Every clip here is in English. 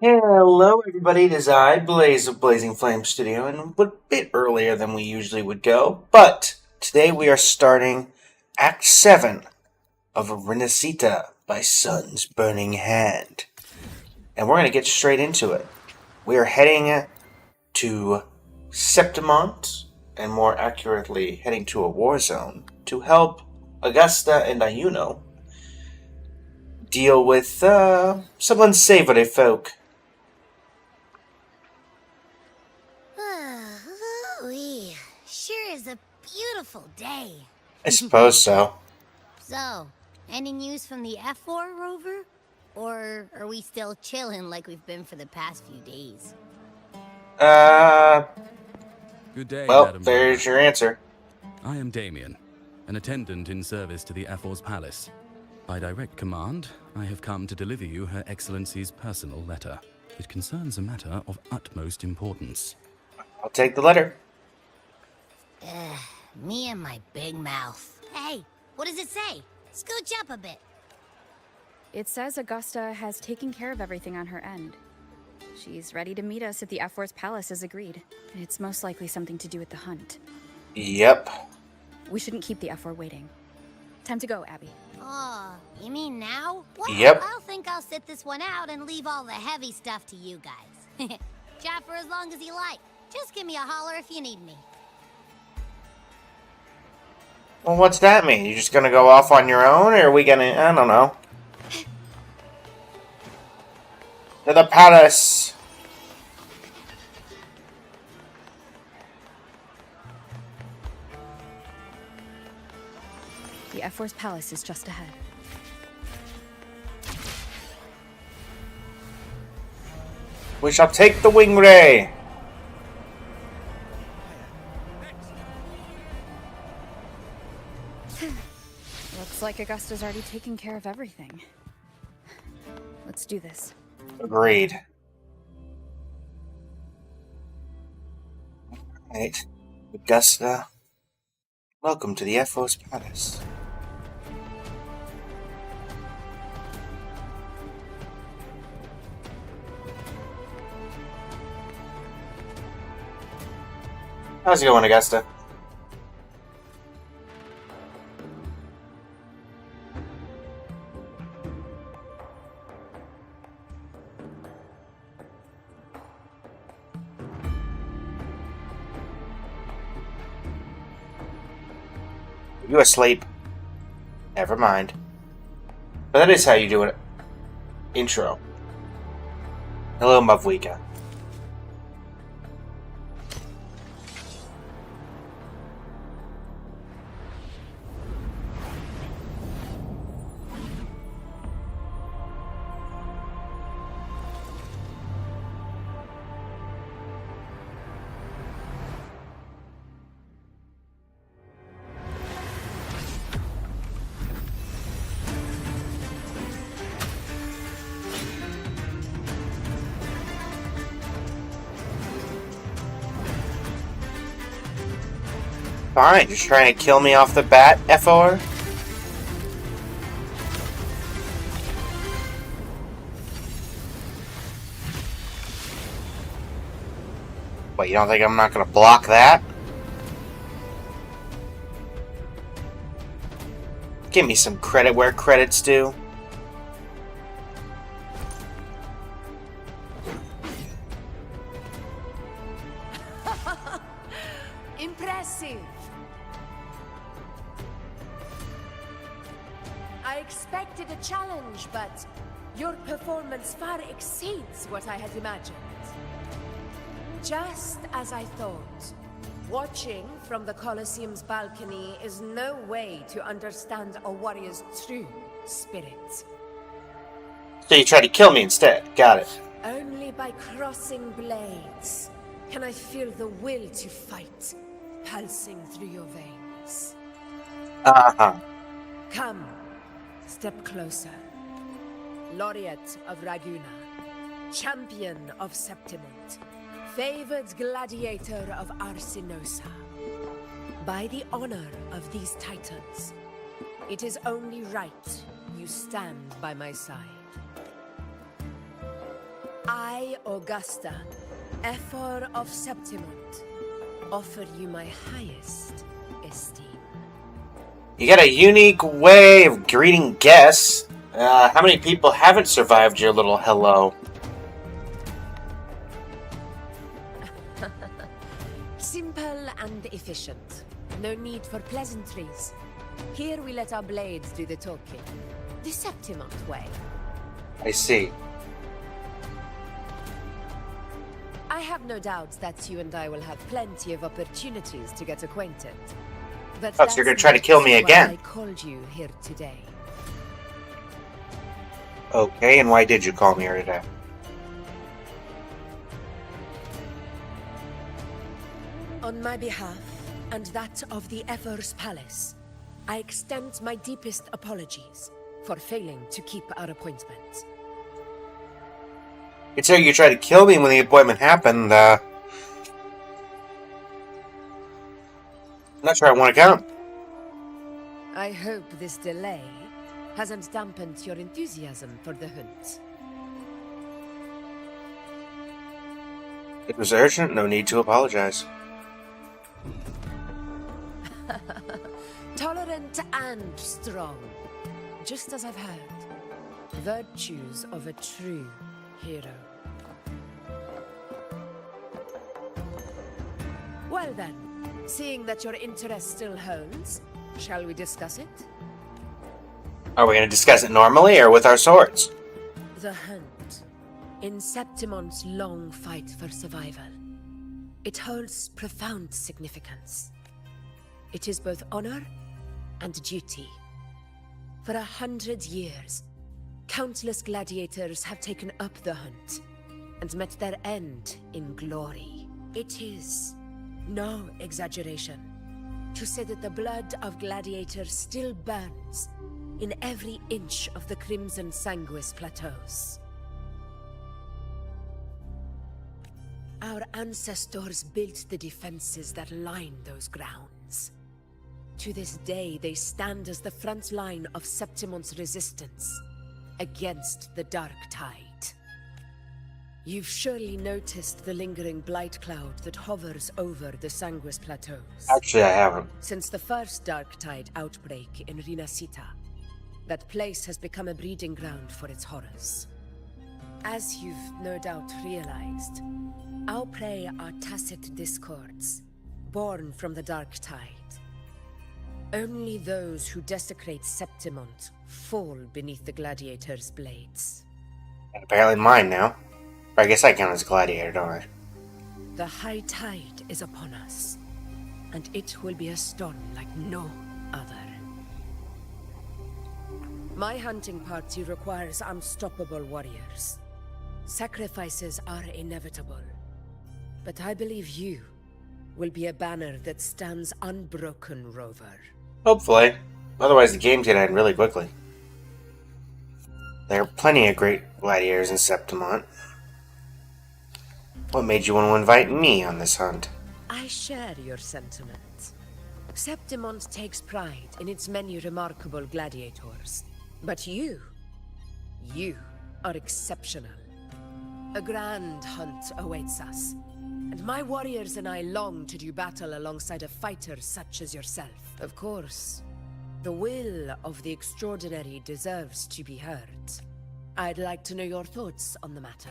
Hello, everybody. It is I, Blaze of Blazing Flame Studio, and a bit earlier than we usually would go. But today we are starting Act 7 of Renacita by Sun's Burning Hand. And we're going to get straight into it. We are heading to Septimont, and more accurately, heading to a war zone to help Augusta and Ayuno deal with some unsavory folk. Ooh-wee. Sure is a beautiful day. I suppose so. So, any news from the F4 rover? Or are we still chilling like we've been for the past few days? Good day, Well, Madam there's Lauma. your answer. I am Damien, an attendant in service to the Ephor's palace. By direct command, I have come to deliver you Her Excellency's personal letter. It concerns a matter of utmost importance. I'll take the letter. Me and my big mouth. Hey, what does it say? Scooch up a bit. It says Augusta has taken care of everything on her end. She's ready to meet us at the F4's palace as agreed. It's most likely something to do with the hunt. Yep. We shouldn't keep the F4 waiting. Time to go, Abby. Oh, you mean now? Well, Yep. I'll think I'll sit this one out and leave all the heavy stuff to you guys. Chat for as long as you like. Just give me a holler if you need me. Well, what's that mean? You just gonna go off on your own, or are we gonna... I don't know. To the palace! The F4's palace is just ahead. We shall take the wing ray! Looks like Augusta's already taken care of everything. Let's do this. Agreed. Alright. Augusta, welcome to the Ephos Palace. How's it going, Augusta? You asleep? Never mind. But that is how you do it. Intro. Hello, Mavwika. Fine, just trying to kill me off the bat, FOR? What, you don't think I'm not gonna block that? Give me some credit where credit's due. Impressive. I expected a challenge, but your performance far exceeds what I had imagined. Just as I thought. Watching from the Colosseum's balcony is no way to understand a warrior's true spirit. So you tried to kill me instead. Got it. Only by crossing blades can I feel the will to fight pulsing through your veins. Uh-huh. Come, step closer. Laureate of Raguna, champion of Septimont, favored gladiator of Arsinosa. By the honor of these titans, it is only right you stand by my side. I, Augusta, Ephor of Septimont, offer you my highest esteem. You got a unique way of greeting guests. How many people haven't survived your little hello? Simple and efficient. No need for pleasantries. Here we let our blades do the talking. The Septimont way. I see. I have no doubts that you and I will have plenty of opportunities to get acquainted. But Oh, so you're gonna try to kill me that's why again. I called you here today. Okay, and why did you call me here today? On my behalf, and that of the Ephor's Palace, I extend my deepest apologies for failing to keep our appointment. Considering you tried to kill me when the appointment happened, I'm not sure I want to come. I hope this delay hasn't dampened your enthusiasm for the hunt. It was urgent, no need to apologize. Tolerant and strong, just as I've heard. Virtues of a true hero. Well then, seeing that your interest still holds, shall we discuss it? Are we going to discuss it normally or with our swords? The hunt. In Septimont's long fight for survival. It holds profound significance. It is both honor and duty. For 100 years, countless gladiators have taken up the hunt and met their end in glory. It is no exaggeration to say that the blood of gladiators still burns in every inch of the Crimson Sanguis plateaus. Our ancestors built the defenses that line those grounds. To this day, they stand as the front line of Septimont's resistance against the Dark Tide. You've surely noticed the lingering blight cloud that hovers over the Sanguis plateaus. Actually, I haven't. Since the first Dark Tide outbreak in Rinasita, that place has become a breeding ground for its horrors. As you've no doubt realized, our prey are tacit discords, born from the Dark Tide. Only those who desecrate Septimont fall beneath the gladiator's blades. And apparently mine now. Or I guess I count as a gladiator, don't I? The high tide is upon us, and it will be a storm like no other. My hunting party requires unstoppable warriors. Sacrifices are inevitable, but I believe you will be a banner that stands unbroken, Rover. Hopefully. Otherwise the game could end really quickly. There are plenty of great gladiators in Septimont. What made you want to invite me on this hunt? I share your sentiment. Septimont takes pride in its many remarkable gladiators. But you are exceptional. A grand hunt awaits us, and my warriors and I long to do battle alongside a fighter such as yourself. Of course, the will of the extraordinary deserves to be heard. I'd like to know your thoughts on the matter.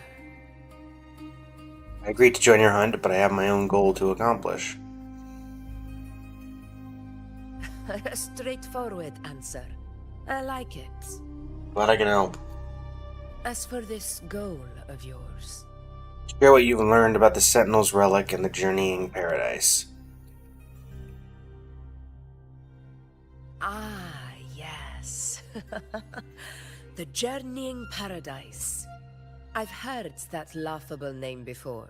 I agreed to join your hunt, but I have my own goal to accomplish. A straightforward answer. I like it. Glad I can help. As for this goal of yours, Share what you've learned about the Sentinel's relic and the journeying paradise. ah, yes. The Journeying Paradise. I've heard that laughable name before.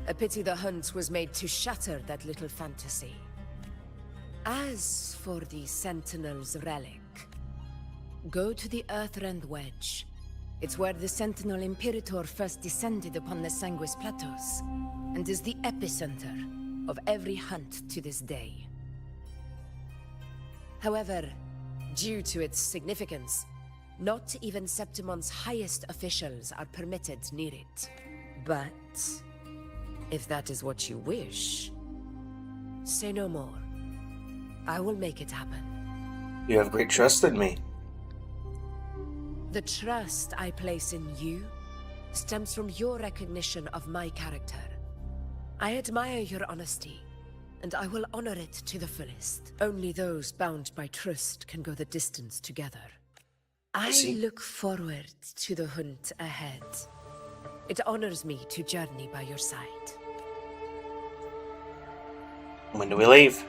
A pity the hunt was made to shatter that little fantasy. As for the Sentinel's relic, go to the Earthrend Wedge. It's where the Sentinel Imperator first descended upon the Sanguis Plateaus, and is the epicenter of every hunt to this day. However, due to its significance, Not even Septimon's highest officials are permitted near it. But if that is what you wish, say no more. I will make it happen. You have great trust in me. The trust I place in you stems from your recognition of my character. I admire your honesty, and I will honor it to the fullest. Only those bound by trust can go the distance together. I see. look forward to the hunt ahead. It honors me to journey by your side. When do we leave?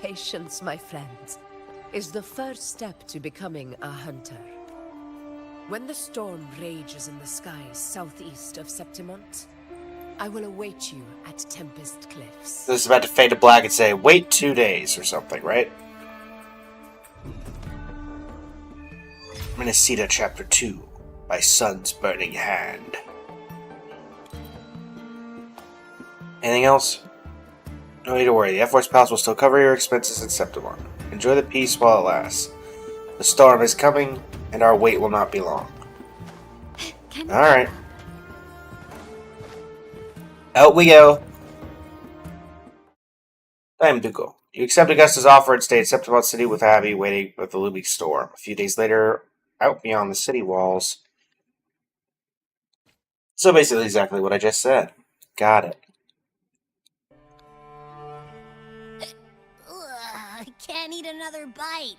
Patience, my friend, is the first step to becoming a hunter. When the storm rages in the skies southeast of Septimont, I will await you at Tempest Cliffs. This is about to fade to black and say, wait 2 days or something, right? Minnesota Chapter 2 by Sun's Burning Hand. Anything else? No need to worry, the F-Force Palace will still cover your expenses in Septimon. Enjoy the peace while it lasts. The storm is coming, and our wait will not be long. Alright. Out we go. Time to go. You accept Augusta's offer and stay at Septimon City with Abby waiting with the looming storm. A few days later, out beyond the city walls. So basically exactly what I just said. Got it. I can't eat another bite.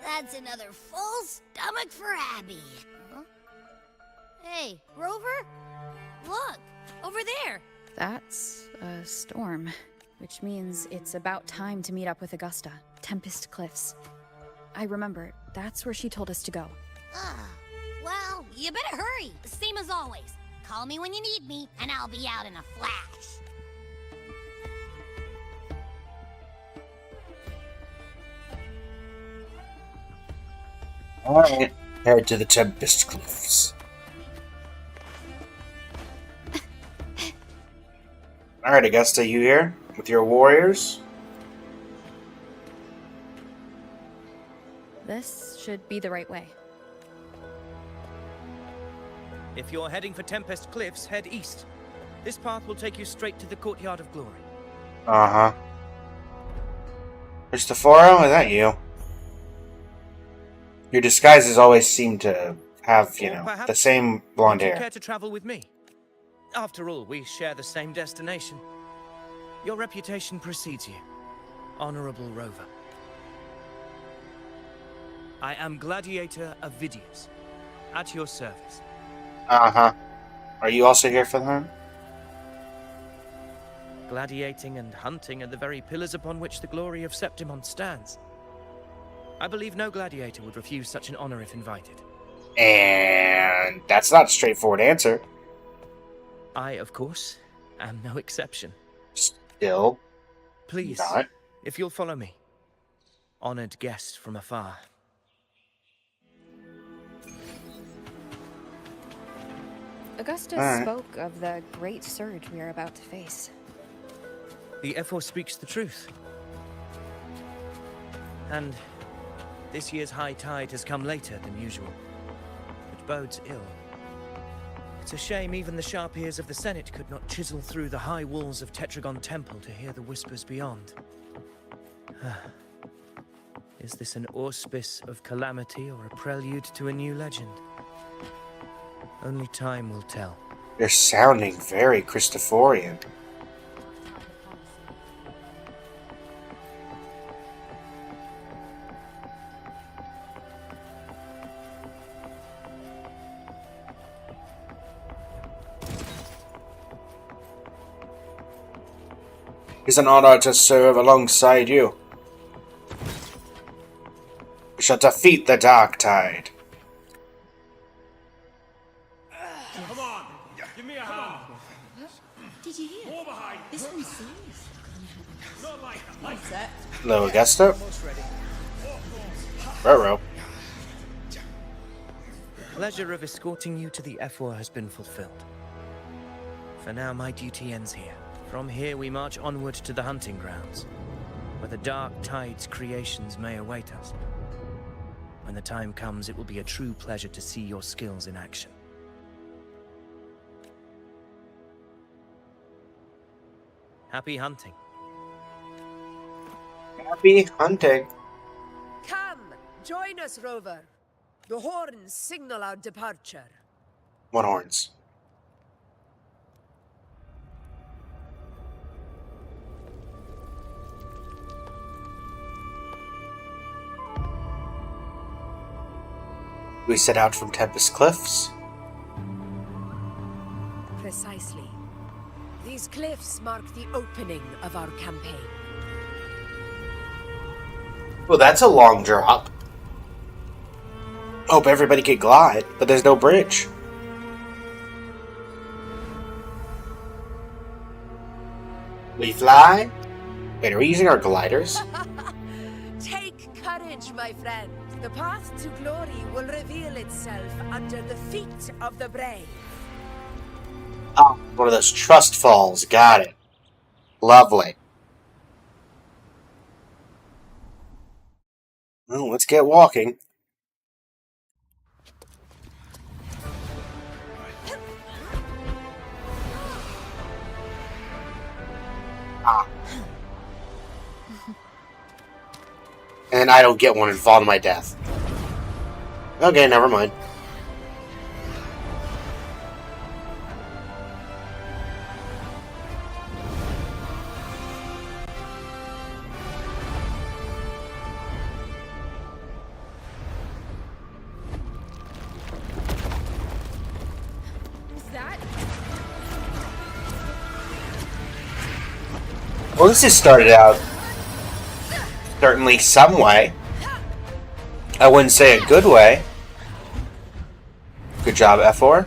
That's another full stomach for Abby. Huh? Hey, Rover? Look, over there. That's a storm, which means it's about time to meet up with Augusta. Tempest Cliffs. I remember, that's where she told us to go. Well, you better hurry. Same as always. Call me when you need me, and I'll be out in a flash. Alright. Head to the Tempest Cliffs. Alright, Augusta, you here? With your warriors? This should be the right way. If you're heading for Tempest Cliffs, head east. This path will take you straight to the Courtyard of Glory. Uh-huh. Cristoforo, is that you? Your disguises always seem to have, you Or know, perhaps the same blonde would you hair. care to travel with me? After all, we share the same destination. Your reputation precedes you, Honorable Rover. I am Gladiator Avidius, at your service. Uh-huh. Are you also here for them? Gladiating and hunting are the very pillars upon which the glory of Septimon stands. I believe no gladiator would refuse such an honor if invited. And that's not a straightforward answer. I, of course, am no exception. Still Please, not. if you'll follow me. Honored guest from afar. Augusta All right. spoke of the great surge we are about to face. The F4 speaks the truth. And this year's high tide has come later than usual, which bodes ill. It's a shame even the sharp ears of the Senate could not chisel through the high walls of Tetragon Temple to hear the whispers beyond. Is this an auspice of calamity or a prelude to a new legend? Only time will tell. You're sounding very Christophorian. It's an honor to serve alongside you. We shall defeat the Dark Tide. Come on, give me a hand. Did you hear? More behind. This one's serious. Not like that. Hello, Augusta. Ruh-roh. Pleasure of escorting you to the F4 has been fulfilled. For now, my duty ends here. From here, we march onward to the hunting grounds, where the Dark Tide's creations may await us. When the time comes, it will be a true pleasure to see your skills in action. Happy hunting. Happy hunting. Come, join us, Rover. The horns signal our departure. What horns? We set out from Tempest Cliffs. Precisely. These cliffs mark the opening of our campaign. Well, that's a long drop. Hope everybody could glide, but there's no bridge. We fly? Wait, are we using our gliders? Take courage, my friend. The path to glory will reveal itself under the feet of the brave. Oh, one of those trust falls. Got it. Lovely. Well, let's get walking. Ah. And I don't get one and fall to my death. Okay, never mind. Well, this has started out certainly some way. I wouldn't say a good way. Good job, F4.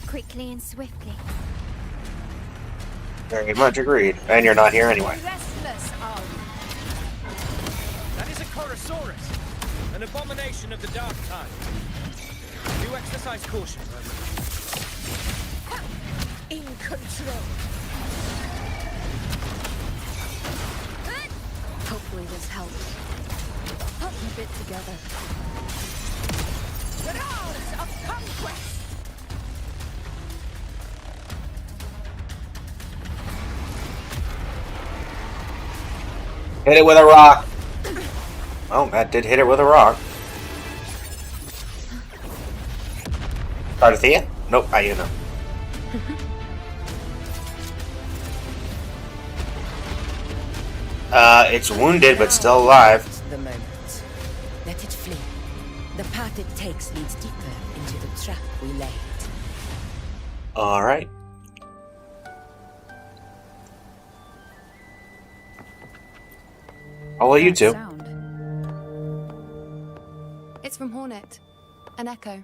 Quickly and swiftly. Very much agreed. And you're not here anyway. Restless are we. That is a Chorosaurus, an abomination of the dark time. Do exercise caution, Rover. In control. Hopefully this helps. Keep it together. The roars of conquest! Hit it with a rock. Oh, that did hit it with a rock. Cardathea? Nope, Iuna. It's wounded but still alive. The moment. Let it flee. The path it takes leads deeper into the trap we laid. Alright. How are you That two? sound. It's from Hornet. An echo.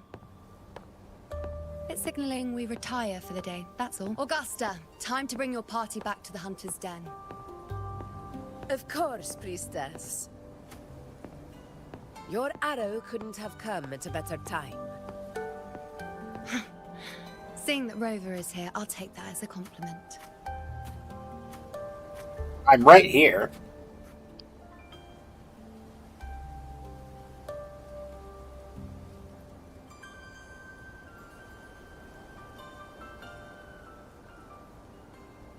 It's signaling we retire for the day, that's all. Augusta, time to bring your party back to the Hunter's Den. Of course, priestess. Your arrow couldn't have come at a better time. Seeing that Rover is here, I'll take that as a compliment. I'm right here.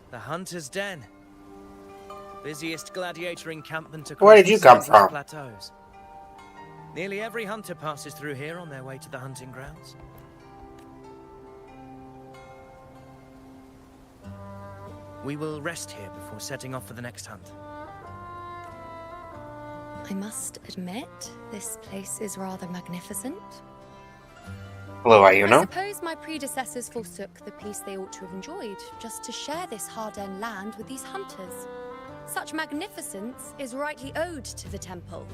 The Hunter's Den. Busiest gladiator encampment across Where did you the come southern from? plateaus. Nearly every hunter passes through here on their way to the hunting grounds. We will rest here before setting off for the next hunt. I must admit, this place is rather magnificent. Hello, I Iuna. suppose my predecessors forsook the peace they ought to have enjoyed, just to share this hard-earned land with these hunters. Such magnificence is rightly owed to the temple.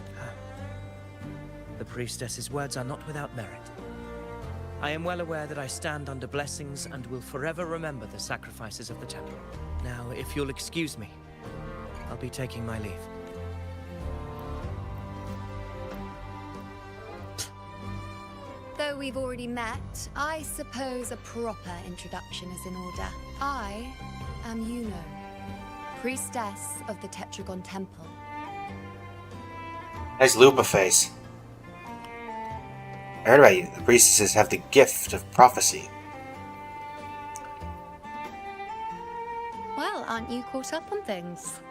The priestess's words are not without merit. I am well aware that I stand under blessings and will forever remember the sacrifices of the temple. Now, if you'll excuse me, I'll be taking my leave. Though we've already met, I suppose a proper introduction is in order. I am Yuno, priestess of the Tetragon Temple. Nice Lupa face. I heard about you. The priestesses have the gift of prophecy. Well, aren't you caught up on things?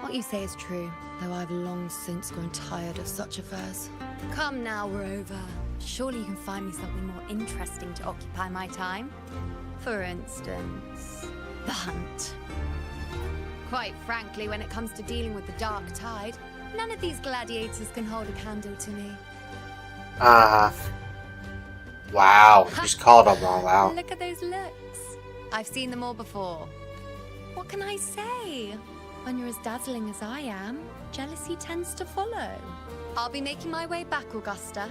What you say is true, though I've long since grown tired of such affairs. Come now, Rover. Surely you can find me something more interesting to occupy my time. For instance, the hunt. Quite frankly, when it comes to dealing with the dark tide, none of these gladiators can hold a candle to me. Wow, you just called them all out. Look at those looks. I've seen them all before. What can I say? When you're as dazzling as I am, jealousy tends to follow. I'll be making my way back, Augusta,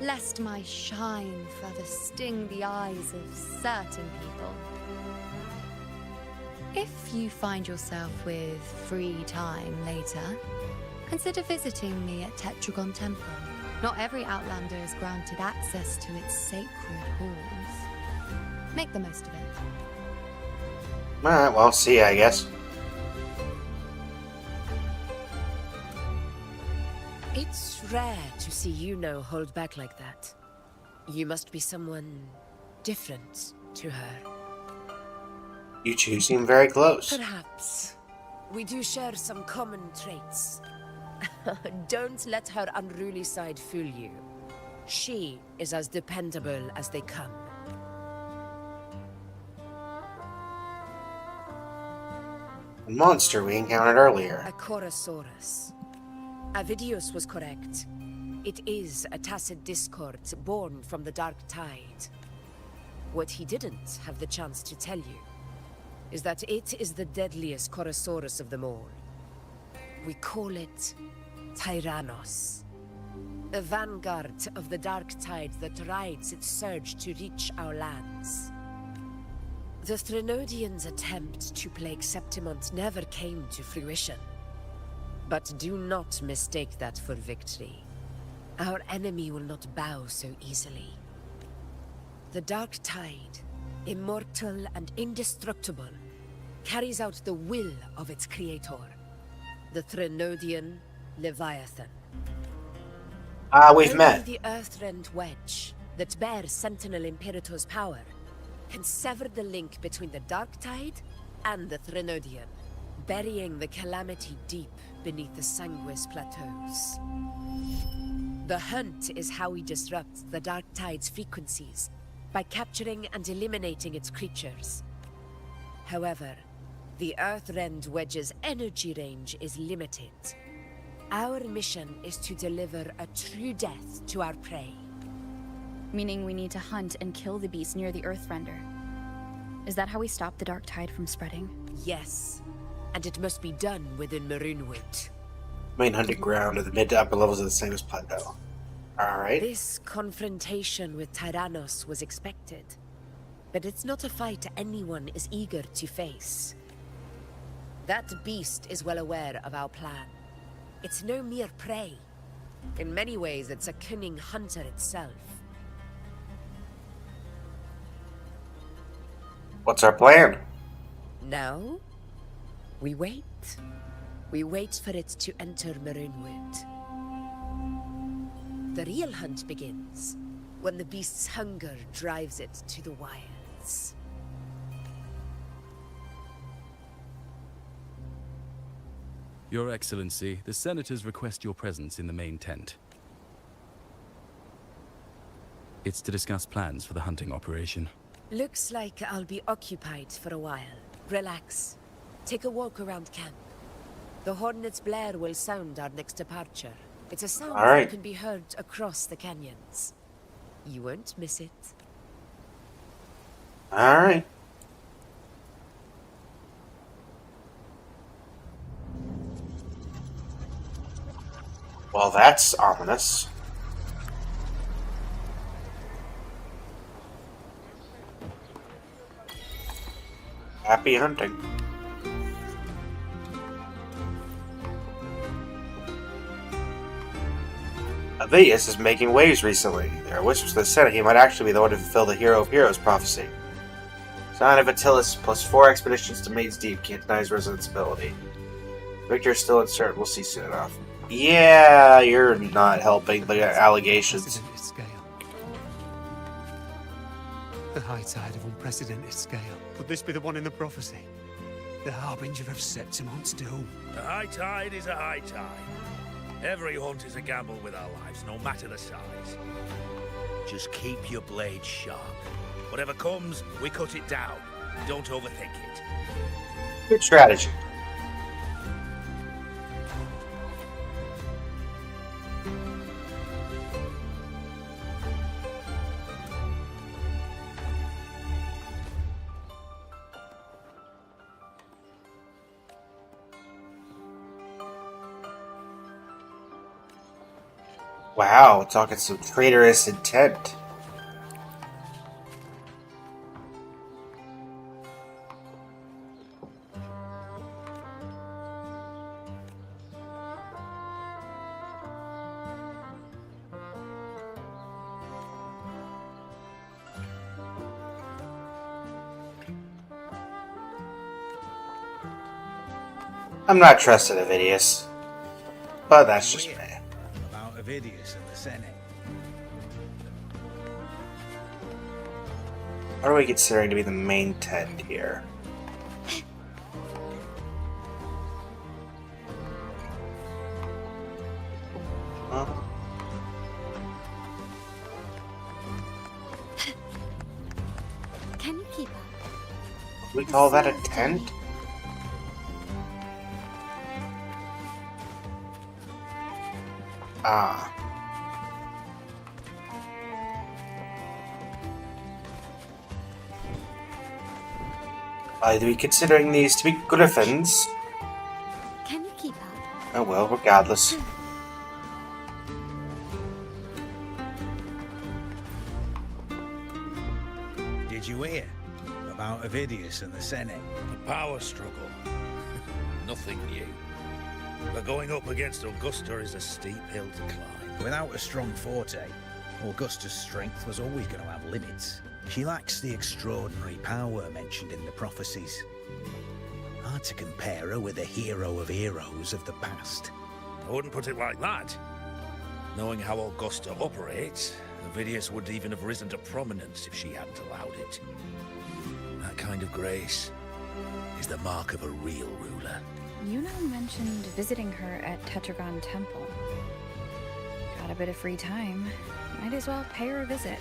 lest my shine further sting the eyes of certain people. If you find yourself with free time later, consider visiting me at Tetragon Temple. Not every Outlander is granted access to its sacred halls. Make the most of it. Alright, well, see ya, I guess. It's rare to see Yuno hold back like that. You must be someone different to her. You two seem very close. Perhaps. We do share some common traits. Don't let her unruly side fool you. She is as dependable as they come. A monster we encountered earlier. A Chorosaurus. Avidius was correct. It is a tacit discord born from the dark tide. What he didn't have the chance to tell you is that it is the deadliest Chorosaurus of them all. We call it Tyrannos. The vanguard of the dark tide that rides its surge to reach our lands. The Threnodians' attempt to plague Septimont never came to fruition. But do not mistake that for victory. Our enemy will not bow so easily. The dark tide, immortal and indestructible, carries out the will of its creator, the Threnodian Leviathan. We've Only met. the Earthrend Wedge that bears Sentinel Imperator's power can sever the link between the dark tide and the Threnodian, burying the calamity deep beneath the Sanguis plateaus. The hunt is how we disrupt the dark tide's frequencies, by capturing and eliminating its creatures. However, the Earthrend Wedge's energy range is limited. Our mission is to deliver a true death to our prey. Meaning we need to hunt and kill the beast near the Earthrender. Is that how we stop the dark tide from spreading? Yes, and it must be done within Maroonwood. Main hunting ground of the mid to upper levels of the Sanguis Plateau. Alright. This confrontation with Tyrannos was expected, but it's not a fight anyone is eager to face. That beast is well aware of our plan. It's no mere prey. In many ways, it's a cunning hunter itself. What's our plan? Now, we wait. We wait for it to enter Maroonwood. The real hunt begins when the beast's hunger drives it to the wilds. Your Excellency, the Senators request your presence in the main tent. It's to discuss plans for the hunting operation. Looks like I'll be occupied for a while. Relax. Take a walk around camp. The Hornet's blare will sound our next departure. It's a sound that can be heard across the canyons. You won't miss it. Alright. Well, that's ominous. Happy hunting. Avidius is making waves recently. There are whispers to the Senate he might actually be the one to fulfill the Hero of Heroes prophecy. Sign of Attilas plus 4 expeditions to Maid's Deep can't deny his residence ability. Victor is still uncertain. We'll see soon enough. Yeah, you're not helping the allegations. Unprecedented scale. The high tide of unprecedented scale. Could this be the one in the prophecy? The harbinger of Septimon's doom. A high tide is a high tide. Every hunt is a gamble with our lives, no matter the size. Just keep your blade sharp. Whatever comes, we cut it down. Don't overthink it. Good strategy. Wow, talking some traitorous intent. I'm not trusting Avidius, but that's just me. About Avidius and the Senate. What are we considering to be the main tent here? Huh? Can you keep up? We call that a tent? Ah. Are we considering these to be griffins? Can you keep up? Oh well, regardless. Did you hear about Avidius and the Senate? The power struggle. Nothing new. But going up against Augusta is a steep hill to climb. Without a strong forte, Augusta's strength was always going to have limits. She lacks the extraordinary power mentioned in the prophecies. Hard to compare her with the hero of heroes of the past. I wouldn't put it like that. Knowing how Augusta operates, Avidius would even have risen to prominence if she hadn't allowed it. That kind of grace is the mark of a real ruler. Yuno mentioned visiting her at Tetragon Temple. Got a bit of free time. Might as well pay her a visit.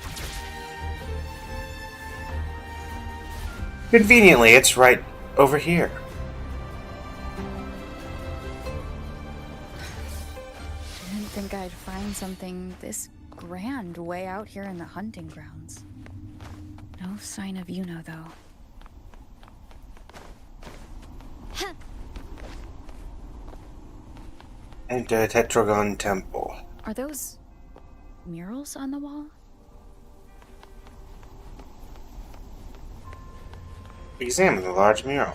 Conveniently, it's right over here. Didn't think I'd find something this grand way out here in the hunting grounds. No sign of Yuno, though. Enter Tetragon Temple. Are those murals on the wall? Examine the large mural.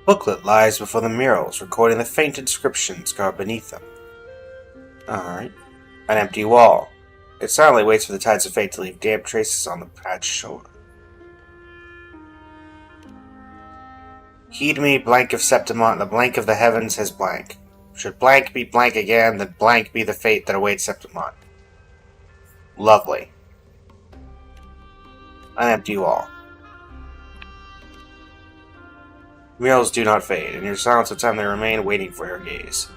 Booklet lies before the murals, recording the faint inscriptions carved beneath them. Alright. An empty wall. It silently waits for the tides of fate to leave damp traces on the patched shore. Heed me, blank of Septimont, the blank of the heavens has blank. Should blank be blank again, then blank be the fate that awaits Septimont. Lovely. An empty wall. Murals do not fade. In your silence of time they remain, waiting for your gaze.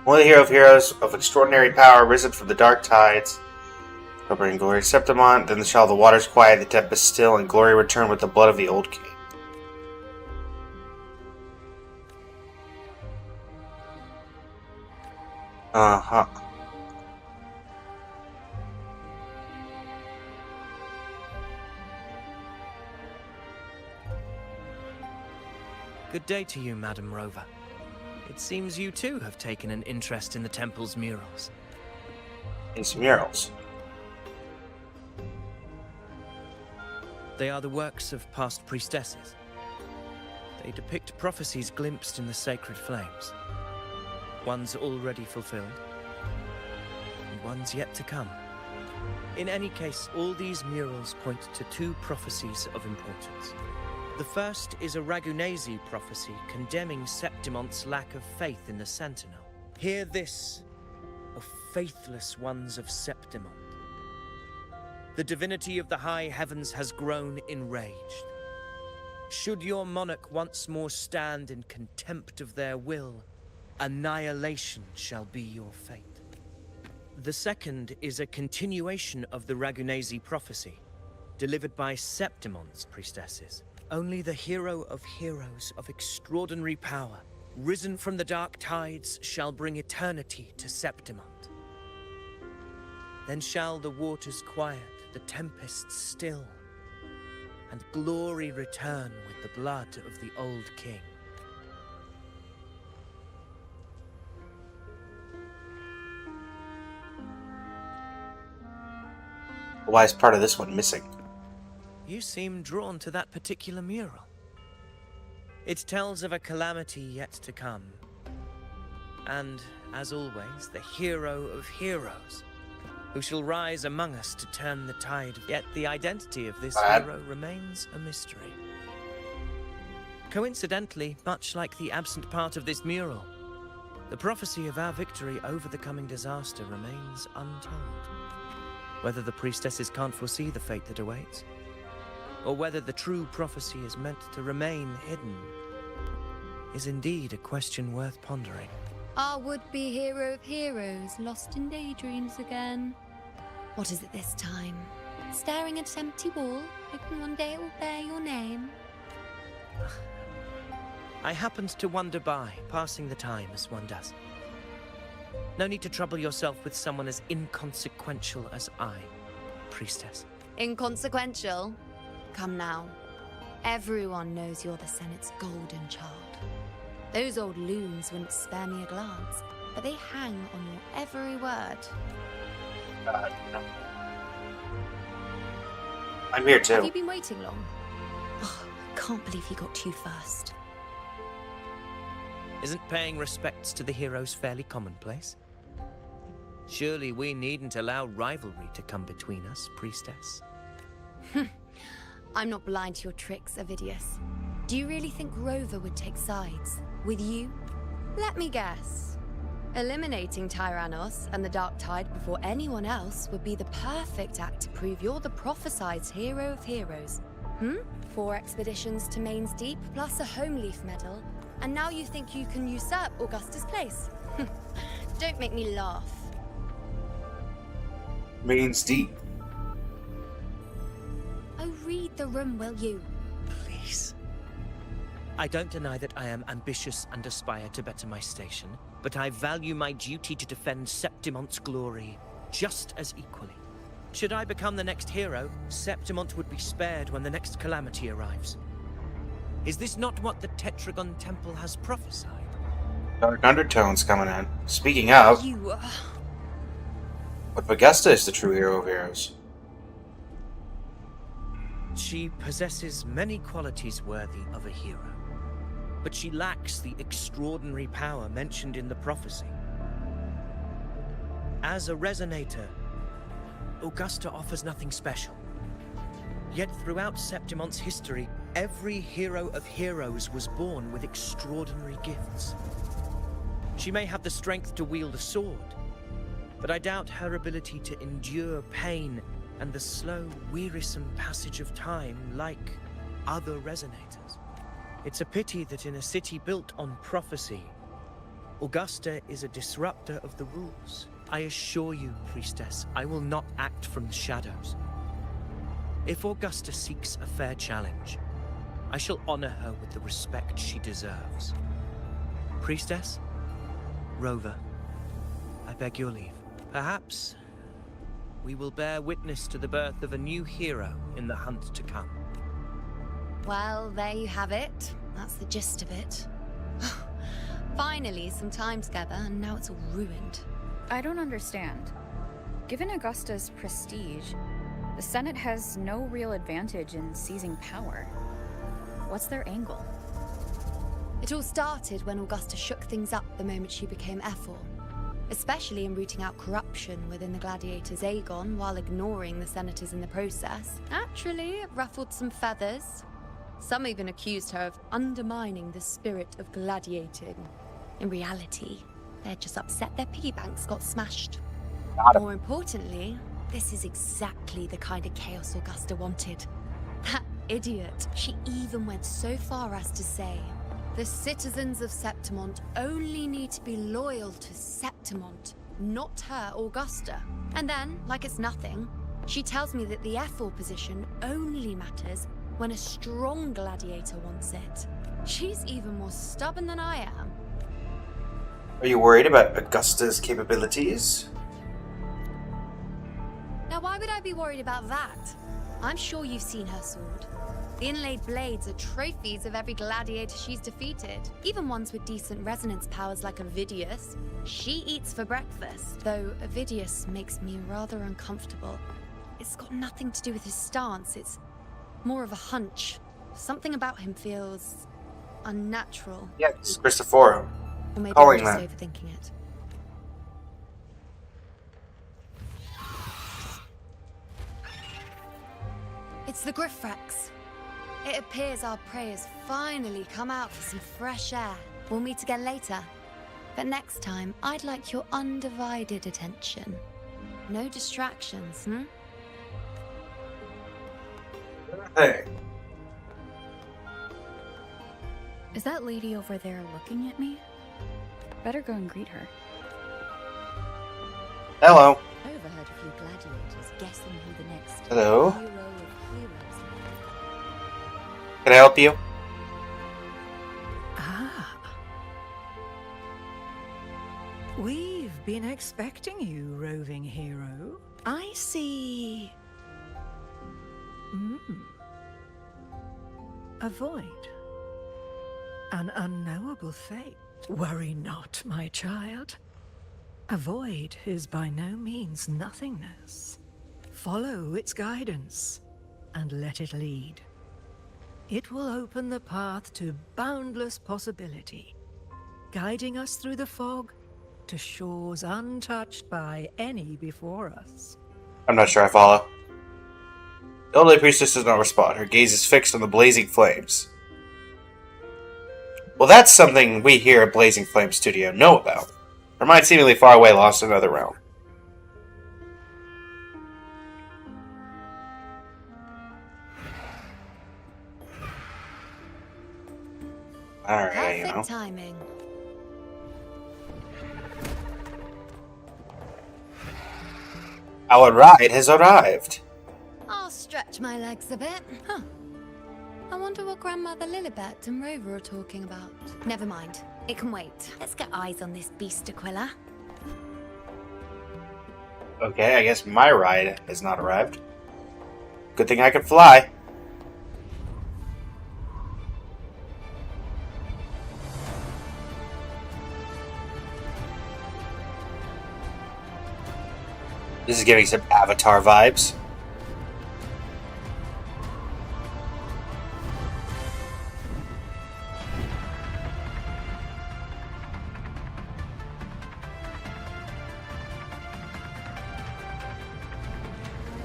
One of the hero of heroes of extraordinary power, risen from the dark tides, covering glory Septimont, then shall the waters quiet, the tempest still, and glory return with the blood of the old king. Uh-huh. Good day to you, Madam Rover. It seems you too have taken an interest in the temple's murals. These murals. They are the works of past priestesses. They depict prophecies glimpsed in the sacred flames. Ones already fulfilled, and ones yet to come. In any case, all these murals point to two prophecies of importance. The first is a Ragunesi prophecy condemning Septimon's lack of faith in the Sentinel. Hear this, O faithless ones of Septimont. The divinity of the high heavens has grown enraged. Should your monarch once more stand in contempt of their will, annihilation shall be your fate. The second is a continuation of the Ragunesi prophecy, delivered by Septimon's priestesses. Only the hero of heroes of extraordinary power, risen from the dark tides, shall bring eternity to Septimont. Then shall the waters quiet, the tempests still, and glory return with the blood of the old king. Why is part of this one missing? You seem drawn to that particular mural. It tells of a calamity yet to come. And, as always, the hero of heroes, who shall rise among us to turn the tide. Yet the identity of this hero remains a mystery. Coincidentally, much like the absent part of this mural, the prophecy of our victory over the coming disaster remains untold. Whether the priestesses can't foresee the fate that awaits, or whether the true prophecy is meant to remain hidden, is indeed a question worth pondering. Our would-be hero of heroes lost in daydreams again. What is it this time? Staring at an empty wall, hoping one day it will bear your name? I happened to wander by, passing the time as one does. No need to trouble yourself with someone as inconsequential as I, priestess. Inconsequential? Come now. Everyone knows you're the Senate's golden child. Those old loons wouldn't spare me a glance, but they hang on your every word. No. I'm here too. Have you been waiting long? Oh, can't believe you got to you first. Isn't paying respects to the heroes fairly commonplace? Surely we needn't allow rivalry to come between us, priestess. I'm not blind to your tricks, Avidius. Do you really think Rover would take sides? With you? Let me guess. Eliminating Tyrannos and the Dark Tide before anyone else would be the perfect act to prove you're the prophesied hero of heroes. 4 expeditions to Main's Deep, plus a Home Leaf medal, and now you think you can usurp Augusta's place? Don't make me laugh. Main's Deep. Oh, read the room, will you? Please. I don't deny that I am ambitious and aspire to better my station, but I value my duty to defend Septimon's glory just as equally. Should I become the next hero, Septimont would be spared when the next calamity arrives. Is this not what the Tetragon Temple has prophesied? Dark undertones coming in. Speaking of, You, what if Augusta is the true hero of heroes? She possesses many qualities worthy of a hero, but she lacks the extraordinary power mentioned in the prophecy. As a resonator, Augusta offers nothing special. Yet throughout Septimon's history, every hero of heroes was born with extraordinary gifts. She may have the strength to wield a sword, but I doubt her ability to endure pain and the slow, wearisome passage of time like other resonators. It's a pity that in a city built on prophecy, Augusta is a disruptor of the rules. I assure you, priestess, I will not act from the shadows. If Augusta seeks a fair challenge, I shall honor her with the respect she deserves. Priestess, Rover, I beg your leave. Perhaps we will bear witness to the birth of a new hero in the hunt to come. well, there you have it. That's the gist of it. Finally, some time together, and now it's all ruined. I don't understand. Given Augusta's prestige, The Senate has no real advantage in seizing power. What's their angle? It all started when Augusta shook things up the moment she became Ephor, especially in rooting out corruption within the gladiators' Aegon while ignoring the senators in the process. Naturally, it ruffled some feathers. Some even accused her of undermining the spirit of gladiating. In reality, they're just upset their piggy banks got smashed. More importantly, this is exactly the kind of chaos Augusta wanted. That idiot, she even went so far as to say, the citizens of Septimont only need to be loyal to Septimont, not her, Augusta. And then, like it's nothing, she tells me that the Ephor position only matters when a strong gladiator wants it. She's even more stubborn than I am. Are you worried about Augusta's capabilities? Now, why would I be worried about that? I'm sure you've seen her sword. The inlaid blades are trophies of every gladiator she's defeated, even ones with decent resonance powers like Ovidius. She eats for breakfast, though Ovidius makes me rather uncomfortable. It's got nothing to do with his stance, it's more of a hunch. Something about him feels unnatural. Yeah, it's Christophoro. Or maybe Calling I'm that. just overthinking it. It's the Griffrex. It appears our prey has finally come out for some fresh air. We'll meet again later. But next time, I'd like your undivided attention. No distractions, Hey. Is that lady over there looking at me? Better go and greet her. Hello. Overheard a few gladiators guessing who the next Hello. hero of heroes Can I help you? Ah. We've been expecting you, roving hero. I see. A void. An unknowable fate. Worry not, my child. A void is by no means nothingness. Follow its guidance, and let it lead. It will open the path to boundless possibility, guiding us through the fog to shores untouched by any before us. I'm not sure I follow. The elderly priestess does not respond. Her gaze is fixed on the blazing flames. Well, that's something we here at Blazing Flame Studio know about. Her mind seemingly far away, lost in another realm. Alright, Perfect timing. Our ride has arrived. I'll stretch my legs a bit. I wonder what Grandmother Lilibet and Rover are talking about. Never mind. It can wait. Let's get eyes on this beast Aquila. Okay, I guess my ride has not arrived. Good thing I can fly. This is giving some Avatar vibes.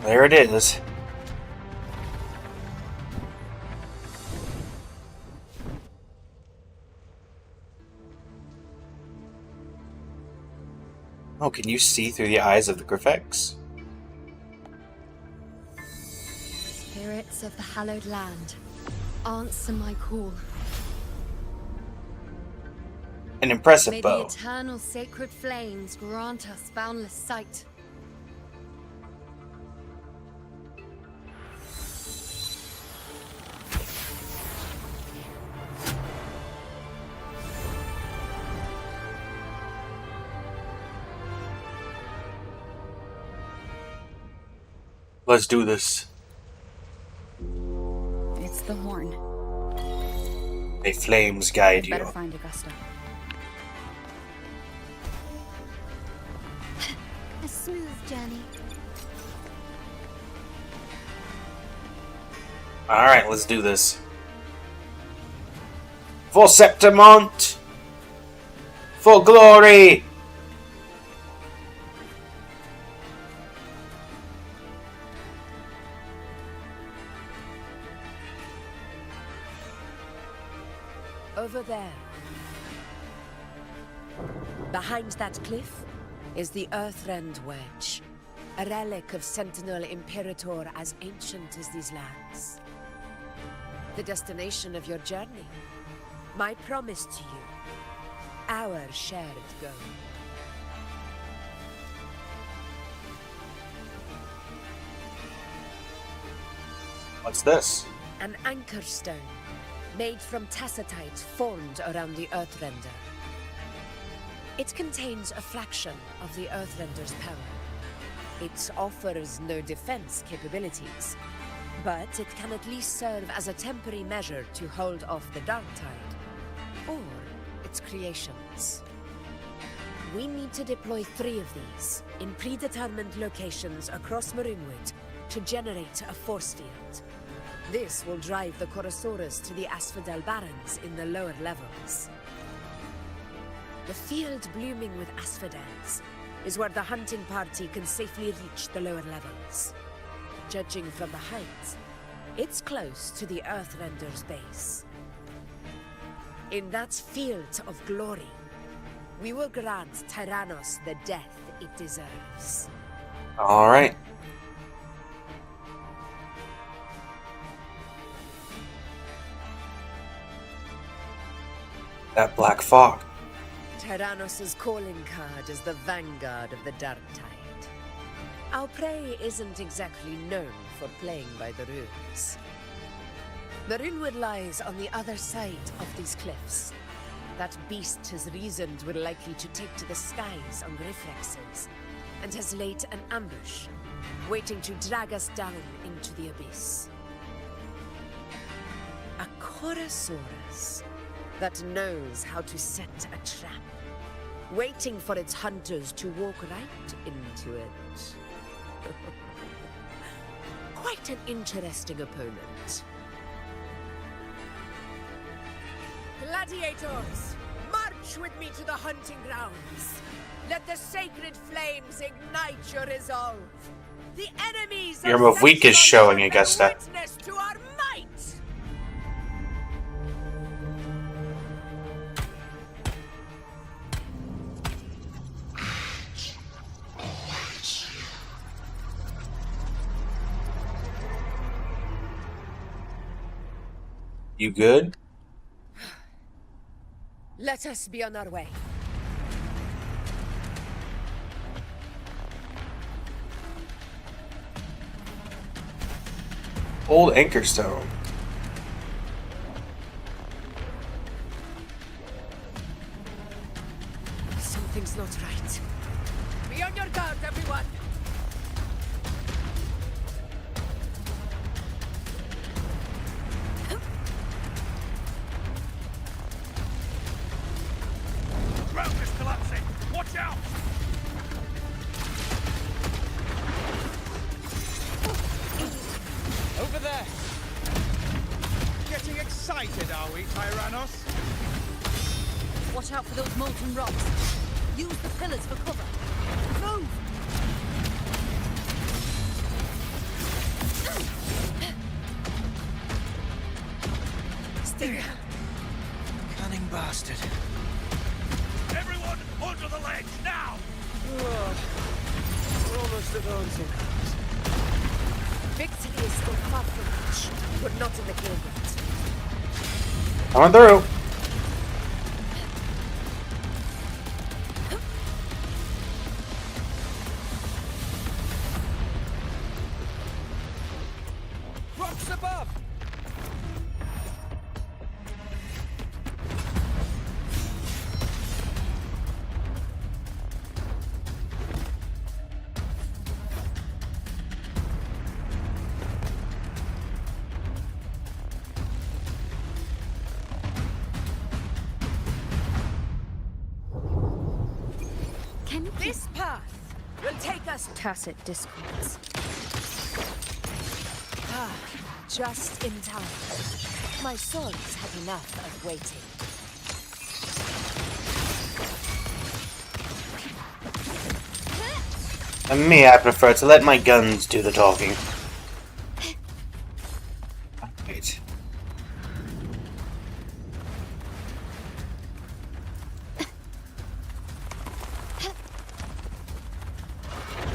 There it is. Oh, can you see through the eyes of the Griffex? Spirits of the hallowed land, answer my call. An impressive May the bow. eternal sacred flames grant us boundless sight. Let's do this. It's the horn. May flames guide Better you. find Augusta. A smooth journey. Alright, let's do this. For Septimont! For glory! Over there. Behind that cliff is the Earthrend Wedge, a relic of Sentinel Imperator as ancient as these lands. The destination of your journey, my promise to you, our shared goal. What's this? An anchor stone, made from tacitite formed around the Earthrender. It contains a fraction of the Earthrender's power. It offers no defense capabilities, but it can at least serve as a temporary measure to hold off the Dark Tide, or its creations. We need to deploy 3 of these in predetermined locations across Marinwood to generate a force field. This will drive the Chorosaurus to the Asphodel Barrens in the lower levels. The field blooming with asphodels is where the hunting party can safely reach the lower levels. Judging from the height, it's close to the Earthrender's base. In that field of glory, we will grant Tyrannos the death it deserves. Alright. That black fog. Tyrannos' calling card is the vanguard of the Dark Tide. Our prey isn't exactly known for playing by the rules. Marinwood lies on the other side of these cliffs. That beast has reasoned we're likely to take to the skies on reflexes, and has laid an ambush, waiting to drag us down into the abyss. A Chorosaurus that knows how to set a trap, waiting for its hunters to walk right into it. Quite an interesting opponent. Gladiators, march with me to the hunting grounds. Let the sacred flames ignite your resolve. The enemies Your move weak is showing, Augusta. Witness to our might. You good? Let us be on our way. Old anchor stone. Something's not right. Be on your guard, everyone! Ground is collapsing! Watch out! Over there! Getting excited, are we, Tyrannos? Watch out for those molten rocks. Use the pillars for cover. Move! Stay. Cunning bastard. Everyone, onto the ledge, now! We're almost at the hunting. Victory is still far from reach, but not in the clear yet. Coming through. Rocks above! Can you This path will take us. tacit discords? Just in time. My swords had enough of waiting. And me, I prefer to let my guns do the talking. Wait.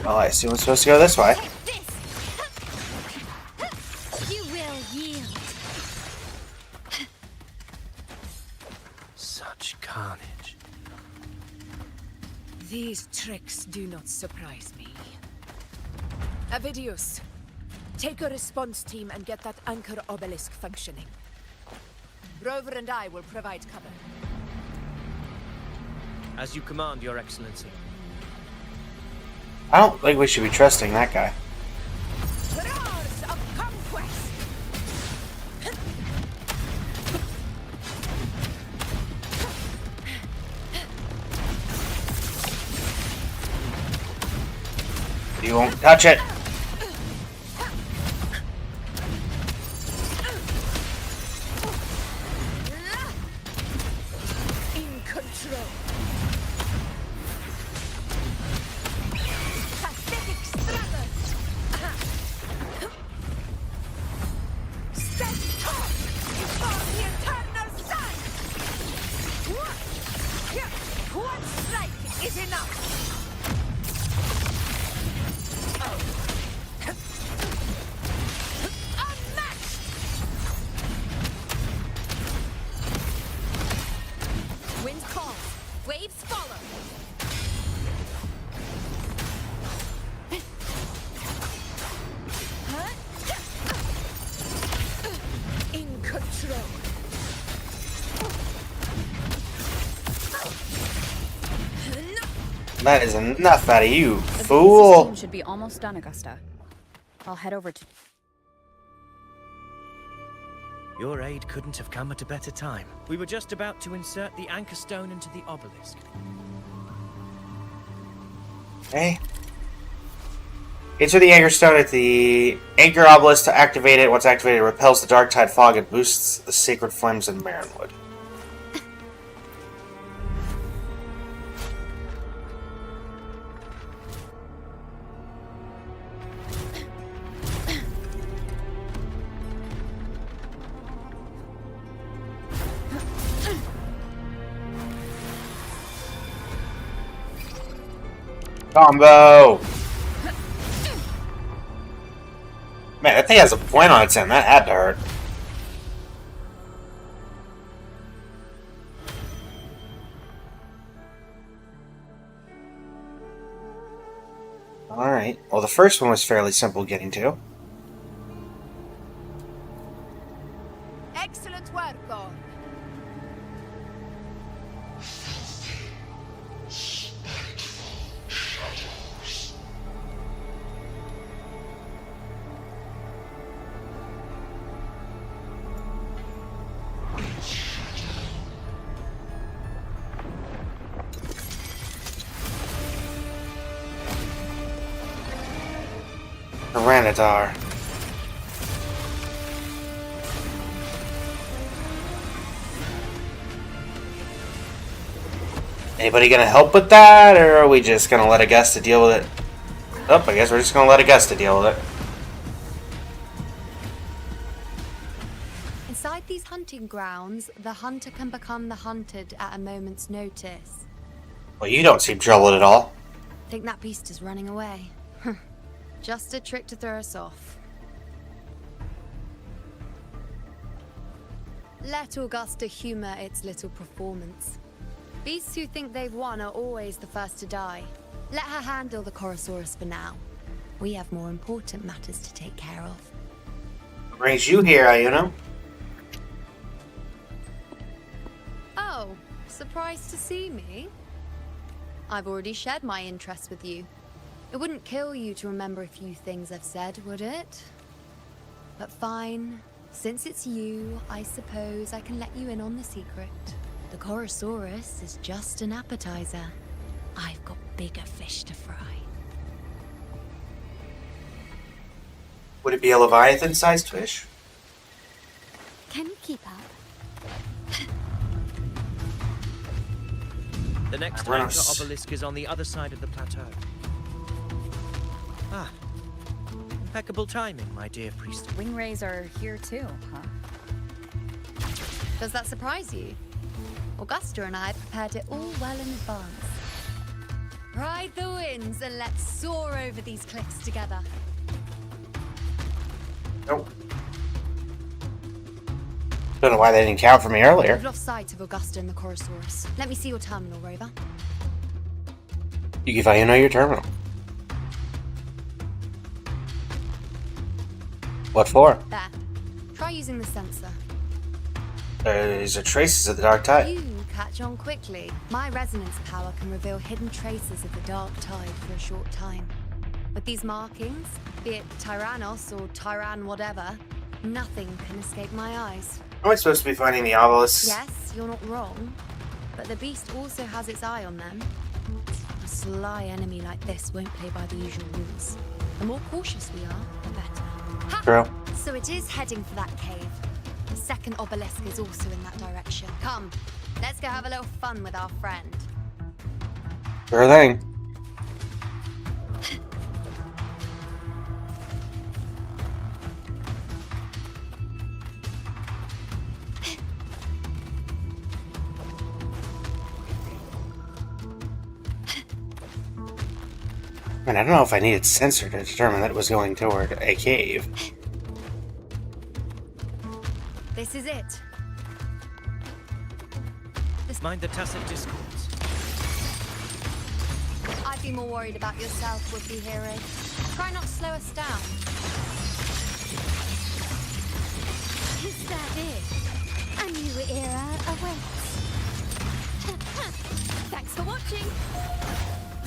Well, I assume I'm supposed to go this way. You will yield. Such carnage. These tricks do not surprise me. Avidius, take a response team and get that anchor obelisk functioning. Rover and I will provide cover. As you command, Your Excellency. I don't think we should be trusting that guy. Roars of conquest! You won't touch it. In control. Pathetic struggle. Step up before the eternal sun. One strike is enough. Unmatched. Wind calls. Waves follow. In control. That is enough out of you, The fool. system should be almost done, Augusta. I'll head over to... Your aid couldn't have come at a better time. We were just about to insert the anchor stone into the obelisk. Okay. Insert the anchor stone at the anchor obelisk to activate it. Once activated, it repels the dark tide fog and boosts the sacred flames in Marinwood. Combo! Man, that thing has a point on its end. That had to hurt. Alright. Well, the first one was fairly simple getting to. Excellent work, Gorn. Tyranitar. Anybody gonna help with that, or are we just gonna let Augusta deal with it? Oh, I guess we're just gonna let Augusta deal with it. Inside these hunting grounds, the hunter can become the hunted at a moment's notice. Well, you don't seem troubled at all. Think that beast is running away. Just a trick to throw us off. Let Augusta humor its little performance. Beasts who think they've won are always the first to die. Let her handle the Chorosaurus for now. We have more important matters to take care of. What brings you here, Ayuno? Oh, surprised to see me? I've already shared my interest with you. It wouldn't kill you to remember a few things I've said, would it? But fine. Since it's you, I suppose I can let you in on the secret. The Chorosaurus is just an appetizer. I've got bigger fish to fry. Would it be a Leviathan-sized fish? Can you keep up? The next anchor obelisk is on the other side of the plateau. Ah. Impeccable timing, my dear priest. Wingrays are here too, huh? Does that surprise you? Augusta and I prepared it all well in advance. Ride the winds and let's soar over these cliffs together. Nope. Don't know why they didn't count for me earlier. We've lost sight of Augusta and the Chorosaurus. Let me see your terminal, Rover. You can know your terminal. What for? There. Try using the sensor. These are traces of the dark tide. You catch on quickly. My resonance power can reveal hidden traces of the dark tide for a short time. With these markings, be it Tyrannos or Tyran whatever, nothing can escape my eyes. Am I supposed to be finding the obelisks? Yes, you're not wrong. But the beast also has its eye on them. A sly enemy like this won't play by the usual rules. The more cautious we are, the better. Ha! True. So it is heading for that cave. The second obelisk is also in that direction. Come, let's go have a little fun with our friend. Sure thing. And I don't know if I needed sensor to determine that it was going toward a cave. This is it. Mind the tacit discords. I'd be more worried about yourself, would-be hero. Try not to slow us down. Is that it? A new era awaits. Thanks for watching.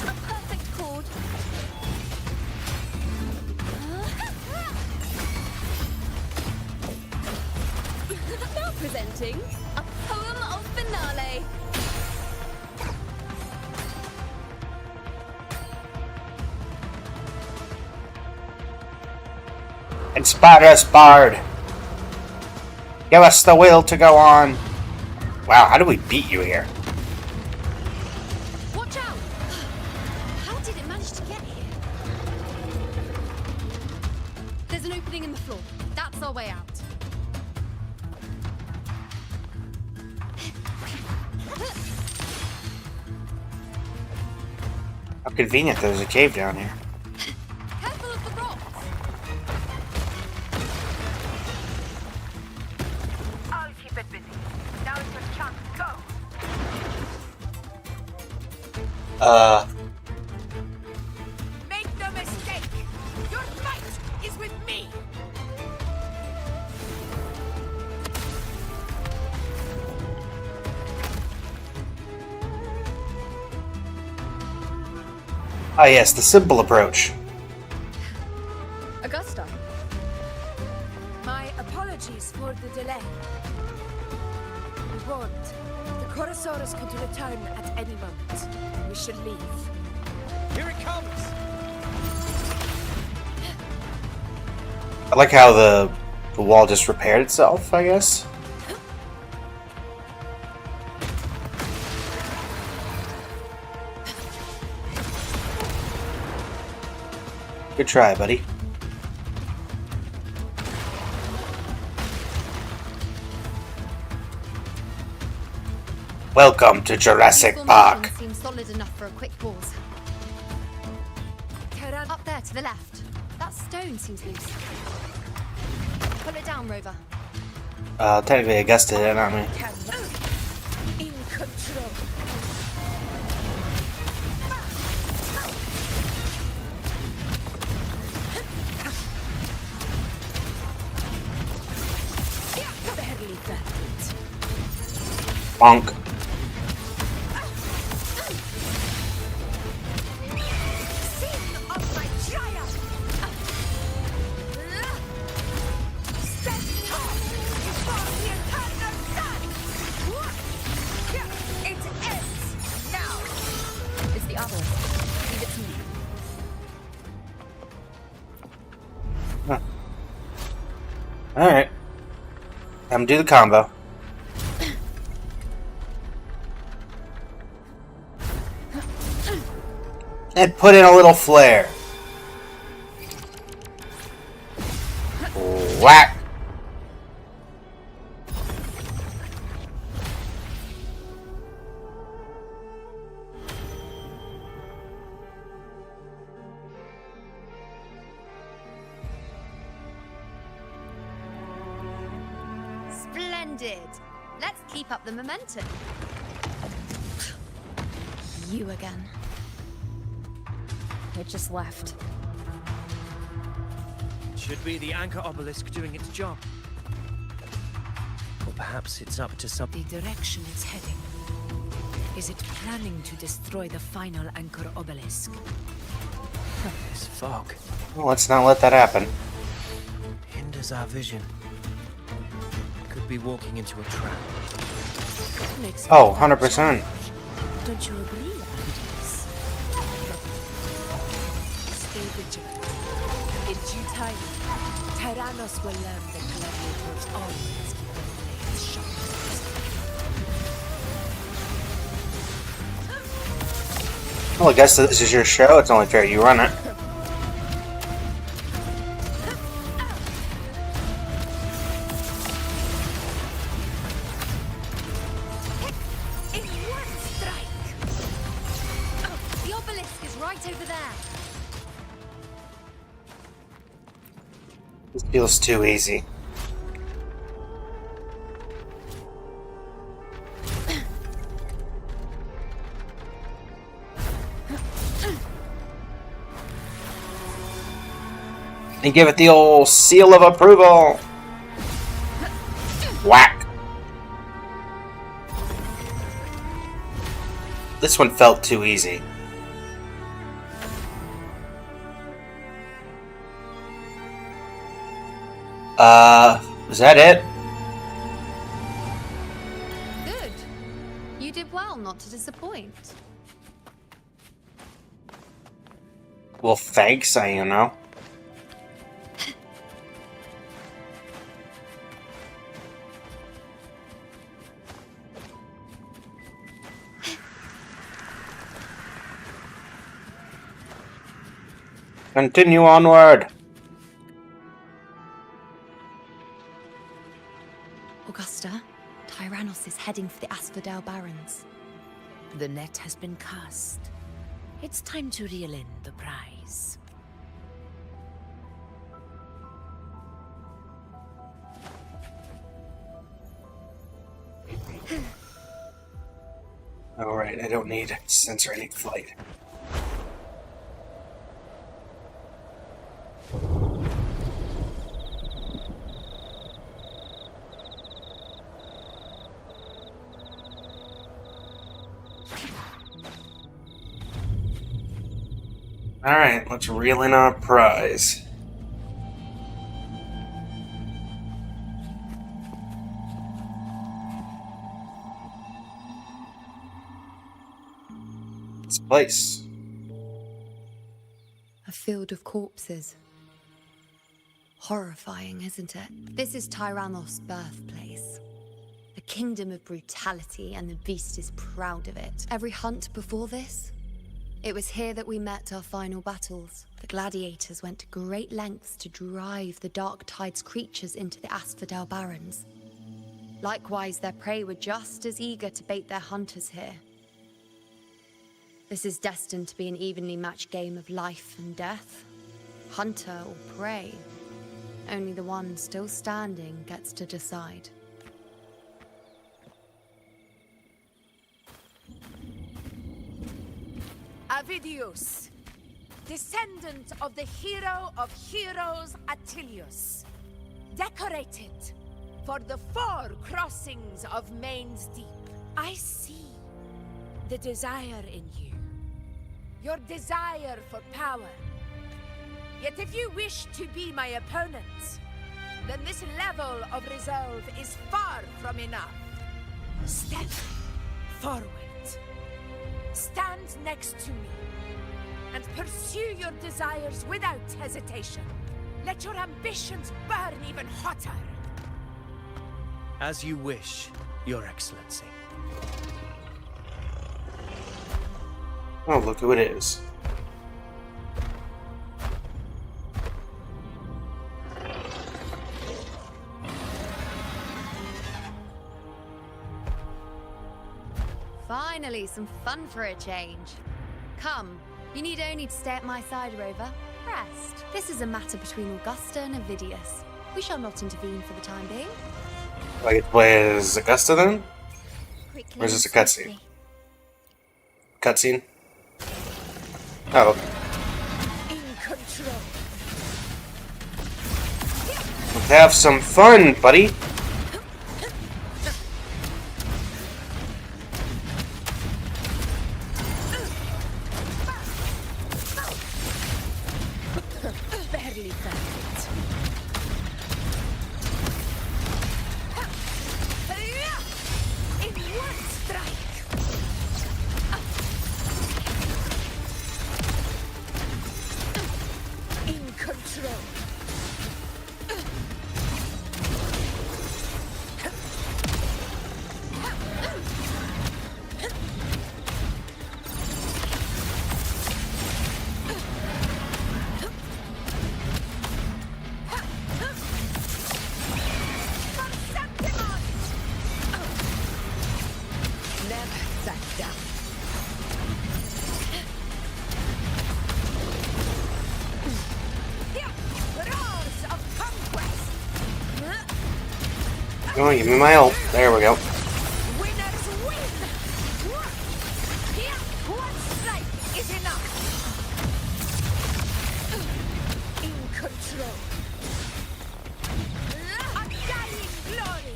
A perfect chord. Now presenting a poem of finale. Inspire us, Bard! Give us the will to go on! Wow, how did we beat you here? Watch out! How did it manage to get here? There's an opening in the floor. That's our way out. How convenient there's a cave down here. Careful of the rocks! I'll keep it busy. Now is your chance. Go! Make no mistake! Your fight is with me! Ah yes, the simple approach. Augusta. My apologies for the delay. We warned. The Chorosaurus could return at any moment. We should leave. Here it comes! I like how the wall just repaired itself, I guess. Good try, buddy. Welcome to Jurassic Park. Seems solid enough for a quick pause. Up there to the left. That stone seems loose. Pull it down, Rover. Technically Augusta did, not me. In control. Barely felt it. Bonk. Sin of my triumph! Stand tall before the eternal sun! It ends now! It's the obelisk. Leave it to me. Alright. Come do the combo. And put in a little flare. Whack. Splendid. Let's keep up the momentum. You again. It just left. Should be the anchor obelisk doing its job. Or perhaps it's up to something. The direction it's heading. Is it planning to destroy the final anchor obelisk? This fog Well, let's not let that happen. hinders our vision. Could be walking into a trap. Makes Oh, 100%. Don't you agree, Abdius? Stay vigilant. In due time, Tyrannos will learn that gladiators always keep their blades sharp. Well, I guess this is your show. It's only fair you run it. In one strike! Oh, the obelisk is right over there. This feels too easy. And give it the old seal of approval. Whack. This one felt too easy. Is that it? Good. You did well not to disappoint. Well, thanks, you know. Continue onward. Augusta, Tyrannos is heading for the Asphodel Barrens. The net has been cast. It's time to reel in the prize. Alright, I don't need sensor any flight. Alright, let's reel in our prize. This place. A field of corpses. Horrifying, isn't it? This is Tyrannos' birthplace. A kingdom of brutality, and the beast is proud of it. Every hunt before this, it was here that we met our final battles. The gladiators went to great lengths to drive the Dark Tide's creatures into the Asphodel Barrens. Likewise, their prey were just as eager to bait their hunters here. This is destined to be an evenly matched game of life and death. Hunter or prey. Only the one still standing gets to decide. Avidius, descendant of the hero of heroes Attilius, decorated for the 4 crossings of Main's Deep. I see the desire in you, your desire for power. Yet if you wish to be my opponent, then this level of resolve is far from enough. Step forward. Stand next to me and pursue your desires without hesitation. Let your ambitions burn even hotter. As you wish, Your Excellency. Oh, look who it is. Finally, some fun for a change. Come, you need only to stay at my side, Rover. Rest. This is a matter between Augusta and Avidius. We shall not intervene for the time being. Do I get to play as Augusta then? Quickly Or is this a and cutscene? swiftly. Cutscene? Oh, okay. In control. Let's have some fun, buddy. Barely perfect. In one strike. In control. Never back down. Roars of conquest. Oh, give me my ult. There we go. Winners win. One strike is enough. In control. Undying glory.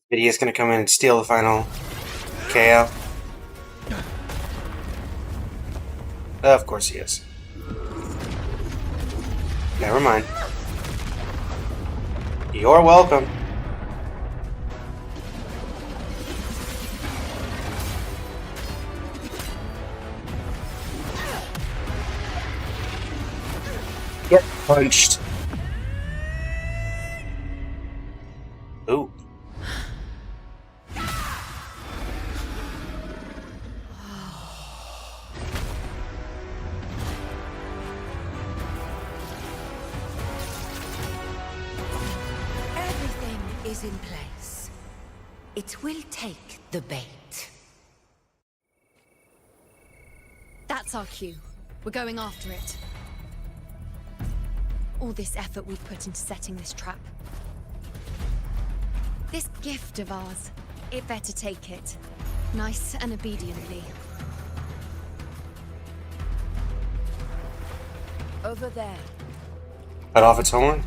Idiot's gonna come in and steal the final KO. Of course he is. Never mind. You're welcome. Get punched. Ooh. Everything is in place. It will take the bait. That's our cue. We're going after it. All this effort we've put into setting this trap. This gift of ours, it better take it. Nice and obediently. Over there. Cut off its horn.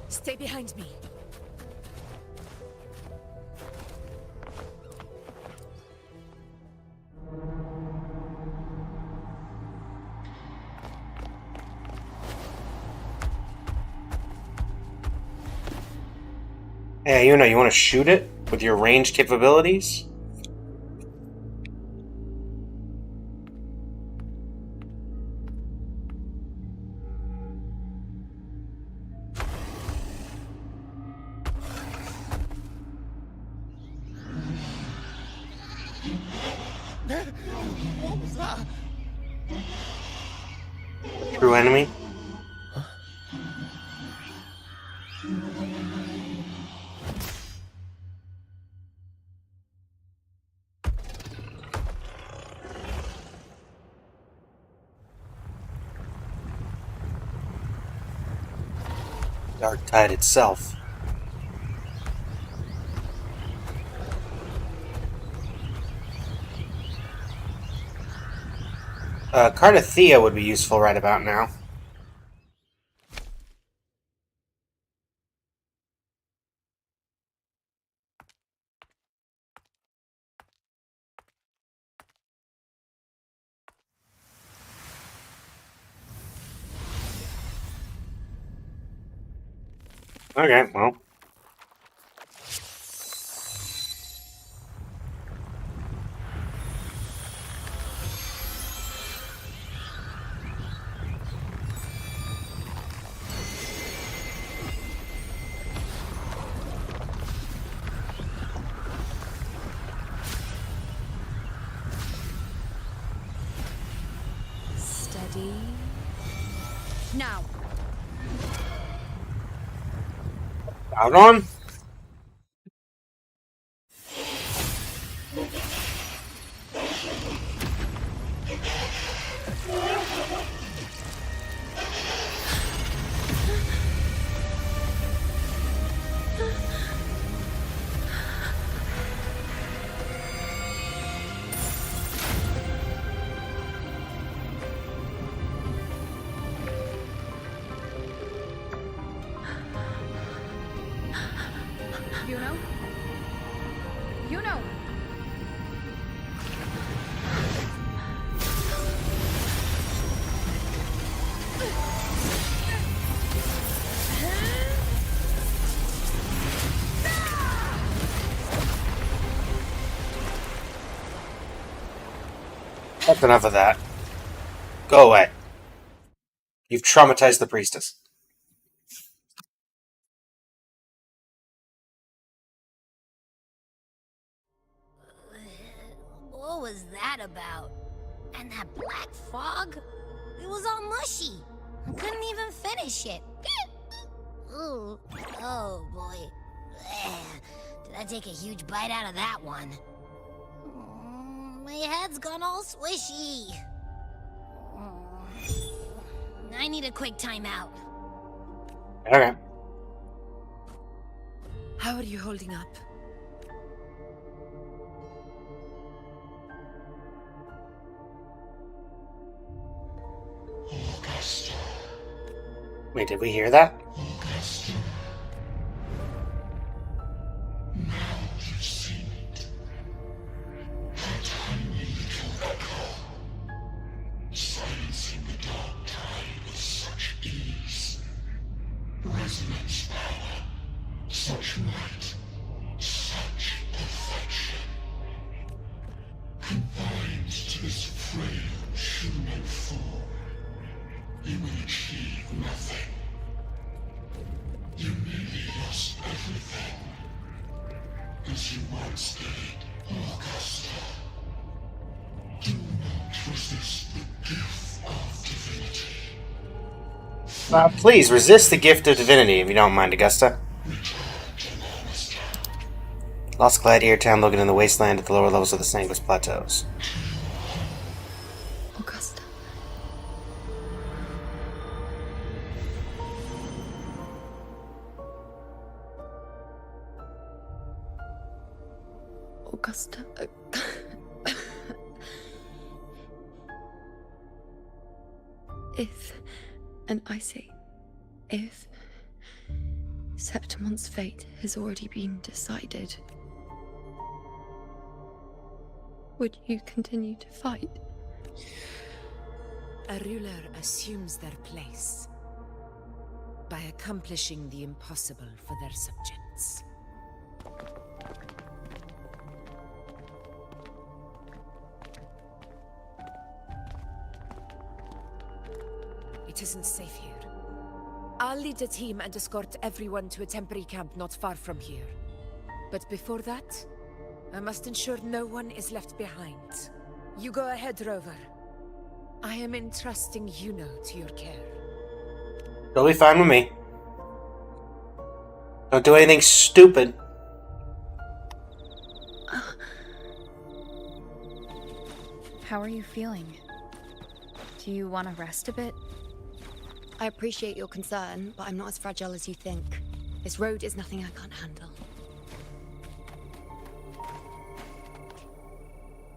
Stay behind me. Hey, you know, you want to shoot it with your range capabilities? What was that? True enemy? Dark Tide itself. Cardathea would be useful right about now. Okay, well. Ready? Now. Out on. You know. That's enough of that. Go away. You've traumatized the priestess. What was that about? And that black fog? It was all mushy. I couldn't even finish it. Ooh. Oh, boy. Did I take a huge bite out of that one? My head's gone all swishy. I need a quick timeout. Okay. How are you holding up? Wait, did we hear that? Please resist the gift of divinity, if you don't mind, Augusta. Lost Gladiator Town located in the wasteland at the lower levels of the Sanguis Plateaus. Augusta. Augusta. If, and I say if, Septimon's fate has already been decided, would you continue to fight? A ruler assumes their place by accomplishing the impossible for their subjects. It isn't safe here. I'll lead a team and escort everyone to a temporary camp not far from here. But before that, I must ensure no one is left behind. You go ahead, Rover. I am entrusting Yuno to your care. Totally fine with me. Don't do anything stupid. How are you feeling? Do you want to rest a bit? I appreciate your concern, but I'm not as fragile as you think. This road is nothing I can't handle.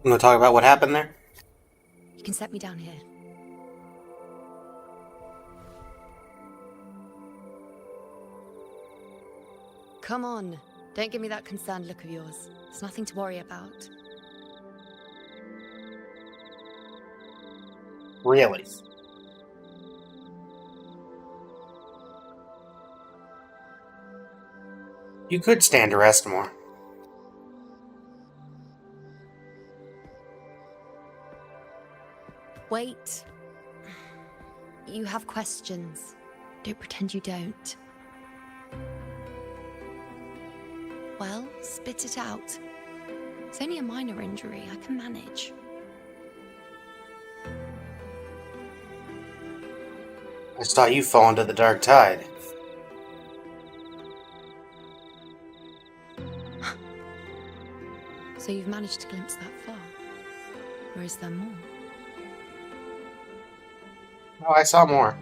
You want to talk about what happened there? You can set me down here. Come on. Don't give me that concerned look of yours. It's nothing to worry about. Really? You could stand to rest more. Wait. You have questions. Don't pretend you don't. Well, spit it out. It's only a minor injury. I can manage. I saw you fall into the dark tide. So you've managed to glimpse that far? Or is there more? Oh, I saw more.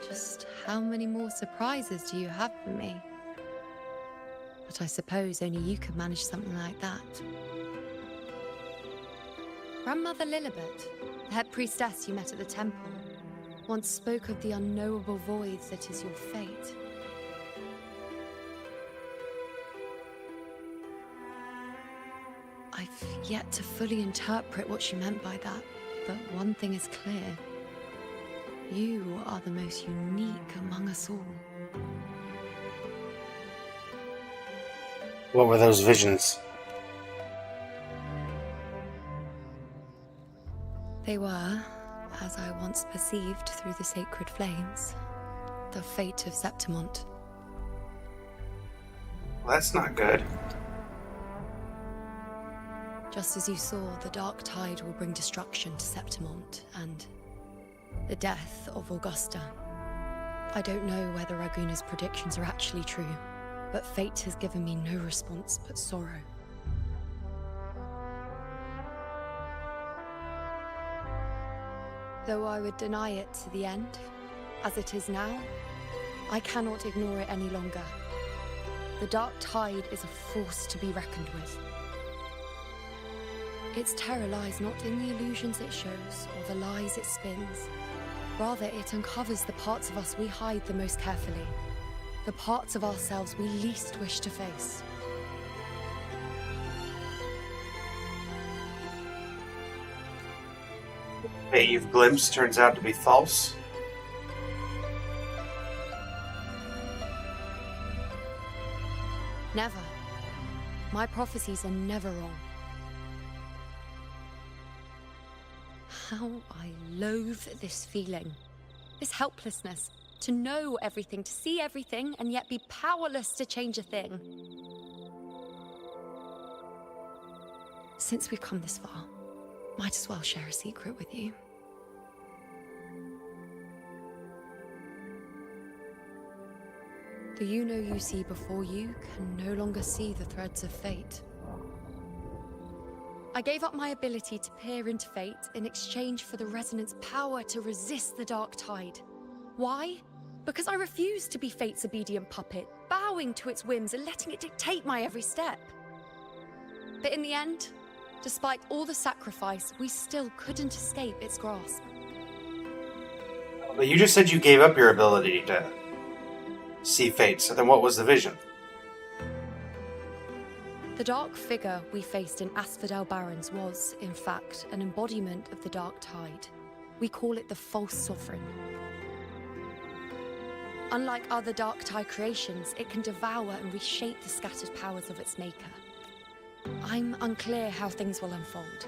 Just how many more surprises do you have for me? But I suppose only you could manage something like that. Grandmother Lilibet, the head priestess you met at the temple, once spoke of the unknowable void that is your fate. I've yet to fully interpret what she meant by that, but one thing is clear. You are the most unique among us all. What were those visions? They were, as I once perceived through the sacred flames, the fate of Septimont. Well, that's not good. Just as you saw, the dark tide will bring destruction to Septimont and the death of Augusta. I don't know whether Raguna's predictions are actually true, but fate has given me no response but sorrow. Though I would deny it to the end, as it is now, I cannot ignore it any longer. The dark tide is a force to be reckoned with. Its terror lies not in the illusions it shows or the lies it spins. Rather, it uncovers the parts of us we hide the most carefully, the parts of ourselves we least wish to face. Hey, you've glimpsed turns out to be false. Never. My prophecies are never wrong. How I loathe this feeling. This helplessness. To know everything, to see everything, and yet be powerless to change a thing. Since we've come this far, might as well share a secret with you. The you see before you can no longer see the threads of fate. I gave up my ability to peer into fate in exchange for the resonance power to resist the dark tide. Why? Because I refused to be fate's obedient puppet, bowing to its whims and letting it dictate my every step. But in the end, despite all the sacrifice, we still couldn't escape its grasp. But you just said you gave up your ability to see fate, so then what was the vision? The dark figure we faced in Asphodel Barrens was, in fact, an embodiment of the dark tide. We call it the false sovereign. Unlike other dark tide creations, it can devour and reshape the scattered powers of its maker. I'm unclear how things will unfold,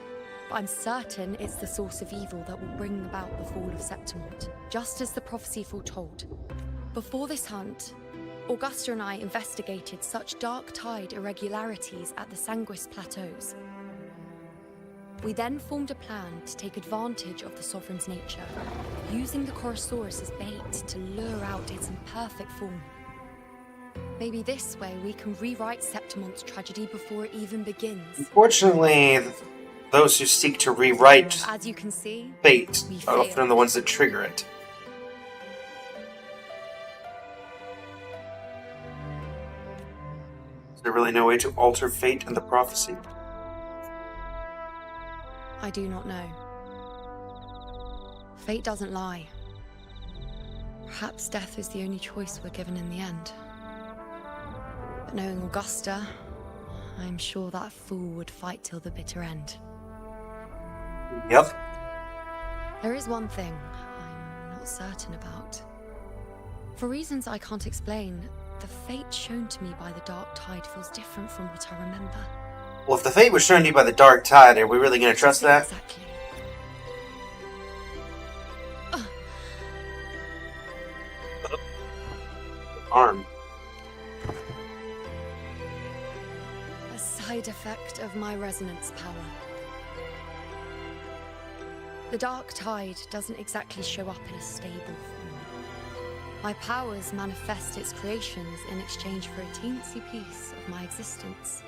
but I'm certain it's the source of evil that will bring about the fall of Septimont, just as the prophecy foretold. Before this hunt, Augusta and I investigated such dark tide irregularities at the Sanguis Plateaus. We then formed a plan to take advantage of the Sovereign's nature, using the Chorosaurus as bait to lure out its imperfect form. Maybe this way we can rewrite Septimont's tragedy before it even begins. Unfortunately, those who seek to rewrite As you can see, fate we are often failed. the ones that trigger it. Is there really no way to alter fate in the prophecy? I do not know. Fate doesn't lie. Perhaps death is the only choice we're given in the end. But knowing Augusta, I'm sure that fool would fight till the bitter end. Yep. There is one thing I'm not certain about. For reasons I can't explain, the fate shown to me by the dark tide feels different from what I remember. Well, if the fate was shown to you by the dark tide, are we really going to trust that? Exactly. Arm. A side effect of my resonance power. The dark tide doesn't exactly show up in a stable form. My powers manifest its creations in exchange for a teensy piece of my existence.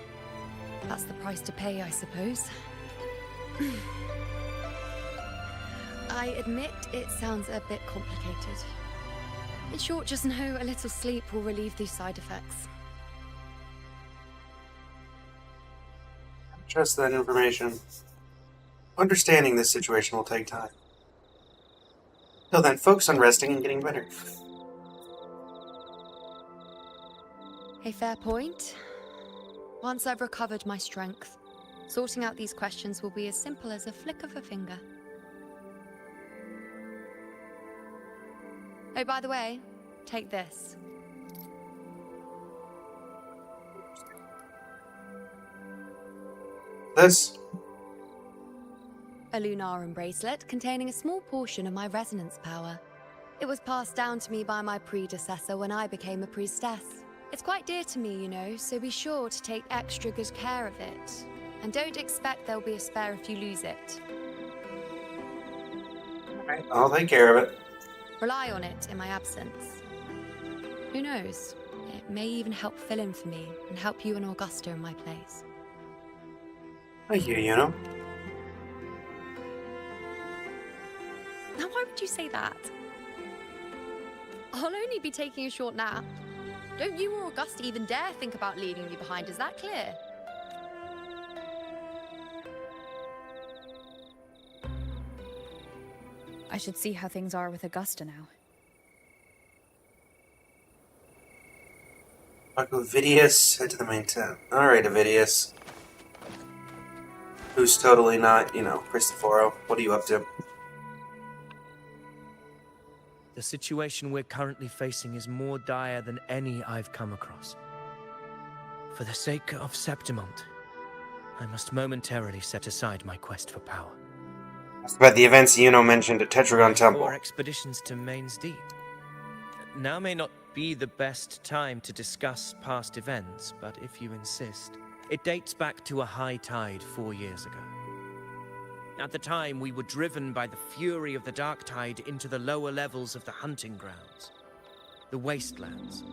That's the price to pay, I suppose. I admit it sounds a bit complicated. In short, just know a little sleep will relieve these side effects. Trust that information. Understanding this situation will take time. Till then, focus on resting and getting better. A fair point. Once I've recovered my strength, sorting out these questions will be as simple as a flick of a finger. Oh, by the way, take this. This? A Lunarum bracelet containing a small portion of my resonance power. It was passed down to me by my predecessor when I became a priestess. It's quite dear to me, you know, so be sure to take extra good care of it. And don't expect there'll be a spare if you lose it. Alright, I'll take care of it. Rely on it in my absence. Who knows? It may even help fill in for me and help you and Augusta in my place. Thank you, Yuno. Now, why would you say that? I'll only be taking a short nap. Don't you or Augusta even dare think about leaving me behind, is that clear? I should see how things are with Augusta now. Talk with Vidius, head to the main tent. Alright, Vidius. Who's totally not, Cristoforo. What are you up to? The situation we're currently facing is more dire than any I've come across. For the sake of Septimont, I must momentarily set aside my quest for power. That's about the events Yuno mentioned at Tetragon Temple. 4 expeditions to Main's Deep. Now may not be the best time to discuss past events, but if you insist, it dates back to a high tide 4 years ago. At the time, we were driven by the fury of the dark tide into the lower levels of the hunting grounds, the wastelands.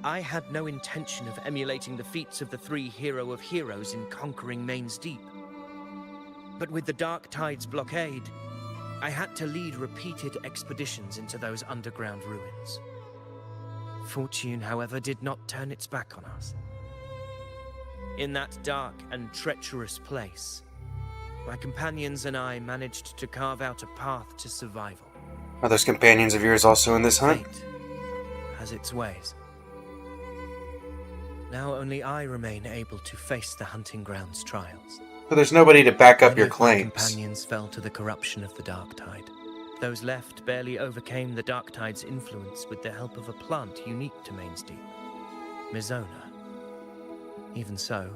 I had no intention of emulating the feats of the 3 Hero of Heroes in conquering Main's Deep. But with the dark tide's blockade, I had to lead repeated expeditions into those underground ruins. Fortune, however, did not turn its back on us. In that dark and treacherous place, my companions and I managed to carve out a path to survival. Are those companions of yours also in this hunt? Fate has its ways. Now only I remain able to face the hunting grounds trials. So there's nobody to back up Many your of my claims. companions fell to the corruption of the dark tide. Those left barely overcame the dark tide's influence with the help of a plant unique to Main's Deep, Mizona. Even so,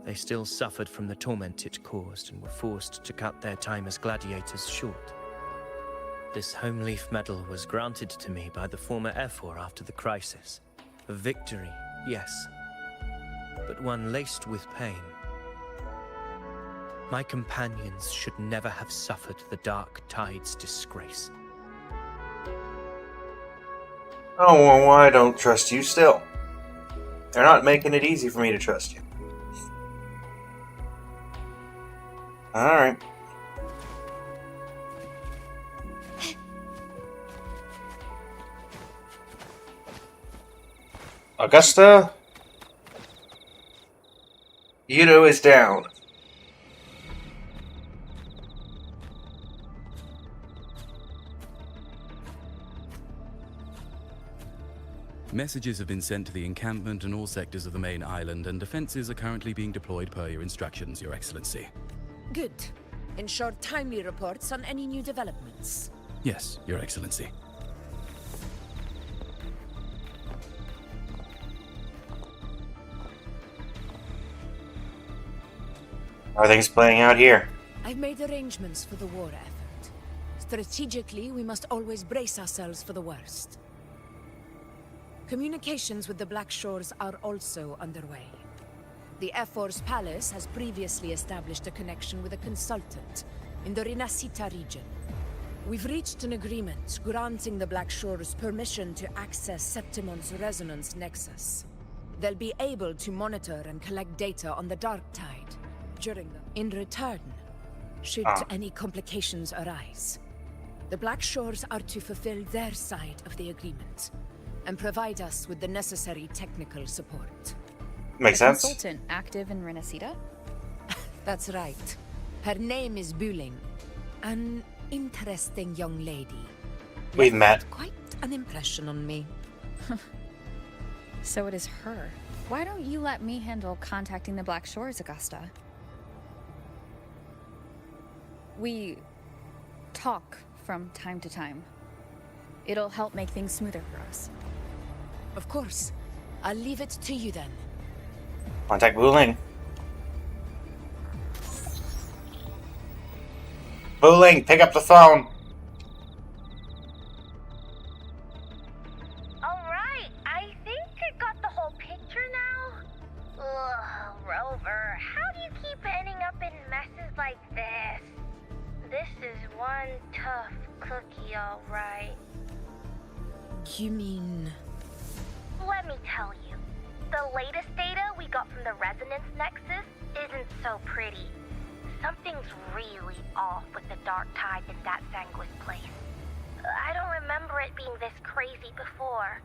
they still suffered from the torment it caused and were forced to cut their time as gladiators short. This home leaf medal was granted to me by the former Ephor after the crisis. A victory, yes, but one laced with pain. My companions should never have suffered the dark tide's disgrace. Oh, well, I don't trust you still. They're not making it easy for me to trust you. Alright. Augusta? Yuno is down. Messages have been sent to the encampment and all sectors of the main island, and defenses are currently being deployed per your instructions, Your Excellency. Good. Ensure timely reports on any new developments. Yes, Your Excellency. How are things playing out here? I've made arrangements for the war effort. Strategically, we must always brace ourselves for the worst. Communications with the Black Shores are also underway. The Ephor's palace has previously established a connection with a consultant, in the Rinascita region. We've reached an agreement granting the Black Shores permission to access Septimon's resonance nexus. They'll be able to monitor and collect data on the Dark Tide during the... In return, should any complications arise, the Black Shores are to fulfill their side of the agreement and provide us with the necessary technical support. Makes sense. Consultant active in Renacita? That's right. Her name is Buling. An interesting young lady. We've met. Quite an impression on me. So it is her. Why don't you let me handle contacting the Black Shores, Augusta? We talk from time to time. It'll help make things smoother for us. Of course. I'll leave it to you then. Contact Wuling. Wuling, pick up the phone. Alright, I think I got the whole picture now. Ugh, Rover, how do you keep ending up in messes like this? This is one tough cookie, alright. You mean... Let me tell you, the latest data we got from the resonance nexus isn't so pretty. Something's really off with the Dark Tide in that Sanguis place. I don't remember it being this crazy before.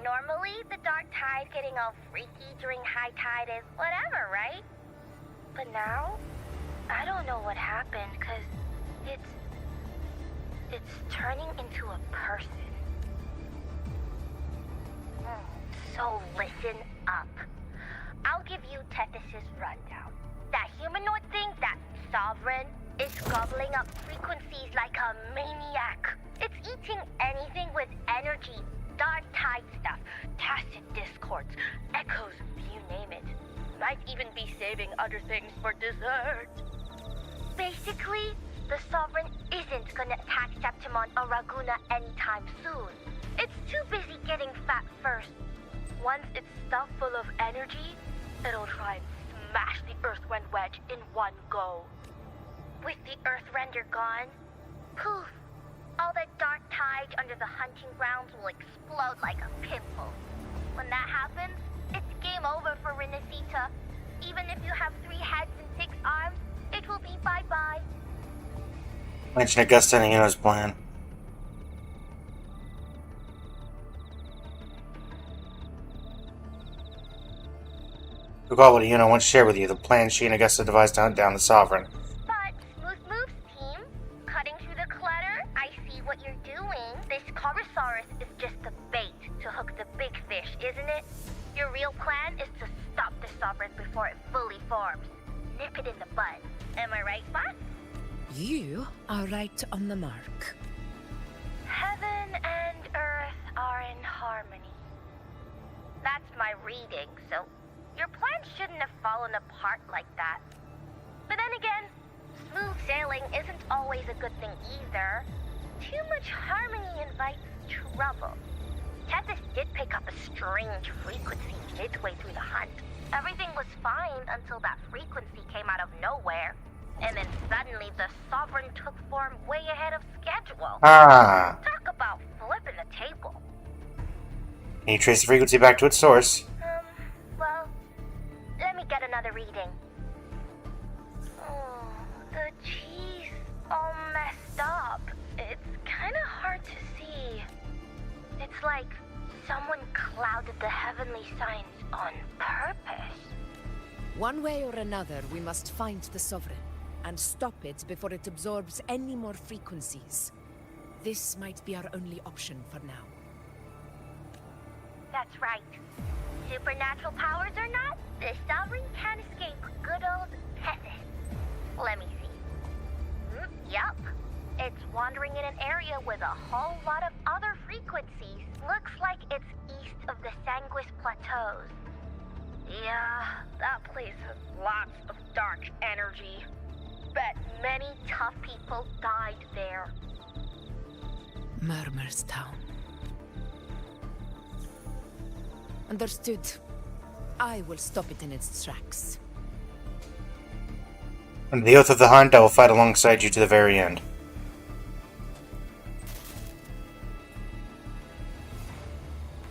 Normally, the Dark Tide getting all freaky during high tide is whatever, right? But now, I don't know what happened, cause it's turning into a person. So listen up. I'll give you Tethys' rundown. That humanoid thing, that sovereign, is gobbling up frequencies like a maniac. It's eating anything with energy, Dark Tide stuff, tacit discords, echoes, you name it. Might even be saving other things for dessert. Basically, the sovereign isn't gonna attack Septimon or Raguna anytime soon. It's too busy getting fat first. Once it's stuffed full of energy, it'll try and smash the Earthrend wedge in one go. With the Earthrender gone, poof, all the Dark Tide under the hunting grounds will explode like a pimple. When that happens, it's game over for Renacita. Even if you have 3 heads and 6 arms, it will be bye-bye. Mention Augusta and Ino's plan. Recall what Yuno once shared with you, the plan she and Augusta devised to hunt down the Sovereign. But, smooth moves, team. Cutting through the clutter, I see what you're doing. This Corosaurus is just the bait to hook the big fish, isn't it? Your real plan is to stop the Sovereign before it fully forms. Nip it in the bud. Am I right, boss? You are right on the mark. Heaven and Earth are in harmony. That's my reading, so your plan shouldn't have fallen apart like that. But then again, smooth sailing isn't always a good thing either. Too much harmony invites trouble. Tethys did pick up a strange frequency midway through the hunt. Everything was fine until that frequency came out of nowhere. And then suddenly the Sovereign took form way ahead of schedule. Talk about flipping the table. Can you trace the frequency back to its source? Well, let me get another reading. Oh, the G's all messed up. It's kind of hard to see. It's like someone clouded the heavenly signs on purpose. One way or another, we must find the Sovereign and stop it before it absorbs any more frequencies. This might be our only option for now. That's right. Supernatural powers or not, the Sovereign can't escape good old Tethys. Let me see. Yup. It's wandering in an area with a whole lot of other frequencies. Looks like it's east of the Sanguis Plateaus. Yeah, that place has lots of dark energy. Bet many tough people died there. Murmur's Town. Understood. I will stop it in its tracks. Under the oath of the hunt, I will fight alongside you to the very end.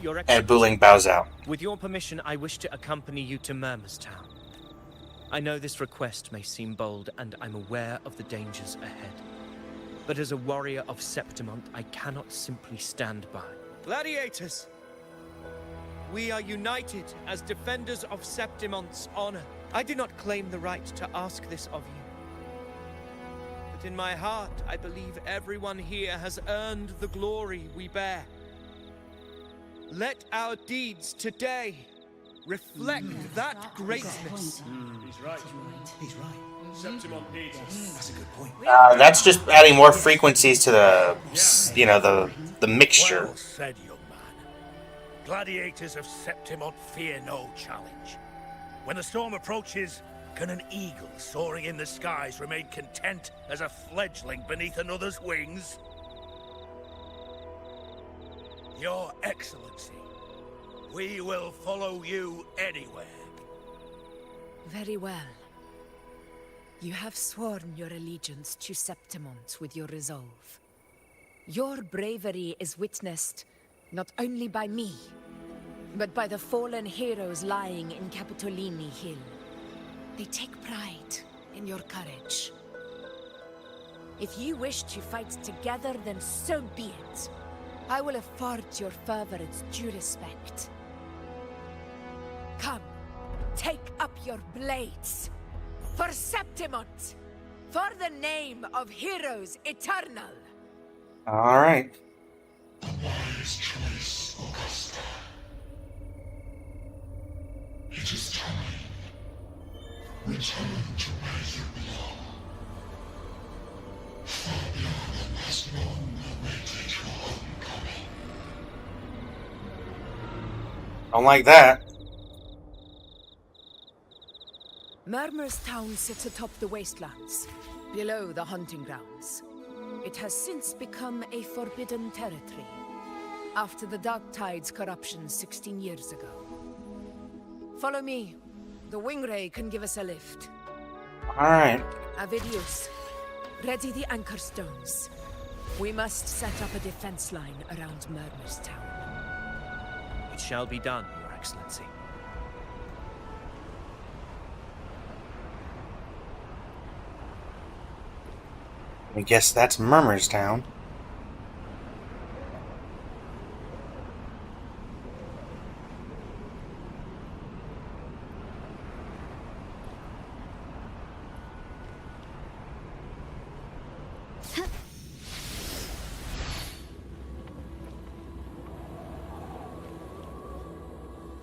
Your And Excellency, Buling bows out. with your permission, I wish to accompany you to Murmurstown. I know this request may seem bold, and I'm aware of the dangers ahead. But as a warrior of Septimont, I cannot simply stand by. Gladiators! We are united as defenders of Septimont's honor. I do not claim the right to ask this of you. But in my heart, I believe everyone here has earned the glory we bear. Let our deeds today reflect that greatness. He's right. He's right. Septimont needs us. That's a good point. That's just adding more frequencies to the, the mixture. Well said, young man. Gladiators of Septimont fear no challenge. When the storm approaches, can an eagle soaring in the skies remain content as a fledgling beneath another's wings? Your Excellency, we will follow you anywhere. Very well. You have sworn your allegiance to Septimont with your resolve. Your bravery is witnessed not only by me, but by the fallen heroes lying in Capitolini Hill. They take pride in your courage. If you wish to fight together, then so be it. I will afford your fervor its due respect. Come, take up your blades. For Septimont! For the name of heroes eternal! Alright. The wise choice, Augusta. It is time. Return to where you belong. Fabian has long awaited your homecoming. Don't like that. Murmurstown sits atop the wastelands, below the hunting grounds. It has since become a forbidden territory, after the Dark Tide's corruption 16 years ago. Follow me. The Wingray can give us a lift. Alright. Avidius, ready the anchor stones. We must set up a defense line around Murmurstown. It shall be done, Your Excellency. I guess that's Murmurstown.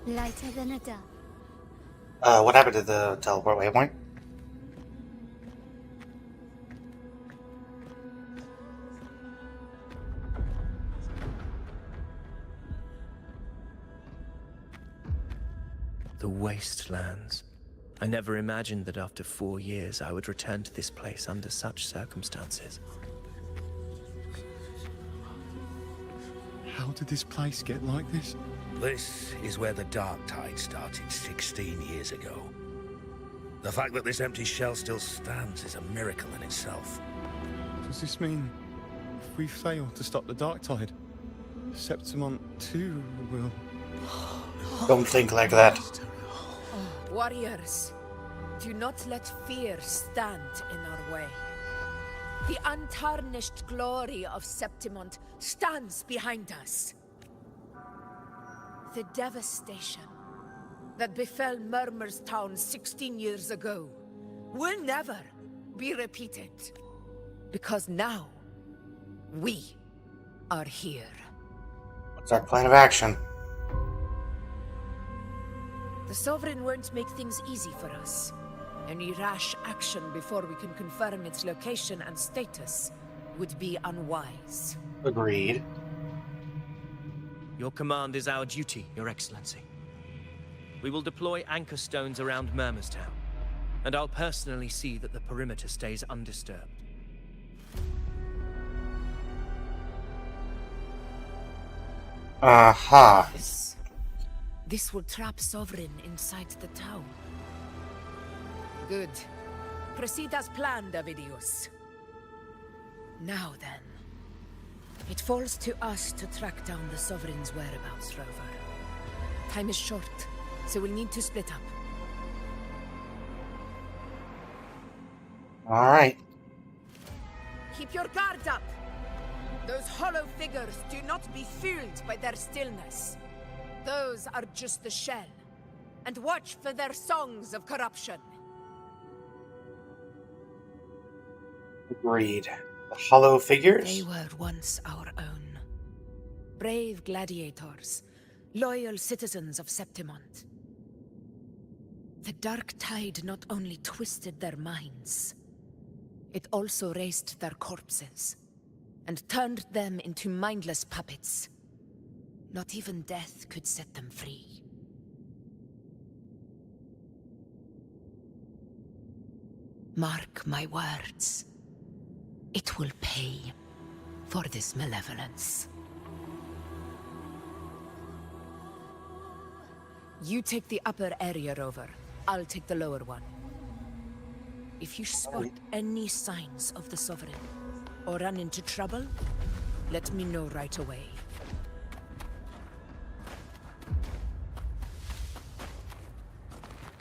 Lighter than a dove. What happened to the teleport waypoint? The wastelands. I never imagined that after 4 years I would return to this place under such circumstances. How did this place get like this? This is where the Dark Tide started 16 years ago. The fact that this empty shell still stands is a miracle in itself. Does this mean if we fail to stop the Dark Tide, Septimont too will... Don't think like that. Warriors, do not let fear stand in our way. The untarnished glory of Septimont stands behind us. The devastation that befell Murmurstown 16 years ago will never be repeated. Because now, we are here. What's our plan of action? The Sovereign won't make things easy for us. Any rash action before we can confirm its location and status would be unwise. Agreed. Your command is our duty, Your Excellency. We will deploy anchor stones around Murmurstown, and I'll personally see that the perimeter stays undisturbed. Aha. This will trap Sovereign inside the town. Good. Proceed as planned, Avidius. Now then, it falls to us to track down the Sovereign's whereabouts, Rover. Time is short, so we'll need to split up. All right. Keep your guard up! Those hollow figures do not be fooled by their stillness. Those are just the shell. And watch for their songs of corruption. Agreed. The hollow figures? They were once our own. Brave gladiators, loyal citizens of Septimont. The dark tide not only twisted their minds, it also raised their corpses, and turned them into mindless puppets. Not even death could set them free. Mark my words. It will pay for this malevolence. You take the upper area, Rover. I'll take the lower one. If you spot any signs of the Sovereign, or run into trouble, let me know right away.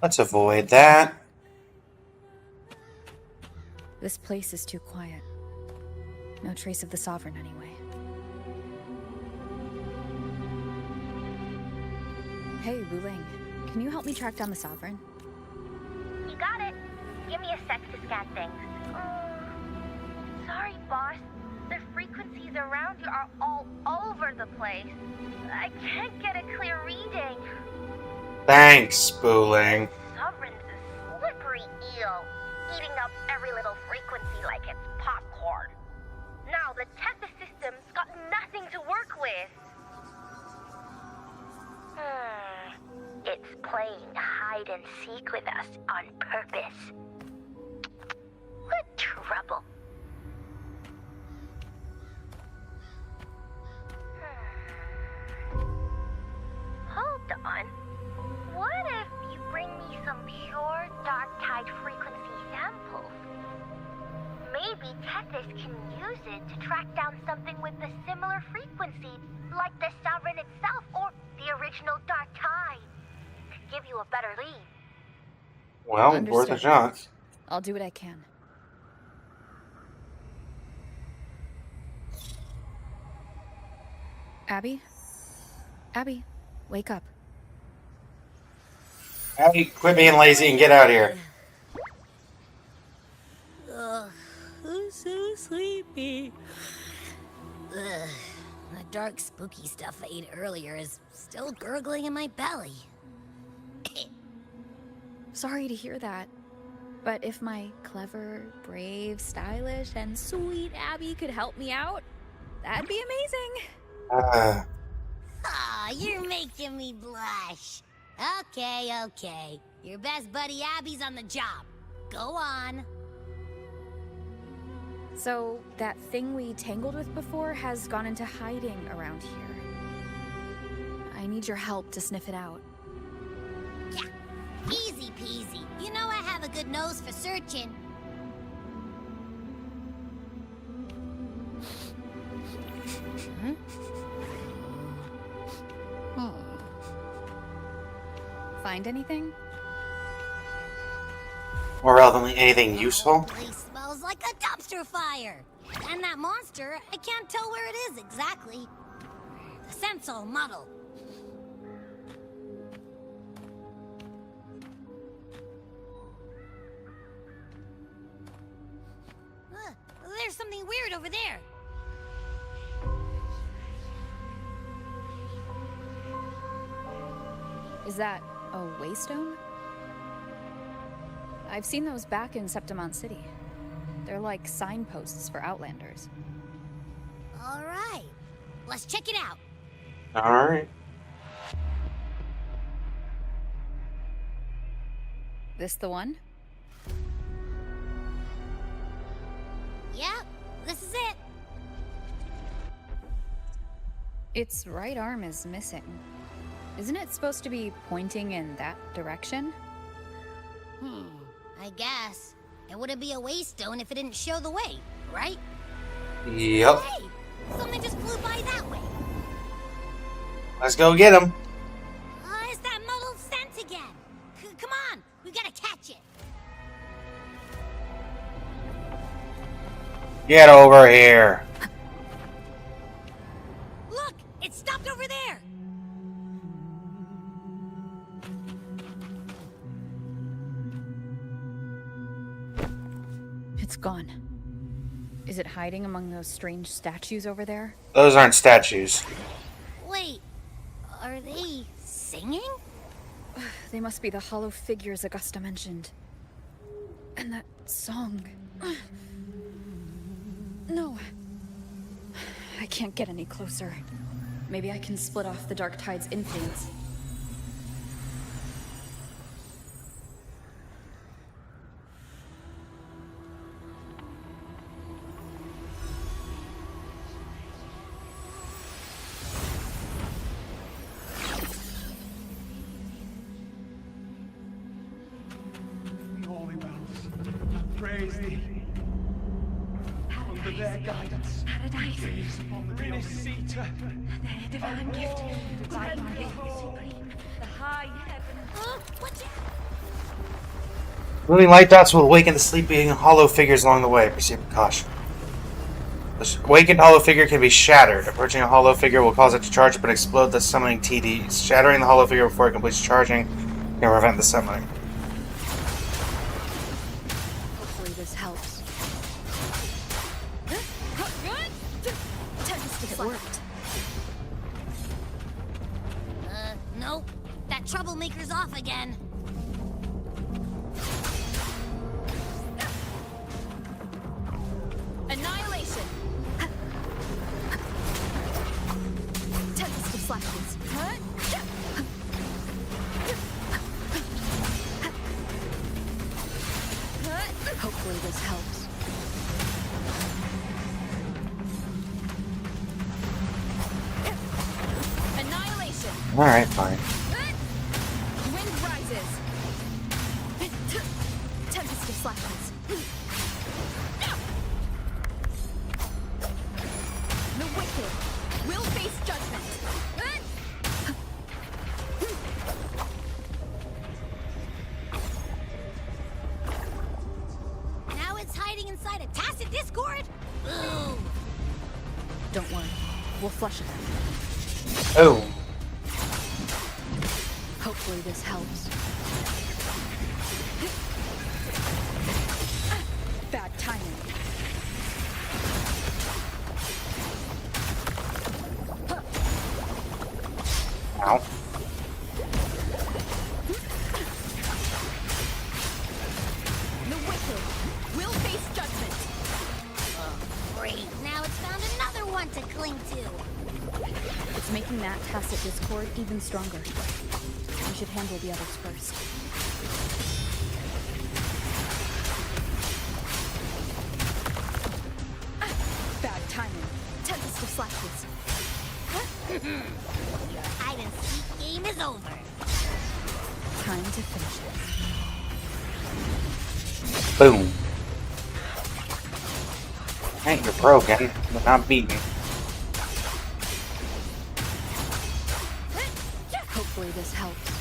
Let's avoid that. This place is too quiet. No trace of the Sovereign anyway. Hey, Wuling, can you help me track down the Sovereign? You got it. Give me a sec to scan things. Sorry, boss. The frequencies around you are all over the place. I can't get a clear reading. Thanks, Spooling. Sovereign's a slippery eel, eating up every little frequency like it's popcorn. Now the Tethys system's got nothing to work with. It's playing hide and seek with us on purpose. What trouble. Hold on. What if you bring me some pure dark tide frequency samples? Maybe Tethys can use it to track down something with a similar frequency, like the Sovereign itself or the original dark tide. Could give you a better lead. Well, Understood. worth a shot. I'll do what I can. Abby? Abby, wake up. Abby, quit being lazy and get out of here. Ugh, I'm so sleepy. Ugh, the dark, spooky stuff I ate earlier is still gurgling in my belly. Sorry to hear that. But if my clever, brave, stylish, and sweet Abby could help me out, that'd be amazing. Aw, you're making me blush. Okay. Your best buddy Abby's on the job. Go on. So, that thing we tangled with before has gone into hiding around here. I need your help to sniff it out. Yeah, easy peasy. You know I have a good nose for searching. Find anything? Or anything useful? The place smells like a dumpster fire. And that monster, I can't tell where it is exactly. The scent's all muddled. There's something weird over there. Is that a waystone? I've seen those back in Septimont City. They're like signposts for Outlanders. All right, let's check it out. All right. This the one? Yep, this is it. Its right arm is missing. Isn't it supposed to be pointing in that direction? I guess. It wouldn't be a waystone if it didn't show the way, right? Yep. Hey, something just flew by that way. Let's go get him. It's that muddled scent again. Come on, we gotta catch it. Get over here. Look, it stopped over there. It's gone. Is it hiding among those strange statues over there? Those aren't statues. Wait, are they singing? They must be the hollow figures Augusta mentioned. And that song. No. I can't get any closer. Maybe I can split off the Dark Tide's influence. Holy realms, praise thee. Under their guidance, Paradise. gaze upon the Renacita. The divine gift. Divine gift supreme. The high heaven. Watch out! Moving light dots will awaken the sleeping hollow figures along the way. Proceed with caution. The awakened hollow figure can be shattered. Approaching a hollow figure will cause it to charge up and explode the summoning TD. Shattering the hollow figure before it completes charging can prevent the summoning. Hopefully this helps. It worked. Nope. That troublemaker's off again. Annihilation! Tempest of Slashes. Hopefully this helps. Annihilation! Alright, fine. Wind rises. Tempest of Slashes. The wicked will face judgment. Now it's hiding inside a tacit discord? Ooh. Don't worry, we'll flush it. Oh. Hopefully this helps. Bad timing. Ow. The wicked will face judgment. Great. Now it's found another one to cling to. It's making that tacit discord even stronger. We should handle the others first. Bad timing. Tempest of Slashes. Your hide and seek game is over. Time to finish it. Boom. Ain't you're broken, but not beaten. Hopefully this helps.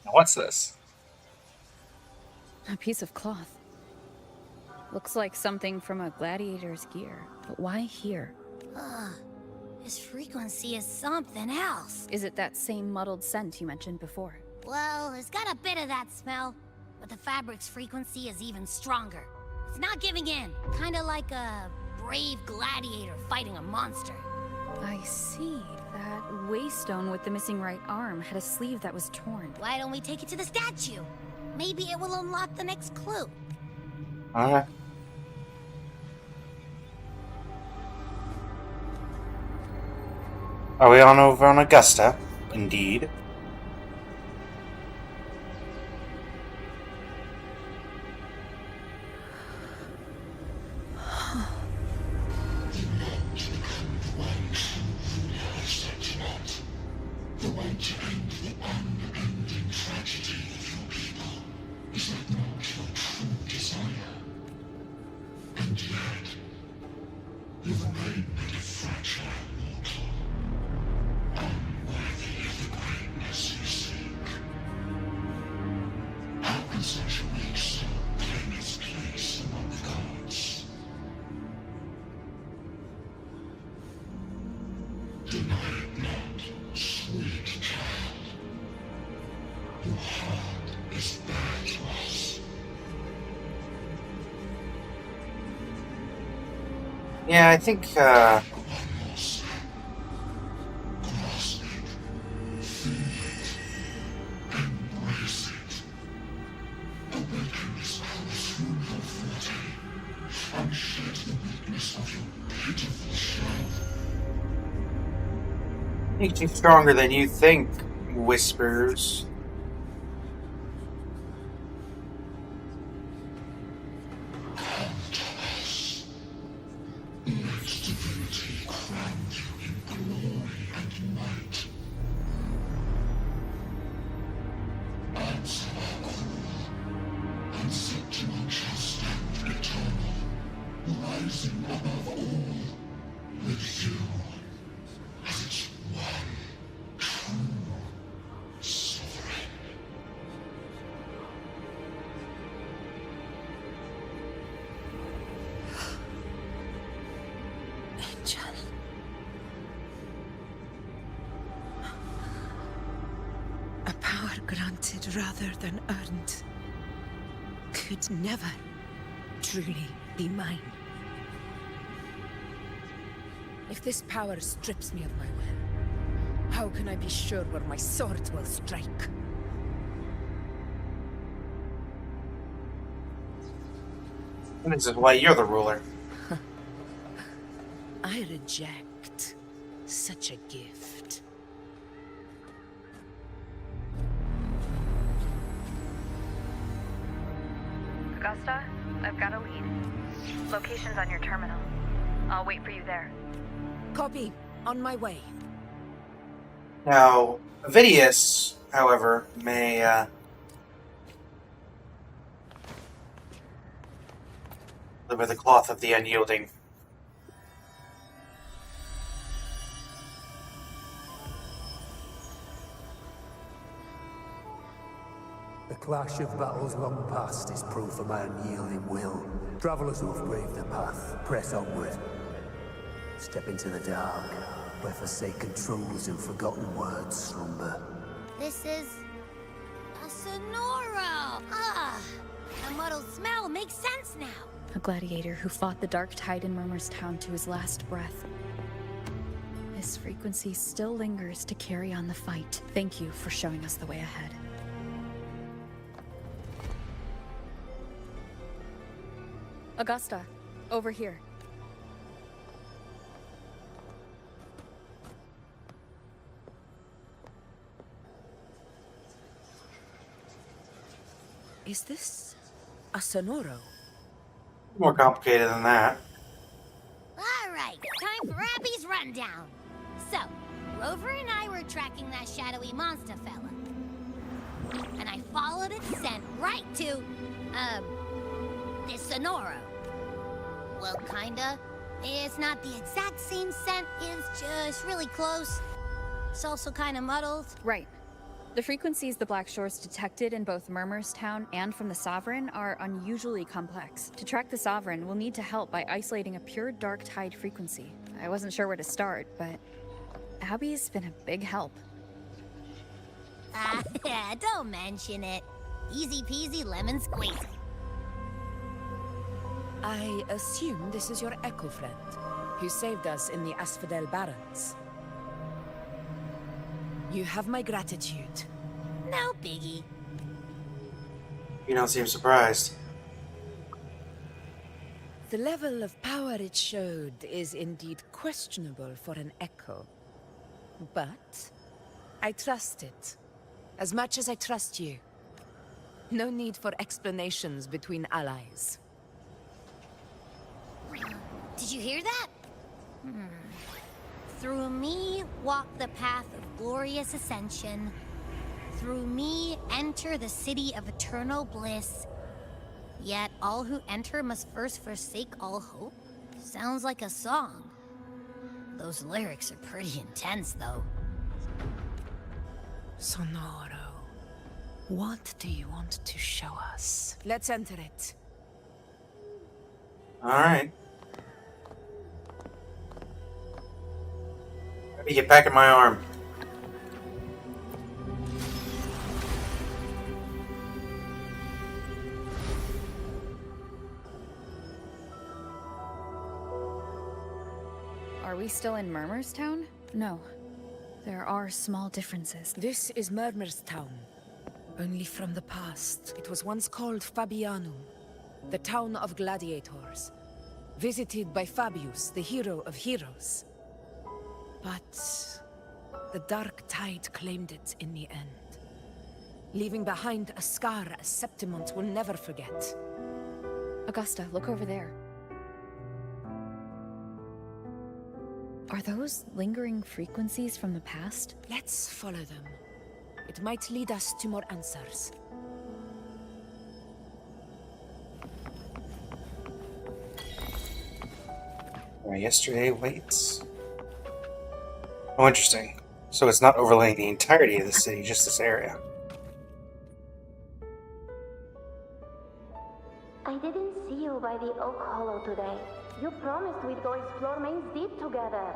Now what's this? A piece of cloth. Looks like something from a gladiator's gear. But why here? This frequency is something else. Is it that same muddled scent you mentioned before? Well, it's got a bit of that smell, but the fabric's frequency is even stronger. It's not giving in. Kinda like a brave gladiator fighting a monster. I see. That waystone with the missing right arm had a sleeve that was torn. Why don't we take it to the statue? Maybe it will unlock the next clue. Alright. Are we on over on Augusta? Indeed. Yeah, I think, makes you stronger than you think, Whispers. A power granted rather than earned could never truly be mine. If this power strips me of my will, how can I be sure where my sword will strike? And this is why you're the ruler. I reject such a gift. Augusta, I've got a lead. Location's on your terminal. I'll wait for you there. Copy. On my way. Now, Vidius, however, may, live with the cloth of the unyielding. The clash of battles long past is proof of my unyielding will. Travelers who have braved the path, press onward. Step into the dark, where forsaken truths and forgotten words slumber. This is a Sonoro. Ah, the muddled smell makes sense now. A gladiator who fought the dark tide in Murmur's Town to his last breath. His frequency still lingers to carry on the fight. Thank you for showing us the way ahead. Augusta, over here. Is this a Sonoro? More complicated than that. All right, time for Abby's rundown. So, Rover and I were tracking that shadowy monster fella. And I followed its scent right to, this Sonoro. Well, kinda. It's not the exact same scent, it's just really close. It's also kinda muddled. Right. The frequencies the Black Shores detected in both Murmur's Town and from the Sovereign are unusually complex. To track the Sovereign, we'll need to help by isolating a pure dark tide frequency. I wasn't sure where to start, but Abby's been a big help. Don't mention it. Easy peasy lemon squeezy. I assume this is your Echo friend, who saved us in the Asphodel Barrens. You have my gratitude. No biggie. You don't seem surprised. The level of power it showed is indeed questionable for an Echo. But I trust it, as much as I trust you. No need for explanations between allies. Did you hear that? Through me walk the path of glorious ascension. Through me enter the city of eternal bliss. Yet all who enter must first forsake all hope? Sounds like a song. Those lyrics are pretty intense, though. Sonoro. What do you want to show us? Let's enter it. Alright. Let me get back in my arm. Are we still in Murmur's Town? No. There are small differences. This is Murmur's Town. Only from the past. It was once called Fabianum, the town of gladiators. Visited by Fabius, the hero of heroes. But the dark tide claimed it in the end, leaving behind a scar Septimont will never forget. Augusta, look over there. Are those lingering frequencies from the past? Let's follow them. It might lead us to more answers. Yesterday waits. Oh, interesting. So it's not overlaying the entirety of the city, just this area. I didn't see you by the Oak Hollow today. You promised we'd go explore Main's Deep together.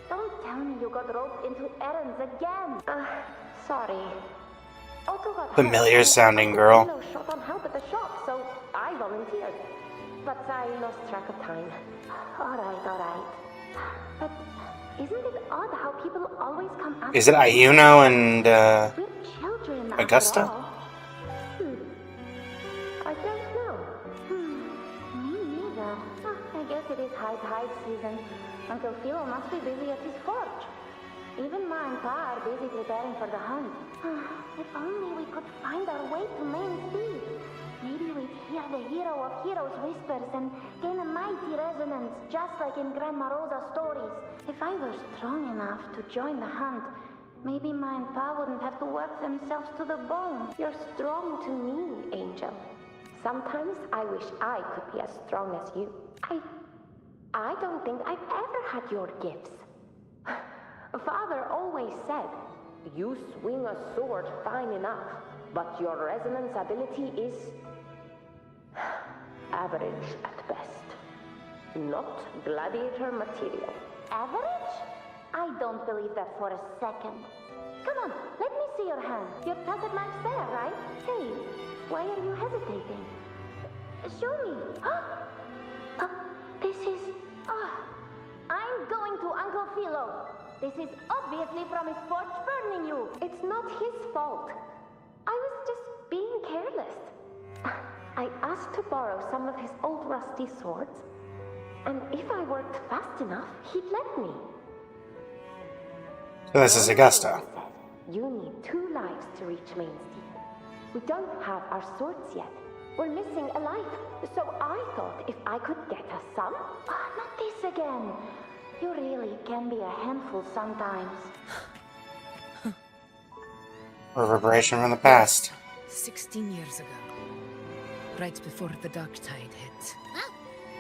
Don't tell me you got roped into errands again. Sorry. Otto got Familiar hurt. sounding girl. No shot on help at the shop, so I volunteered. But I lost track of time. Alright. But isn't it odd how people always come after Is it Ayuno and We're children after Augusta? all. I don't know. Me neither. I guess it is high tide season. Uncle Philo must be busy at his forge. Even Ma and Pa are busy preparing for the hunt. If only we could find our way to Main's Deep. Maybe we'd hear the hero of heroes whispers and gain a mighty resonance, just like in Grandma Rosa's stories. If I were strong enough to join the hunt, maybe Ma and Pa wouldn't have to work themselves to the bone. You're strong to me, Angel. Sometimes I wish I could be as strong as you. I don't think I've ever had your gifts. Father always said, you swing a sword fine enough, but your resonance ability is average at best. Not gladiator material. Average? I don't believe that for a second. Come on, let me see your hand. Your tacit mark's there, right? Hey, why are you hesitating? Show me. This is... I'm going to Uncle Philo. This is obviously from his forge burning you. It's not his fault. I was just being careless. I asked to borrow some of his old rusty swords, and if I worked fast enough, he'd let me. So this is Augusta. You need 2 lives to reach Main's Deep. We don't have our swords yet. We're missing a life. So I thought if I could get us some... not this again. You really can be a handful sometimes. Reverberation from the past. 16 years ago. Right before the dark tide hit. Huh?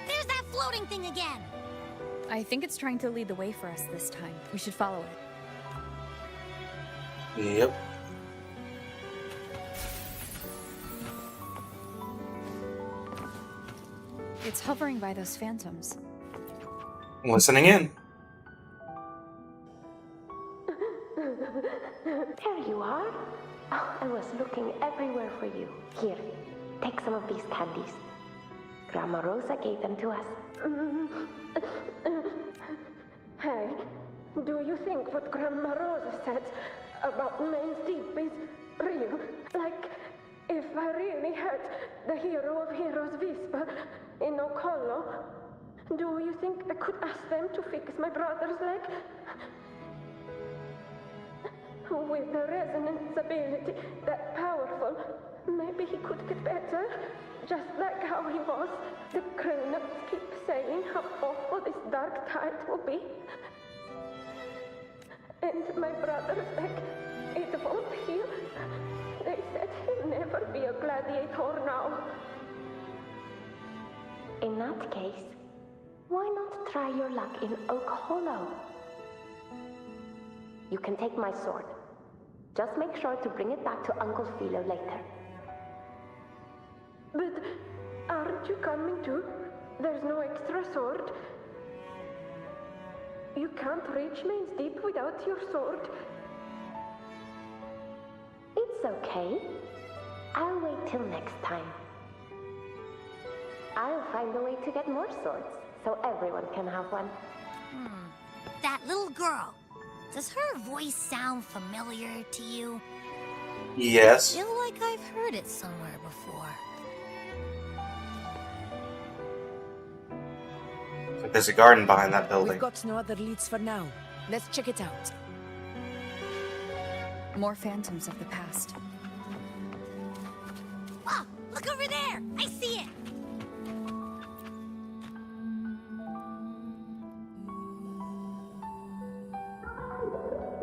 There's that floating thing again! I think it's trying to lead the way for us this time. We should follow it. Yep. It's hovering by those phantoms. Listening in. There you are. Oh, I was looking everywhere for you. Here, take some of these candies. Grandma Rosa gave them to us. Hey, do you think what Grandma Rosa said about Main's Deep is real? Like, if I really had the hero of heroes whisper in Oak Hollow, do you think I could ask them to fix my brother's leg? With the resonance ability that powerful, maybe he could get better. Just like how he was. The grown-ups keep saying how awful this dark tide will be. And my brother's leg, it won't heal. They said he'll never be a gladiator now. In that case, why not try your luck in Oak Hollow? You can take my sword. Just make sure to bring it back to Uncle Philo later. But aren't you coming too? There's no extra sword. You can't reach Main's Deep without your sword. It's okay. I'll wait till next time. I'll find a way to get more swords, so everyone can have one. That little girl. Does her voice sound familiar to you? Yes. I feel like I've heard it somewhere before. There's a garden behind that building. We've got no other leads for now. Let's check it out. More phantoms of the past. Oh, look over there! I see it!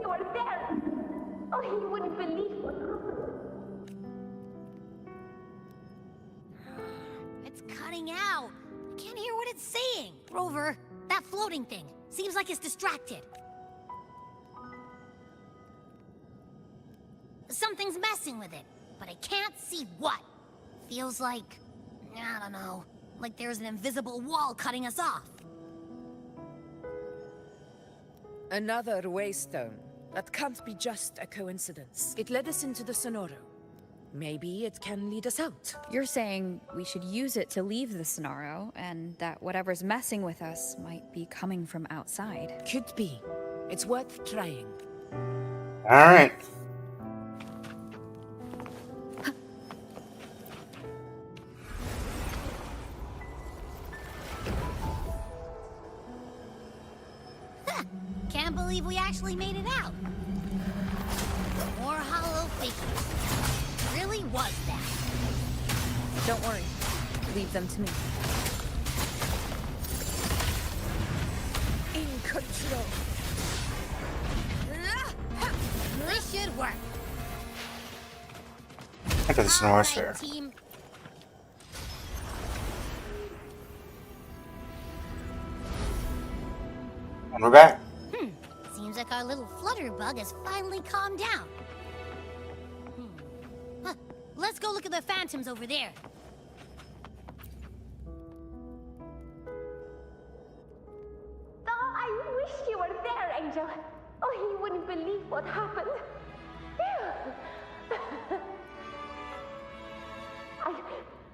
You were there! Oh, you wouldn't believe what happened. It's cutting out. Can't hear what it's saying. Rover, that floating thing. Seems like it's distracted. Something's messing with it, but I can't see what. Feels like, I don't know, like there's an invisible wall cutting us off. Another waystone. That can't be just a coincidence. It led us into the Sonoro. Maybe it can lead us out. You're saying we should use it to leave the Sonoro, and that whatever's messing with us might be coming from outside. Could be. It's worth trying. Alright. Can't believe we actually made it out. More hollow figures. Really was that. Don't worry. Leave them to me. In control. This should work. Look at the Sonora Sphere. Team. And we're back. Seems like our little flutterbug has finally calmed down. Huh. Let's go look at the phantoms over there. Oh, I wish you were there, Angel. Oh, you wouldn't believe what happened.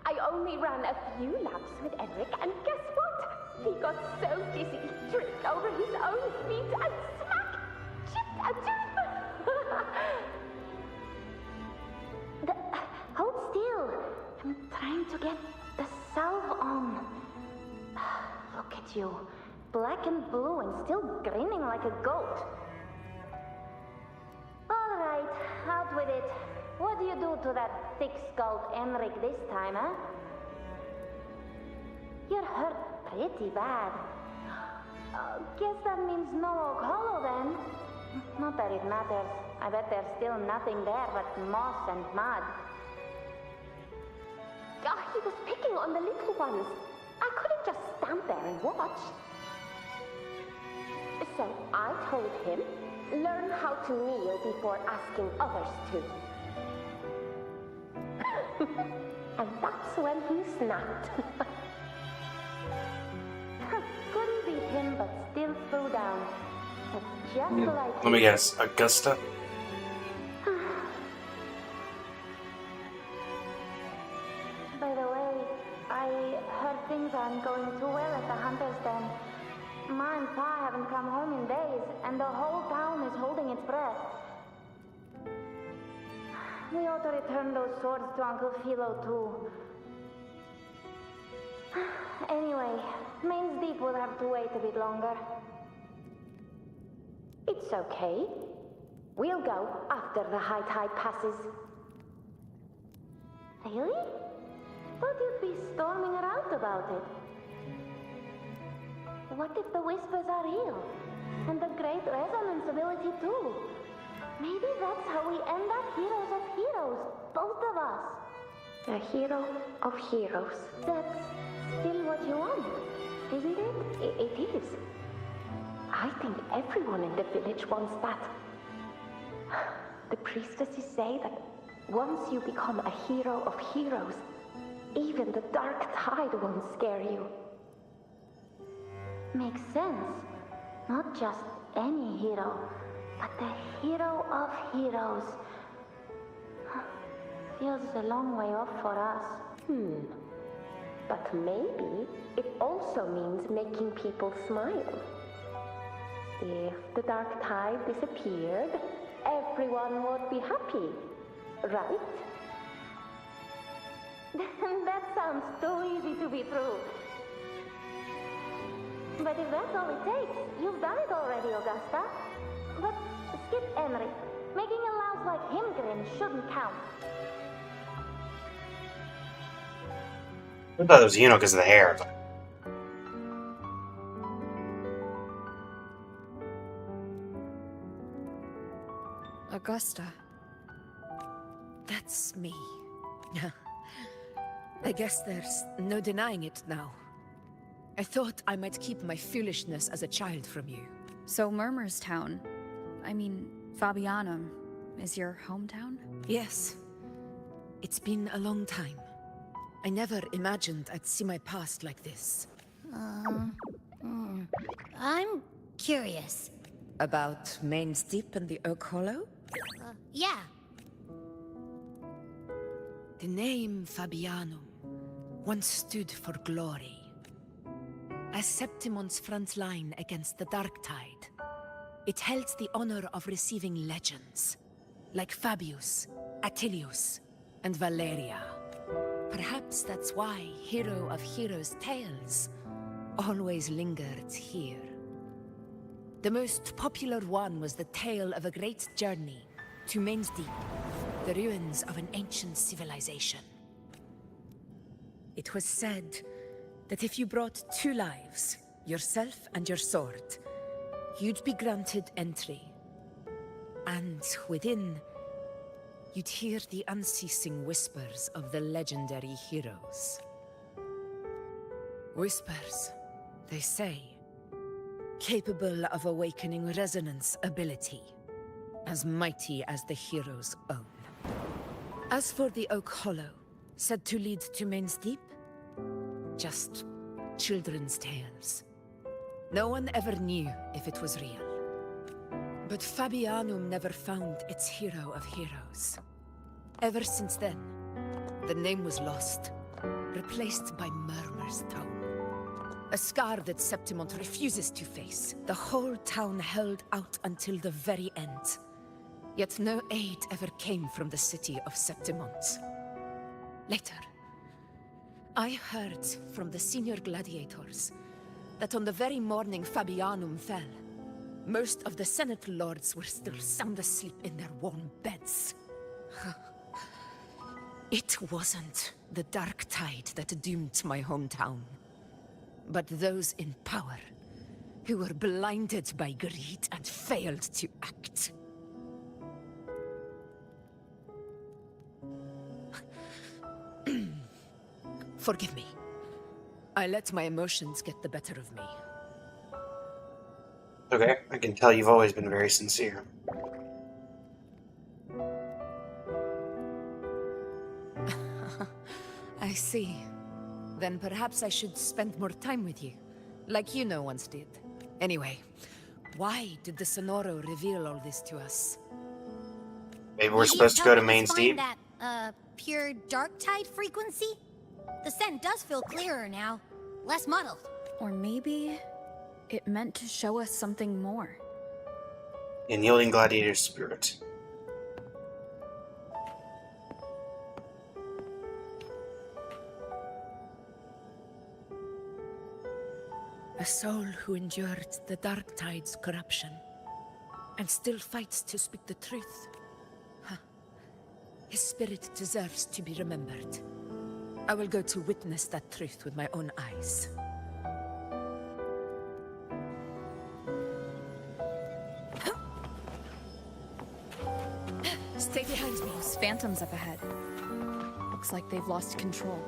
I only ran a few laps with Eric, and guess what? He got so dizzy he tripped over his own feet and smack! Chipped a tooth! Hold still. I'm trying to get the salve on. Look at you. Black and blue and still grinning like a goat. All right, out with it. What do you do to that thick-skulled Enric this time, huh? You're hurt pretty bad. Guess that means no Oak Hollow then. Not that it matters. I bet there's still nothing there but moss and mud. Oh, he was picking on the little ones. I couldn't just stand there and watch. So I told him, learn how to kneel before asking others to. And that's when he snapped. Couldn't beat him, but still threw down. That's just like Let me guess. Augusta? By the way, I heard things aren't going too well at the Hunter's Den. Ma and Pa haven't come home in days, and the whole town is holding its breath. We ought to return those swords to Uncle Philo, too. Anyway, Main's Deep will have to wait a bit longer. It's okay. We'll go after the high tide passes. Really? Thought you'd be storming around about it. What if the whispers are real? And the great resonance ability too? Maybe that's how we end up heroes of heroes, both of us. A hero of heroes. That's still what you want, isn't it? It is. I think everyone in the village wants that. the priestesses say that once you become a hero of heroes, even the dark tide won't scare you. Makes sense. Not just any hero, but the hero of heroes. Feels a long way off for us. But maybe it also means making people smile. If the dark tide disappeared, everyone would be happy, right? That sounds too easy to be true. But if that's all it takes, you've done it already, Augusta. But skip Emery. Making a louse like him grin shouldn't count. I thought it was because of the hair. Augusta. That's me. I guess there's no denying it now. I thought I might keep my foolishness as a child from you. So Murmurstown, I mean, Fabianum, is your hometown? Yes. It's been a long time. I never imagined I'd see my past like this. I'm curious. About Main's Deep and the Oak Hollow? Yeah. The name Fabianum once stood for glory. As Septimon's front line against the Dark Tide, it held the honor of receiving legends, like Fabius, Attilius, and Valeria. Perhaps that's why Hero of Heroes' tales always lingered here. The most popular one was the tale of a great journey to Main's Deep, the ruins of an ancient civilization. It was said that if you brought 2 lives, yourself and your sword, you'd be granted entry. And within, you'd hear the unceasing whispers of the legendary heroes. Whispers, they say, capable of awakening resonance ability, as mighty as the hero's own. As for the Oak Hollow, said to lead to Main's Deep, just children's tales. No one ever knew if it was real. But Fabianum never found its hero of heroes. Ever since then, the name was lost, replaced by Murmur's Town. A scar that Septimont refuses to face. The whole town held out until the very end. Yet no aid ever came from the city of Septimont. Later, I heard from the senior gladiators that on the very morning Fabianum fell, most of the Senate lords were still sound asleep in their warm beds. It wasn't the Dark Tide that doomed my hometown, but those in power who were blinded by greed and failed to act. Forgive me. I let my emotions get the better of me. Okay, I can tell you've always been very sincere. I see. Then perhaps I should spend more time with you, like you once did. Anyway, why did the Sonoro reveal all this to us? Maybe we're supposed to go to Main's Deep? That, pure dark tide frequency? The scent does feel clearer now. Less muddled. Or maybe it meant to show us something more. In Yielding Gladiator's spirit. A soul who endured the Dark Tide's corruption and still fights to speak the truth. His spirit deserves to be remembered. I will go to witness that truth with my own eyes. Stay behind me. Those phantoms up ahead. Looks like they've lost control.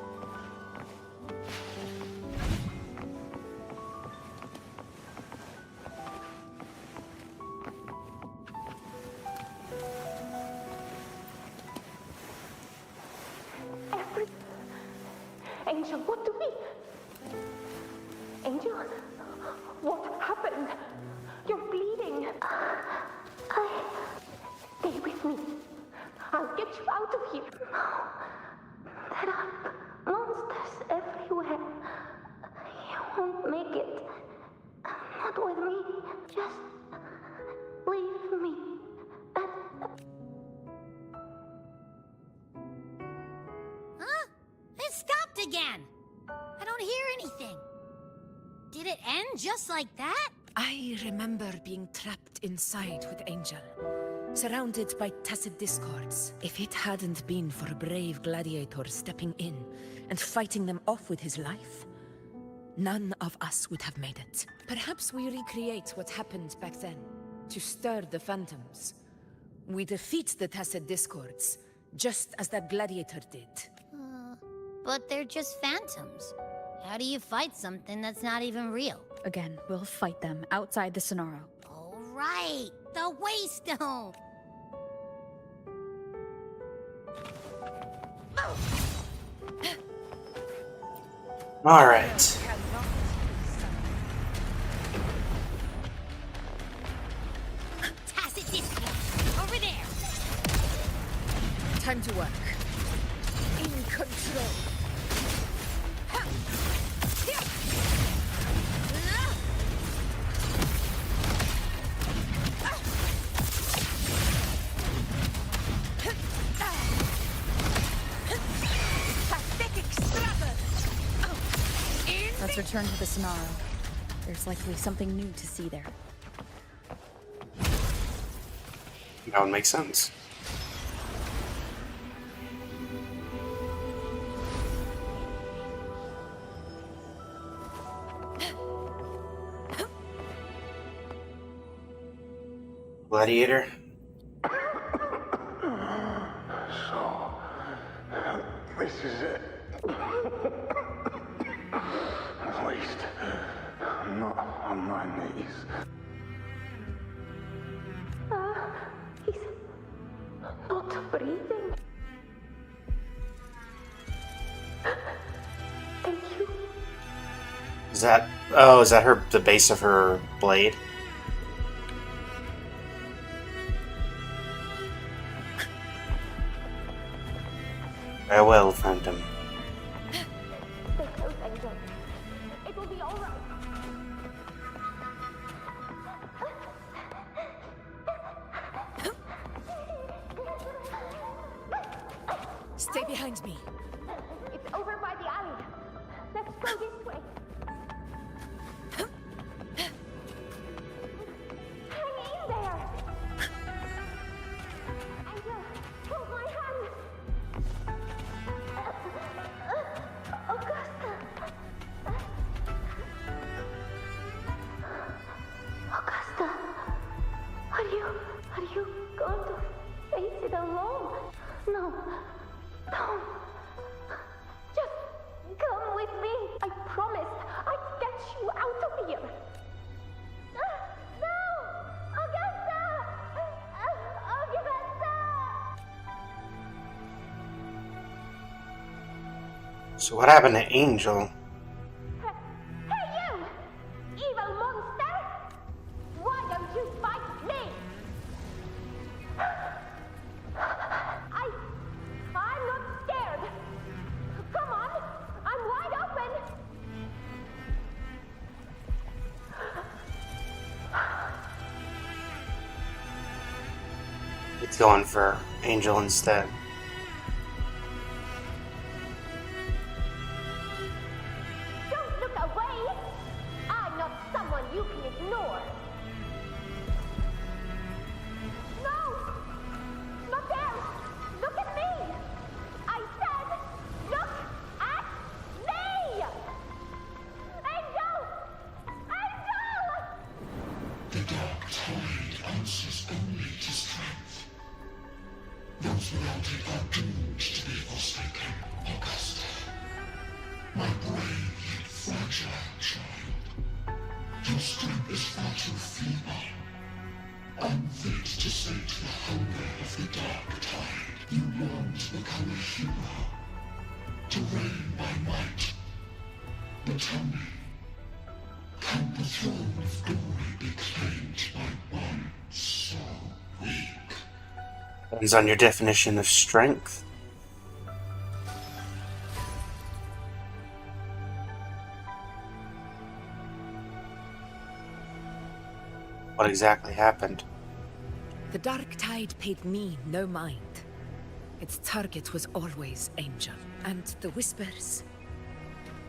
Angel, what do we... Angel? What happened? You're bleeding. Stay with me. I'll get you out of here. There are monsters everywhere. You won't make it. Not with me. Just leave me. Huh? It stopped again. I don't hear anything. Did it end just like that? I remember being trapped inside with Angel, surrounded by tacit discords. If it hadn't been for a brave gladiator stepping in and fighting them off with his life, none of us would have made it. Perhaps we recreate what happened back then, to stir the phantoms. We defeat the tacit discords, just as that gladiator did. But they're just phantoms. How do you fight something that's not even real? Again, we'll fight them outside the Sonaro. All right, the Waystone. All right. Tacit discord. Over there. Time to work. In control. Let's return to the Sonaro. There's likely something new to see there. That would make sense. Gladiator? So, this is it. At least, I'm not on my knees. He's not breathing. Thank you. Is that her, the base of her blade? Farewell, Phantom. Stay close, Angel. It will be all right. Stay behind me. It's over by the alley. Let's go this way. Hang in there. Angel, hold my hand. Augusta. Augusta, are you going to face it alone? No, don't. Just come with me. I promised I'd get you out of here. No, Augusta, Augusta. So what happened to Angel? Hey you! Evil monster! Why don't you fight me? I'm not scared. Come on, I'm wide open. It's going for Angel instead. Don't look away. I'm not someone you can ignore. No! Not there! Look at me! I said, look at me! Angel! Angel! The dark tide answers only to strength. Those without it are doomed to be forsaken, Augusta. My brave yet fragile child. Your strength is far too feeble. Unfit to sate the hunger of the dark tide. You long to become a hero. To reign by might. But tell me, can the throne of glory be claimed by one so weak? Depends on your definition of strength. What exactly happened? The Dark Tide paid me no mind. Its target was always Angel. And the Whispers,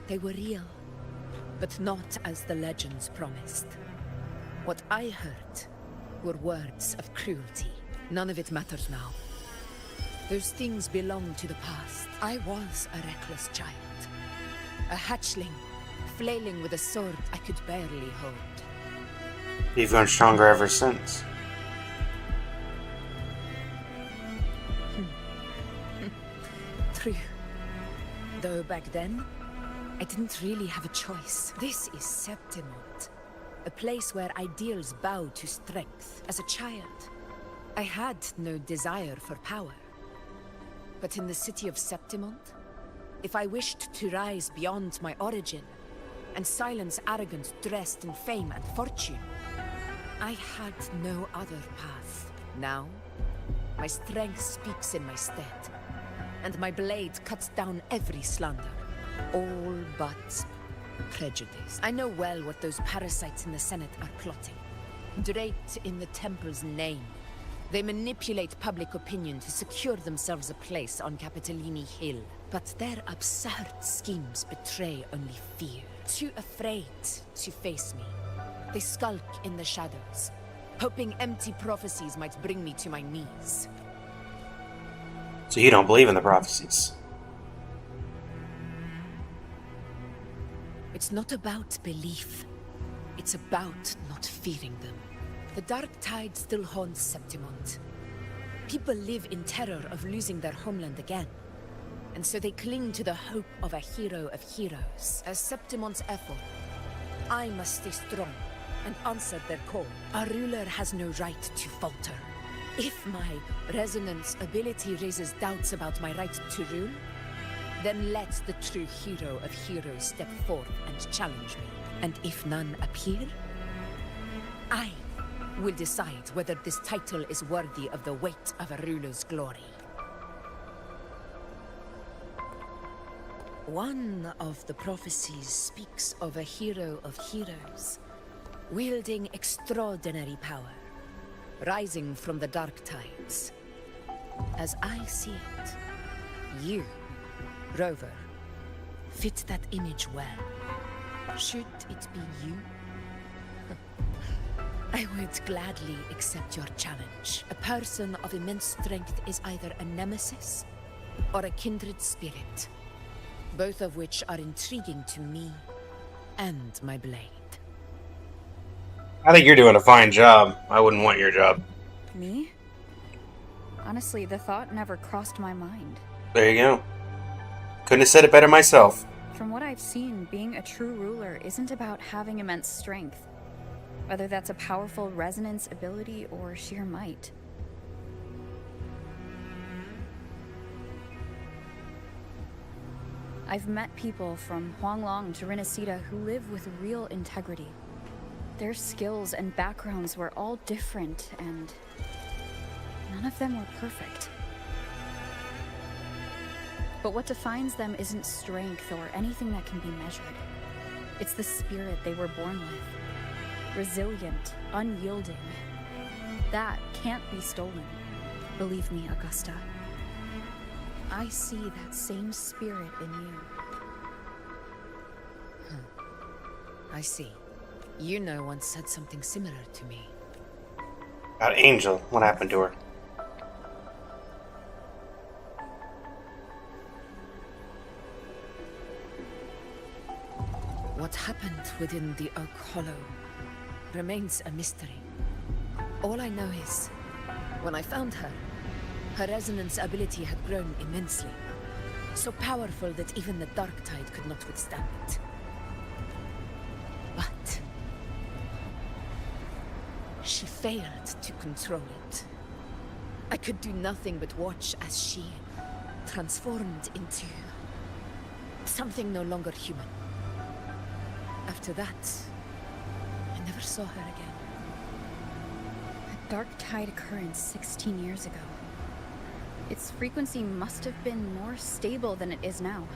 they were real, but not as the legends promised. What I heard were words of cruelty. None of it matters now. Those things belong to the past. I was a reckless child. A hatchling, flailing with a sword I could barely hold. You've grown stronger ever since. True. Though back then, I didn't really have a choice. This is Septimont, a place where ideals bow to strength. As a child, I had no desire for power. But in the city of Septimont, if I wished to rise beyond my origin and silence arrogance dressed in fame and fortune, I had no other path. Now, my strength speaks in my stead, and my blade cuts down every slander, all but prejudice. I know well what those parasites in the Senate are plotting. Draped in the Temple's name, they manipulate public opinion to secure themselves a place on Capitolini Hill. But their absurd schemes betray only fear. Too afraid to face me, they skulk in the shadows, hoping empty prophecies might bring me to my knees. So you don't believe in the prophecies? It's not about belief. It's about not fearing them. The Dark Tide still haunts Septimont. People live in terror of losing their homeland again. And so they cling to the hope of a hero of heroes. As Septimont's effort, I must stay strong and answer their call. Our ruler has no right to falter. If my resonance ability raises doubts about my right to rule, then let the true hero of heroes step forth and challenge me. And if none appear, I will decide whether this title is worthy of the weight of a ruler's glory. One of the prophecies speaks of a hero of heroes, wielding extraordinary power, rising from the dark tides. As I see it, you, Rover, fit that image well. Should it be you? I would gladly accept your challenge. A person of immense strength is either a nemesis or a kindred spirit, both of which are intriguing to me and my blade. I think you're doing a fine job. I wouldn't want your job. Me? Honestly, the thought never crossed my mind. There you go. Couldn't have said it better myself. From what I've seen, being a true ruler isn't about having immense strength, whether that's a powerful resonance ability or sheer might. I've met people from Huanglong to Renacida who live with real integrity. Their skills and backgrounds were all different, and none of them were perfect. But what defines them isn't strength or anything that can be measured. It's the spirit they were born with. Resilient, unyielding. That can't be stolen. Believe me, Augusta. I see that same spirit in you. I see. You know once said something similar to me. About Angel, what happened to her? What happened within the Oak Hollow remains a mystery. All I know is, when I found her, her resonance ability had grown immensely. So powerful that even the Dark Tide could not withstand it. But she failed to control it. I could do nothing but watch as she transformed into something no longer human. After that, I never saw her again. A dark tide occurrence 16 years ago. Its frequency must have been more stable than it is now.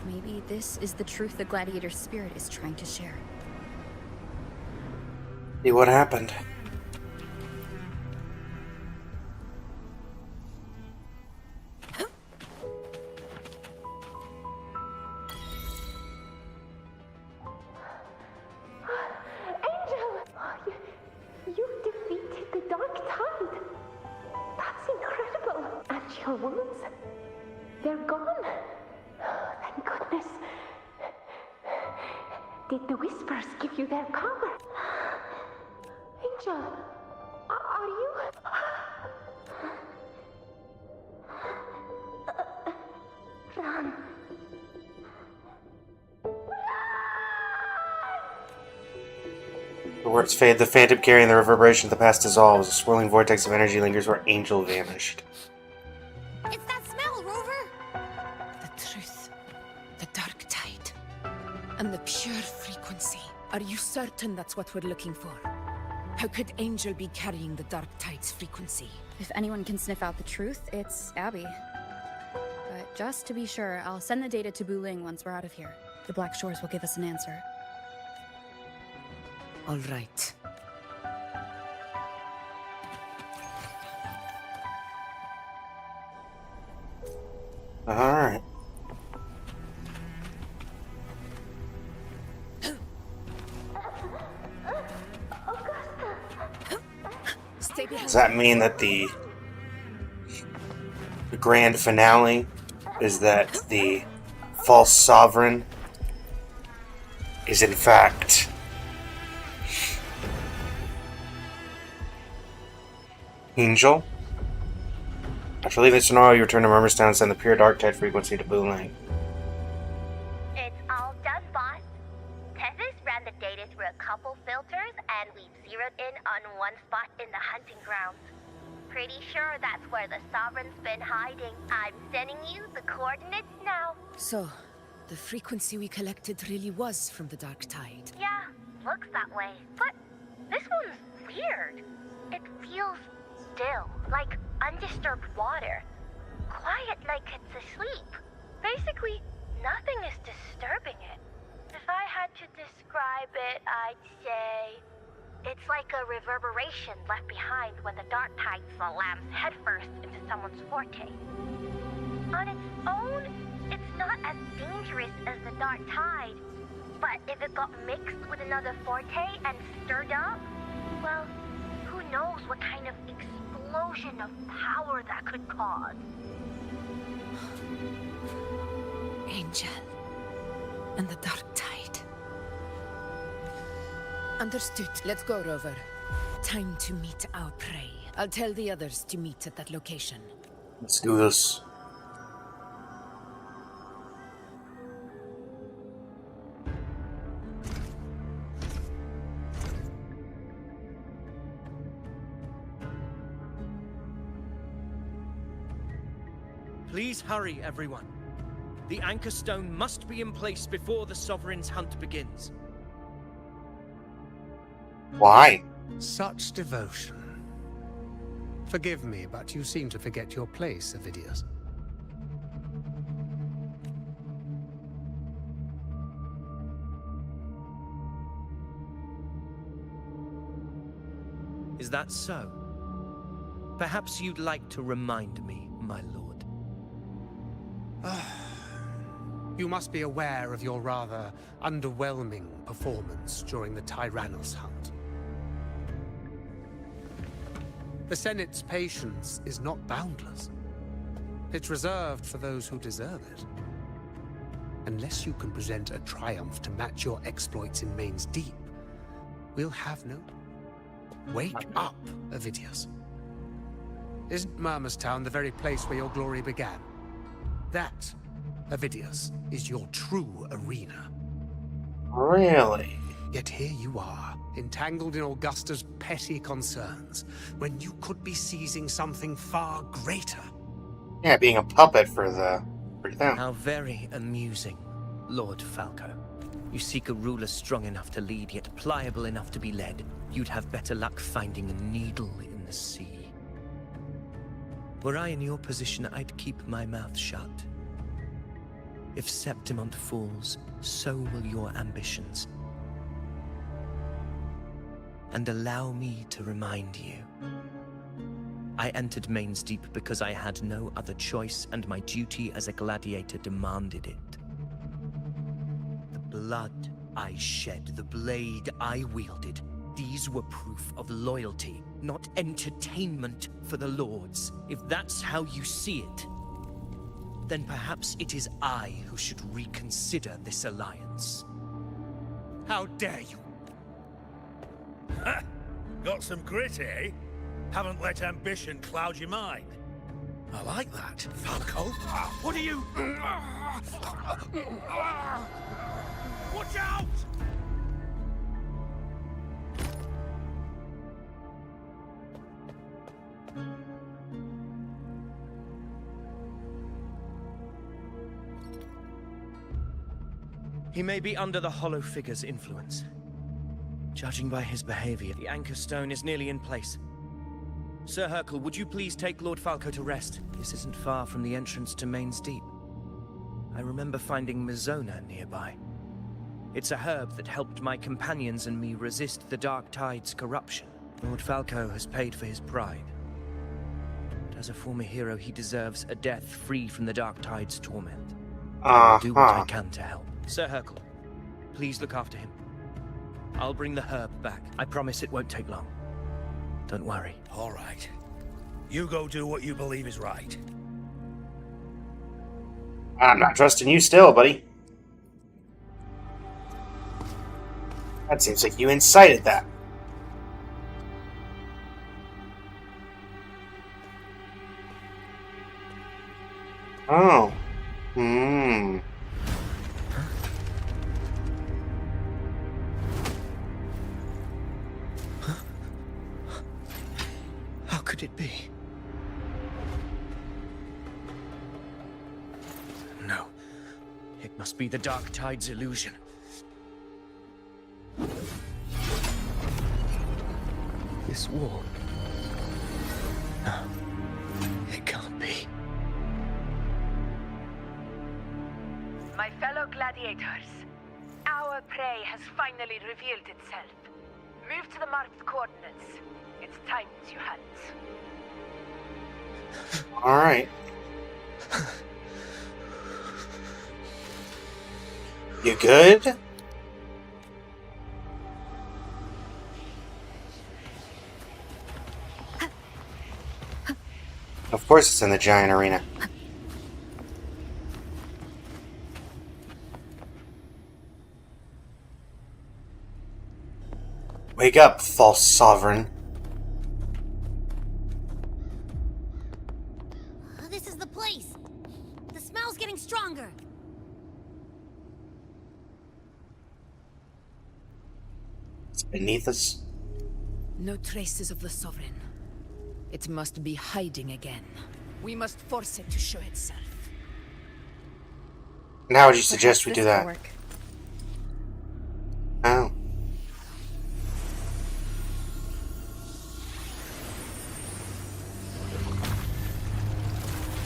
Maybe this is the truth the gladiator spirit is trying to share. See what happened. You defeated the Dark Tide. That's incredible. And your wounds, they're gone. Thank goodness. Did the Whispers give you their power? Angel, are you... Run. The words fade. The phantom carrying the reverberation of the past dissolves. A swirling vortex of energy lingers where Angel vanished. It's that smell, Rover! The truth. The dark tide. And the pure frequency. Are you certain that's what we're looking for? How could Angel be carrying the dark tide's frequency? If anyone can sniff out the truth, it's Abby. But just to be sure, I'll send the data to Buling once we're out of here. The Black Shores will give us an answer. All right. Alright. Stay behind. Does that mean that the grand finale is that the false sovereign is in fact Angel? After leaving Sonora, you return to Murmurstown and send the pure dark tide frequency to Buling. It's all done, boss. Tethys ran the data through a couple filters, and we've zeroed in on one spot in the hunting grounds. Pretty sure that's where the Sovereign's been hiding. I'm sending you the coordinates now. So, the frequency we collected really was from the dark tide. Yeah, looks that way. But this one's weird. It feels still, like undisturbed water. Quiet like it's asleep. Basically, nothing is disturbing it. If I had to describe it, I'd say it's like a reverberation left behind when the dark tide slams headfirst into someone's forte. On its own, it's not as dangerous as the dark tide, but if it got mixed with another forte and stirred up, well, who knows what kind of explosion of power that could cause. Angel. And the dark tide. Understood. Let's go, Rover. Time to meet our prey. I'll tell the others to meet at that location. Let's do this. Please hurry, everyone. The anchor stone must be in place before the Sovereign's hunt begins. Why? Such devotion. Forgive me, but you seem to forget your place, Avidius. Is that so? Perhaps you'd like to remind me, my lord. You must be aware of your rather underwhelming performance during the Tyrannos hunt. The Senate's patience is not boundless. It's reserved for those who deserve it. Unless you can present a triumph to match your exploits in Main's Deep, we'll have no... Wake up, Avidius. Isn't Murmurstown the very place where your glory began? That, Avidius, is your true arena. Really? Yet here you are, entangled in Augusta's petty concerns, when you could be seizing something far greater. Yeah, being a puppet for the Break it down. How very amusing, Lord Falco. You seek a ruler strong enough to lead, yet pliable enough to be led. You'd have better luck finding a needle in the sea. Were I in your position, I'd keep my mouth shut. If Septimont falls, so will your ambitions. And allow me to remind you. I entered Main's Deep because I had no other choice, and my duty as a gladiator demanded it. The blood I shed, the blade I wielded, these were proof of loyalty, not entertainment for the lords. If that's how you see it, then perhaps it is I who should reconsider this alliance. How dare you? Got some grit, eh? Haven't let ambition cloud your mind. I like that. Falco, what are you... Watch out! He may be under the Hollow Figure's influence. Judging by his behavior, the Anchor Stone is nearly in place. Sir Hercule, would you please take Lord Falco to rest? This isn't far from the entrance to Main's Deep. I remember finding Mizona nearby. It's a herb that helped my companions and me resist the Dark Tide's corruption. Lord Falco has paid for his pride. But as a former hero, he deserves a death free from the Dark Tide's torment. I'll do what I can to help. Sir Hercule, please look after him. I'll bring the herb back. I promise it won't take long. Don't worry. All right. You go do what you believe is right. I'm not trusting you still, buddy. That seems like you incited that. Oh. How could it be? No. It must be the Dark Tide's illusion. This wall. No. It can't be. My fellow gladiators, our prey has finally revealed itself. Move to the marked coordinates. It's time to hunt. All right. You good? Of course it's in the giant arena. Wake up, false sovereign. This is the place. The smell's getting stronger. It's beneath us. No traces of the Sovereign. It must be hiding again. We must force it to show itself. And how would you suggest we do that? Work. Oh.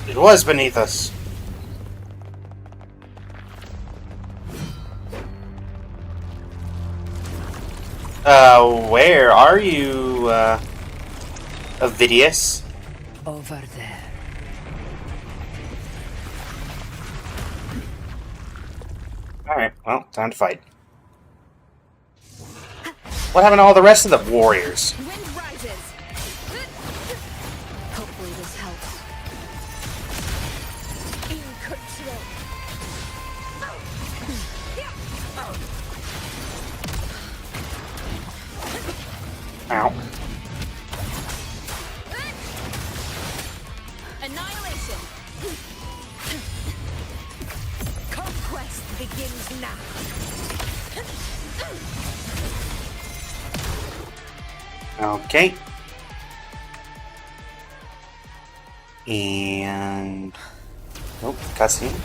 It was beneath us. Where are you, Ovidius? Over there. Alright, well, time to fight. What happened to all the rest of the warriors? Wind rises. Hopefully this helps. In control. Ow. Annihilation. Conquest begins now. Okay. And... Nope, cutscene.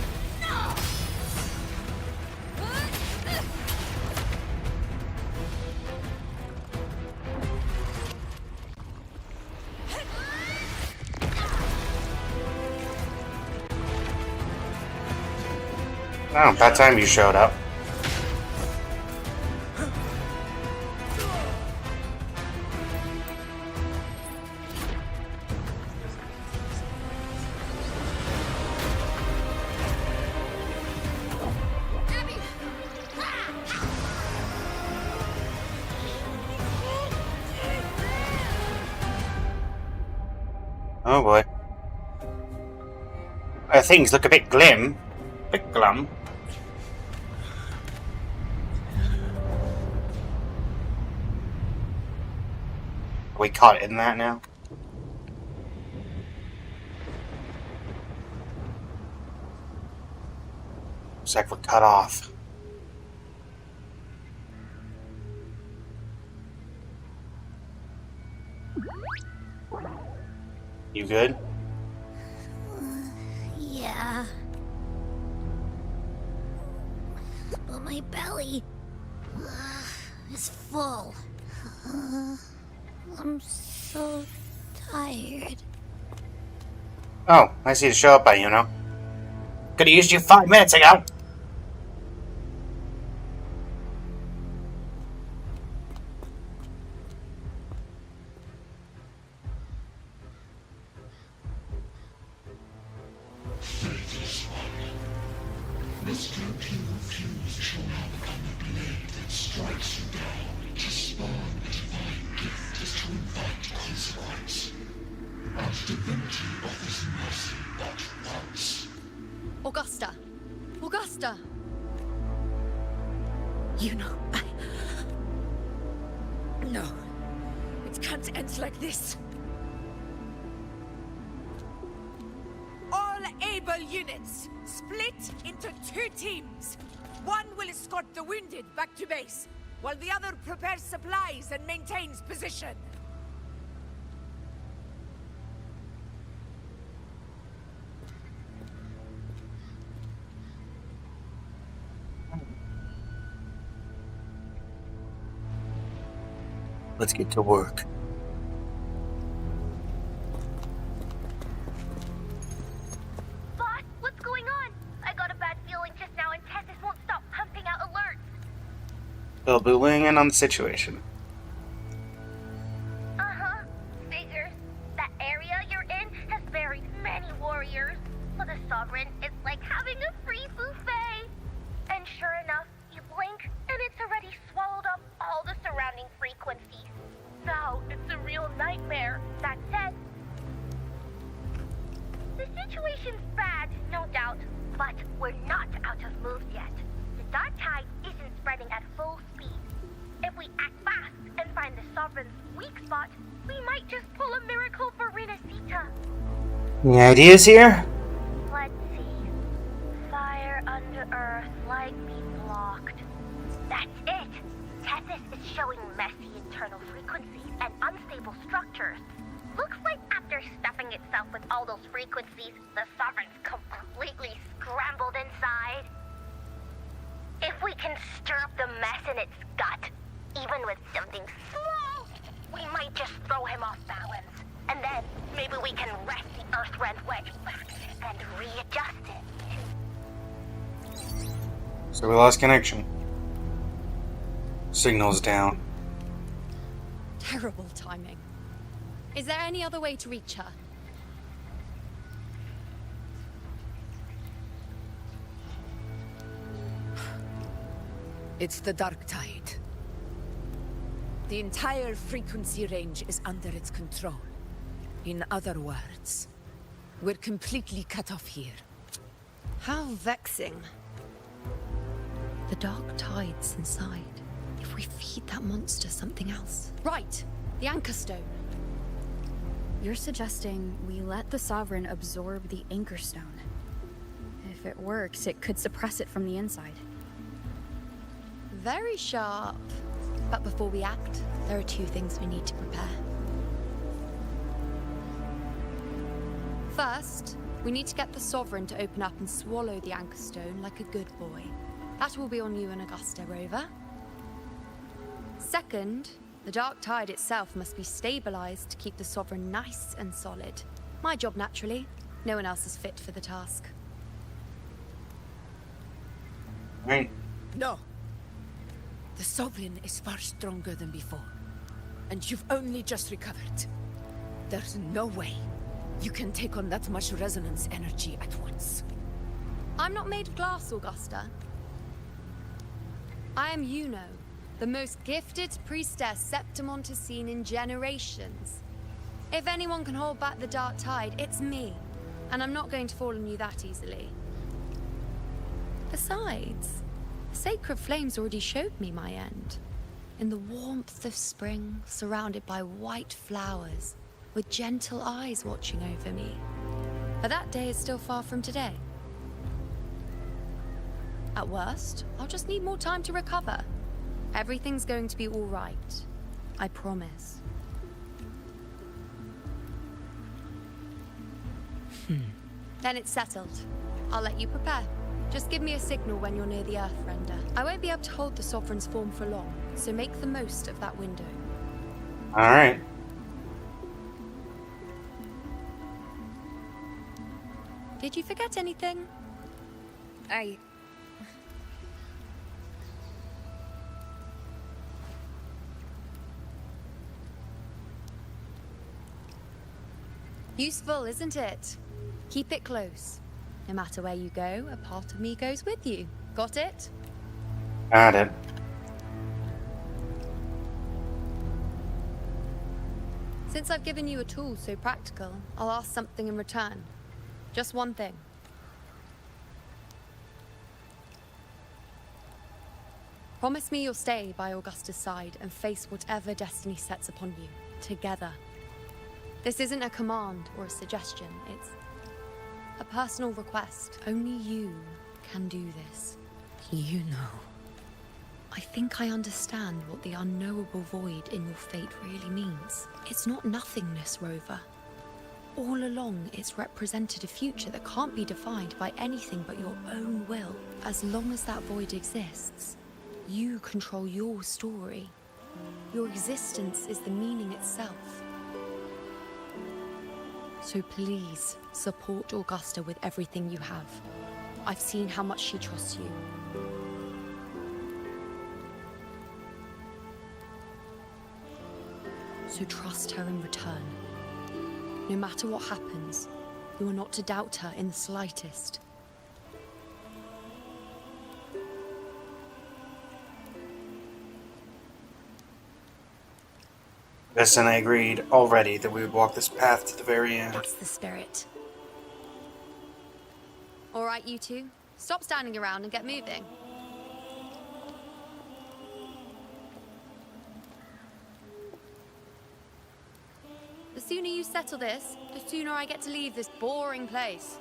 Oh, about time you showed up. Oh boy. Things look a bit glum. Bit glum. Are we caught in that now? Looks like we're cut off. You good? Yeah. But my belly is full. I'm so tired. Oh, I see to show up by you know. Could have used you 5 minutes ago. This European fuse shall now become a blade that strikes you down to spawn a divine gift is to invite consequence. And divinity offers mercy but once. Augusta! Augusta! You know, No. It can't end like this. All able units, split into 2 teams. One will escort the wounded back to base, while the other prepares supplies and maintains position. Let's get to work. Boss, what's going on? I got a bad feeling just now and Tessus won't stop pumping out alerts. They'll be weighing in on the situation. Uh-huh. Figures. That area you're in has buried many warriors. For the Sovereign, it's like having a free buffet. And sure enough, you blink, and it's already swallowed up all the surrounding frequencies. Now, it's a real nightmare. That said, the situation's bad, no doubt, but we're not out of moves yet. The dark tide isn't spreading at full speed. If we act fast and find the Sovereign's weak spot, we might just pull a miracle for Renacita. Any ideas here? Let's see. Fire under earth, light be blocked. That's it! Tessus is showing messy internal frequencies and unstable structures. Looks like after stuffing itself with all those frequencies, the Sovereign's completely scrambled inside. If we can stir up the mess in its gut, even with something small, we might just throw him off balance. And then maybe we can wrest the Earth-rend wedge back and readjust it. So we lost connection. Signal's down. Terrible timing. Is there any other way to reach her? It's the dark tide. The entire frequency range is under its control. In other words, we're completely cut off here. How vexing. The dark tide's inside. If we feed that monster something else. Right! The Anchor Stone. You're suggesting we let the Sovereign absorb the Anchor Stone. If it works, it could suppress it from the inside. Very sharp. But before we act, there are 2 things we need to prepare. First, we need to get the Sovereign to open up and swallow the Anchor Stone like a good boy. That will be on you and Augusta, Rover. Second, the dark tide itself must be stabilized to keep the Sovereign nice and solid. My job, naturally. No one else is fit for the task. Right. No. The Sovereign is far stronger than before. And you've only just recovered. There's no way you can take on that much resonance energy at once. I'm not made of glass, Augusta. I am Yuno, the most gifted priestess Septimon has seen in generations. If anyone can hold back the dark tide, it's me. And I'm not going to fall on you that easily. Besides, the sacred flames already showed me my end. In the warmth of spring, surrounded by white flowers, with gentle eyes watching over me. But that day is still far from today. At worst, I'll just need more time to recover. Everything's going to be all right. I promise. Then it's settled. I'll let you prepare. Just give me a signal when you're near the Earthrender. I won't be able to hold the Sovereign's form for long, so make the most of that window. Alright. Did you forget anything? Useful, isn't it? Keep it close. No matter where you go, a part of me goes with you. Got it? Got it. Since I've given you a tool so practical, I'll ask something in return. Just one thing. Promise me you'll stay by Augusta's side and face whatever destiny sets upon you, together. This isn't a command or a suggestion, it's a personal request. Only you can do this. You know. I think I understand what the unknowable void in your fate really means. It's not nothingness, Rover. All along, it's represented a future that can't be defined by anything but your own will. As long as that void exists, you control your story. Your existence is the meaning itself. So please, support Augusta with everything you have. I've seen how much she trusts you. So trust her in return. No matter what happens, you are not to doubt her in the slightest. Yes, and I agreed already that we would walk this path to the very end. That's the spirit. All right, you two. Stop standing around and get moving. The sooner you settle this, the sooner I get to leave this boring place.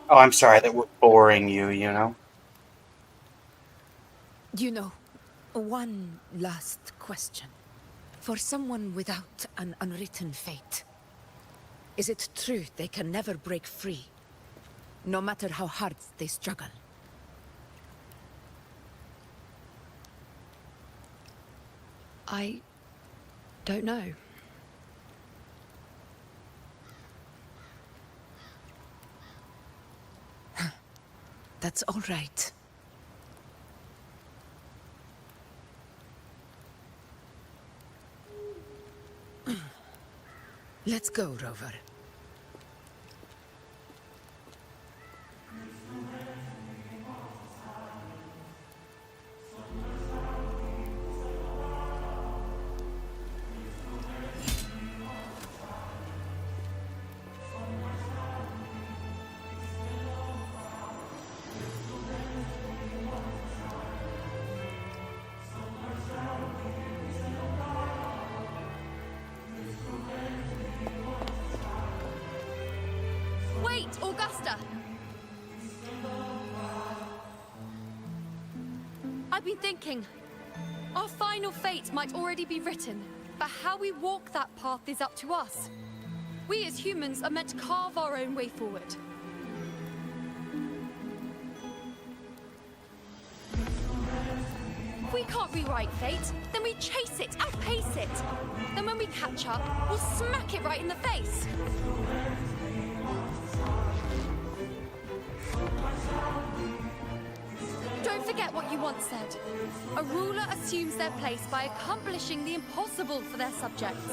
Oh, I'm sorry that we're boring you, you know? You know, one last question. For someone without an unwritten fate, is it true they can never break free, no matter how hard they struggle? I don't know. That's all right. Let's go, Rover. Wait, Augusta! I've been thinking. Our final fate might already be written, but how we walk that path is up to us. We as humans are meant to carve our own way forward. If we can't rewrite fate, then we chase it, outpace it. Then when we catch up, we'll smack it right in the face. forget what you once said. A ruler assumes their place by accomplishing the impossible for their subjects.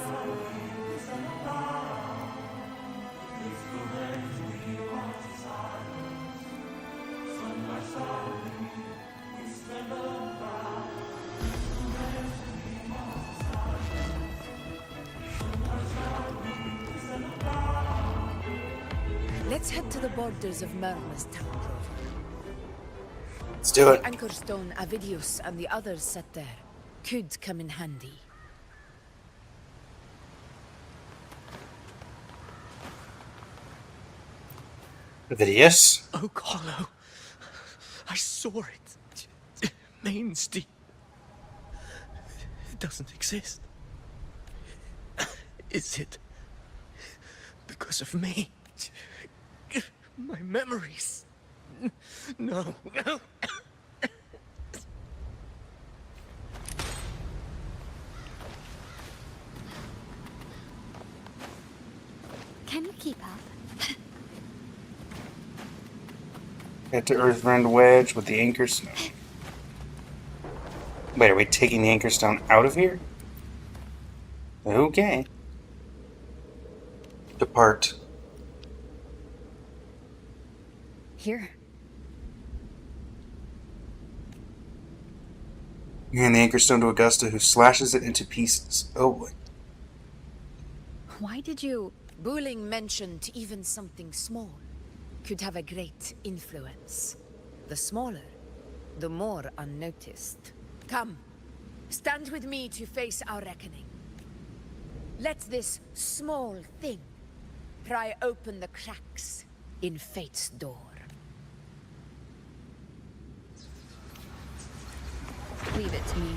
Let's head to the borders of Murmur's town. Let's do it. The anchor stone Avidius and the others set there could come in handy. Avidius? Oak Hollow. I saw it. Mainstay. It doesn't exist. Is it because of me? My memories. No. Can you keep up? Get to Earthrend Wedge with the Anchor Stone. Wait, are we taking the Anchor Stone out of here? Okay. Depart. Here. You hand the Anchor Stone to Augusta, who slashes it into pieces. Oh boy. Why did you... Booling mentioned even something small could have a great influence. The smaller, the more unnoticed. Come, stand with me to face our reckoning. Let this small thing pry open the cracks in fate's door. Leave it to me.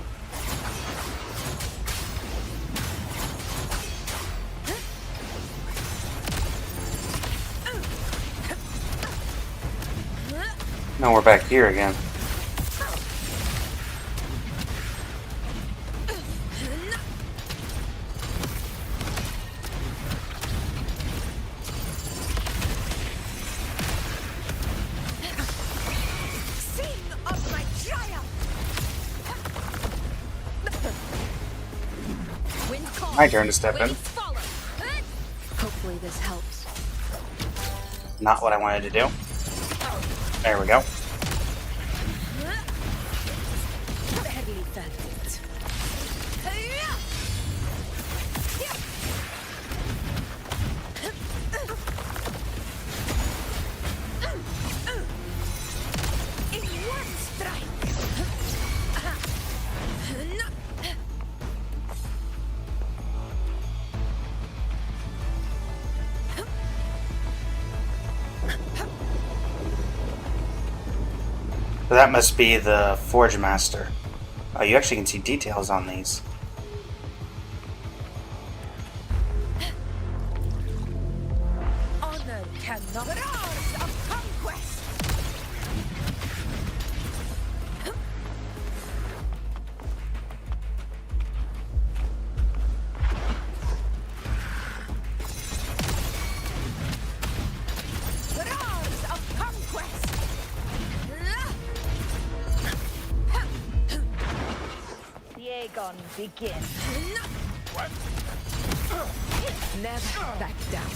Now we're back here again. My turn to step in. Hopefully this helps. Not what I wanted to do. There we go. Barely felt it. In one strike. So that must be the Forge Master. Oh, you actually can see details on these. Honor cannot ours of conquest. Ours of conquest. The Aegon begin. Never back down.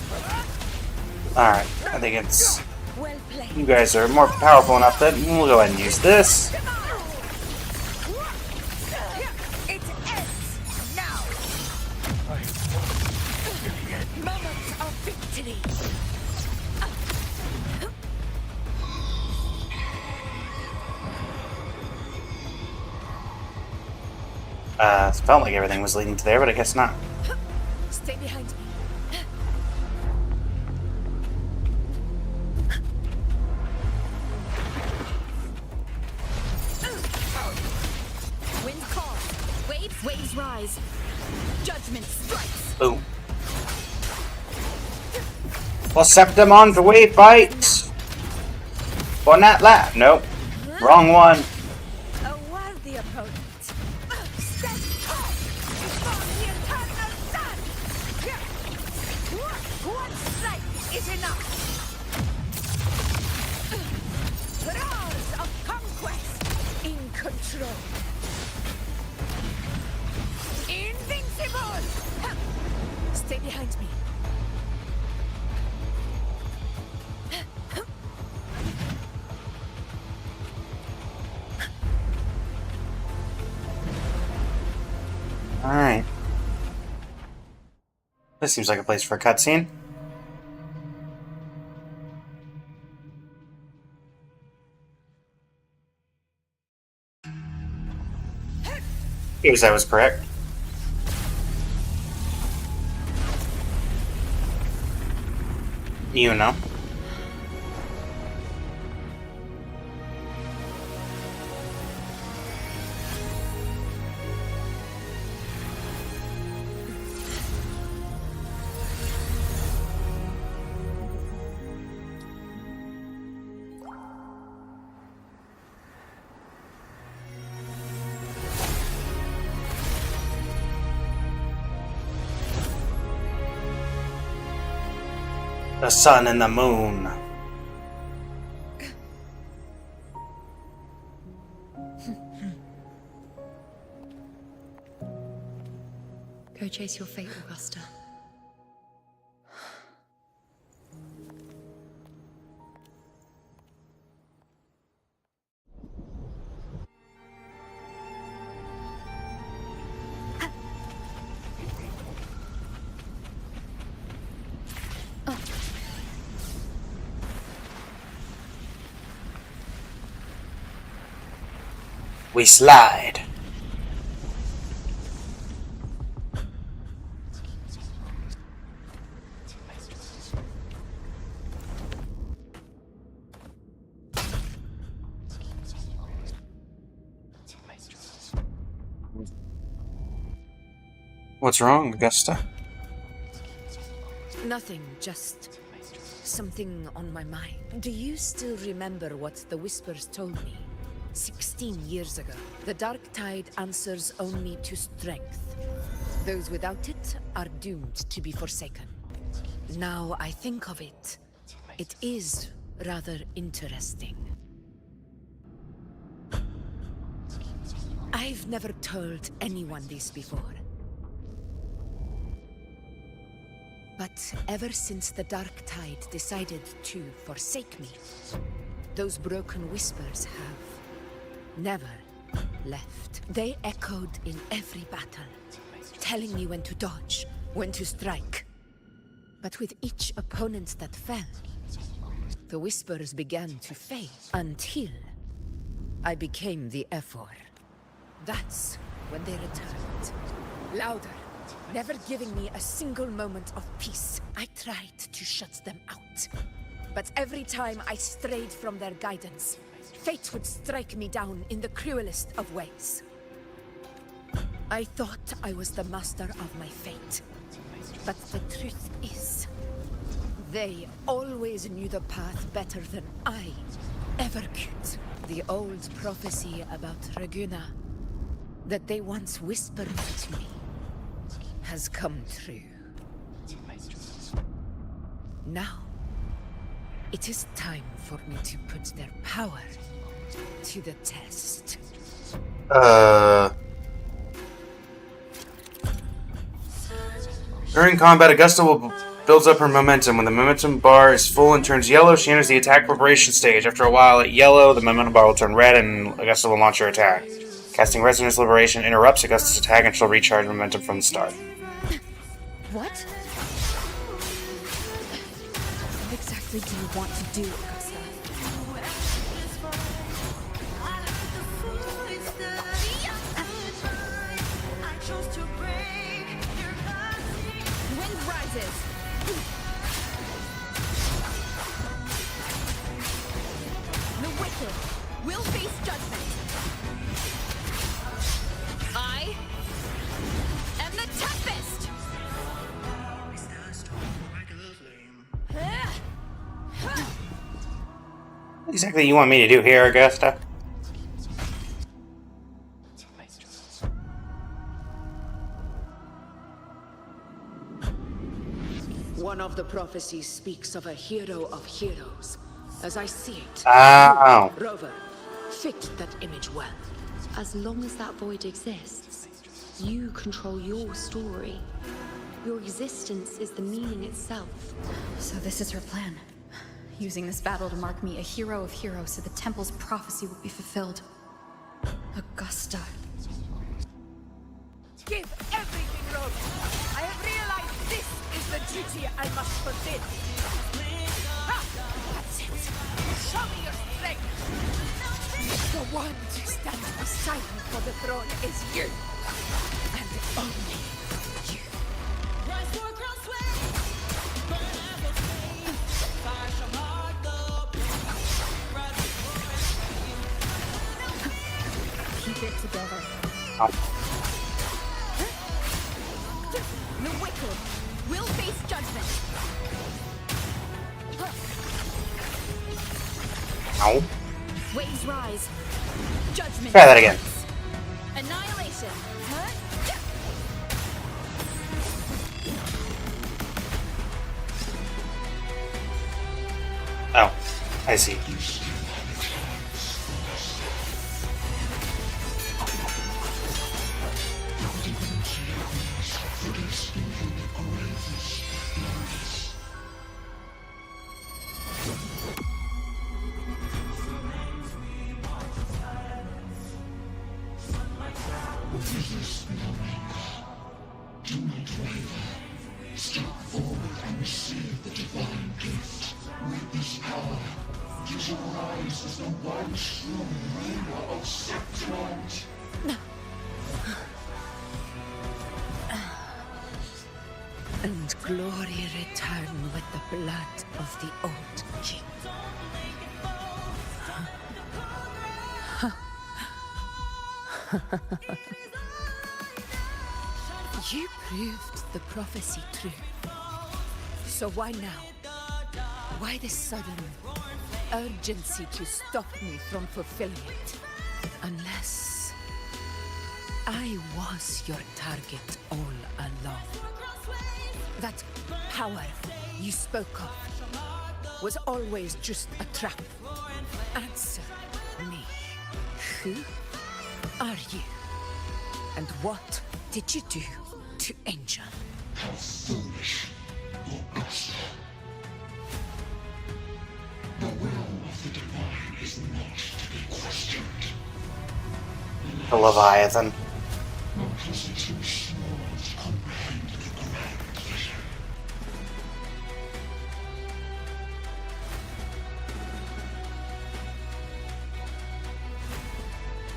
Alright, I think it's... Well played. You guys are more powerful enough that we'll go ahead and use this. It ends now. Moment of victory. It felt like everything was leading to there, but I guess not. Stay behind me. Wind calls. Waves rise. Judgment strikes. Boom. Well, Septum on for wave bite. On that lap. Nope. Wrong one. A worthy opponent. Stand tall before the eternal sun. One strike is enough. Roars of conquest. Nitro! Invincible! Ha! Stay behind me. Alright. This seems like a place for a cutscene. Here's I was correct. You know. The sun and the moon. Go chase your fate, Augusta. We slide. What's wrong, Augusta? Nothing, just something on my mind. Do you still remember what the Whispers told me? 16 years ago. The dark tide answers only to strength. Those without it are doomed to be forsaken. Now I think of it, it is rather interesting. I've never told anyone this before. But ever since the dark tide decided to forsake me, those broken whispers have never left. They echoed in every battle, telling me when to dodge, when to strike. But with each opponent that fell, the whispers began to fade until I became the Ephor. That's when they returned. Louder, never giving me a single moment of peace. I tried to shut them out. But every time I strayed from their guidance, fate would strike me down in the cruelest of ways. I thought I was the master of my fate. But the truth is, they always knew the path better than I ever could. The old prophecy about Raguna that they once whispered to me has come true. Now, it is time for me to put their power to the test. During combat, Augusta will builds up her momentum. When the momentum bar is full and turns yellow, she enters the attack preparation stage. After a while, at yellow, the momentum bar will turn red, and Augusta will launch her attack. Casting Resonance Liberation interrupts Augusta's attack, and she'll recharge momentum from the start. What? What exactly do you want to do, Augusta? Wind rises. The wicked will face judgment. I am the toughest. What exactly you want me to do here, Augusta? One of the prophecies speaks of a hero of heroes. As I see it, Oh. Rover, fit that image well. As long as that void exists, you control your story. Your existence is the meaning itself. So this is her plan. Using this battle to mark me a hero of heroes so the temple's prophecy will be fulfilled. Augusta. Give everything, Rose. I have realized this is the duty I must fulfill. Ha! That's it. Show me your strength. The one to stand beside me for the throne is you. And only you. Keep it together. The wicked will face judgment. Ow. Waves rise. Judgment. Try that again. Annihilation. Oh, I see. Do not waver. Step forward and receive the divine gift. With this power, you will rise as the one true ruler of Septimont. And glory return with the blood of the old king. You proved the prophecy true. So why now? Why this sudden urgency to stop me from fulfilling it? Unless I was your target all along. That power you spoke of was always just a trap. Answer me. Who are you? And what did you do to Angel? How foolish, Augusta. The will of the divine is not to be questioned. The Leviathan. Not as it too small to comprehend the grand vision.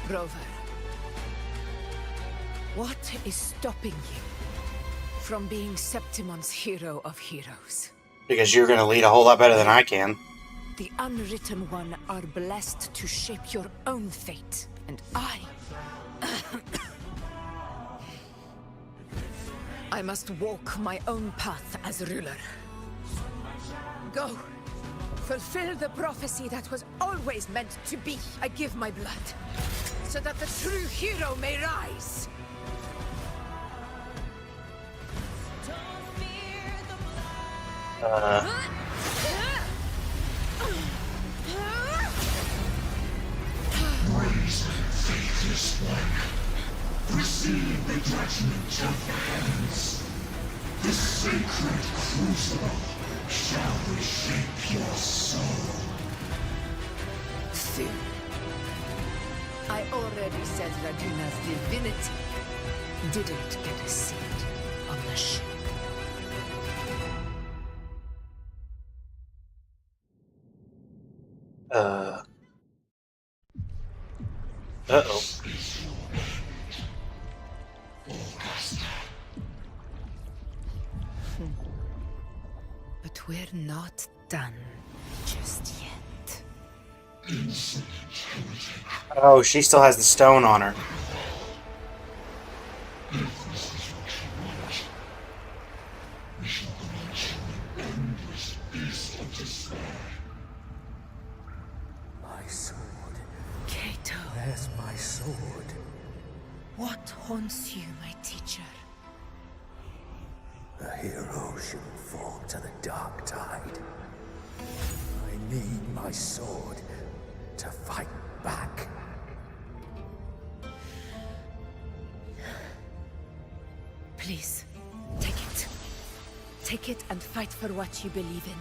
Rover, what is stopping you from being Septimon's hero of heroes? Because you're going to lead a whole lot better than I can. The Unwritten One are blessed to shape your own fate, and I must walk my own path as ruler. Go. Fulfill the prophecy that was always meant to be. I give my blood, so that the true hero may rise. Raise, faithless one. Receive the judgment of the heavens. The sacred crucible shall reshape your soul. Soon. I already said Raguna's divinity didn't get a seat on the ship. Uh-oh. But we're not done just yet. Oh, she still has the stone on her. We shall grant you an endless beast of despair. My sword. Cato. Where's my sword? What haunts you, my teacher? A hero shouldn't fall to the dark tide. I need my sword to fight back. Please, take it. Take it and fight for what you believe in.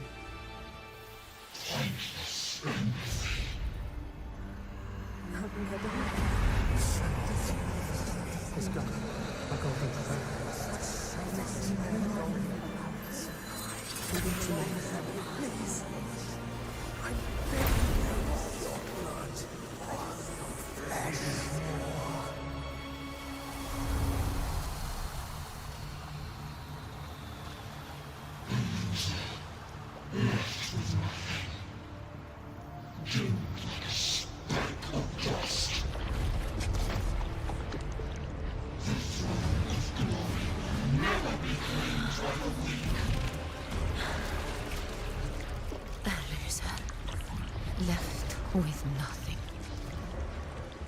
Left with nothing.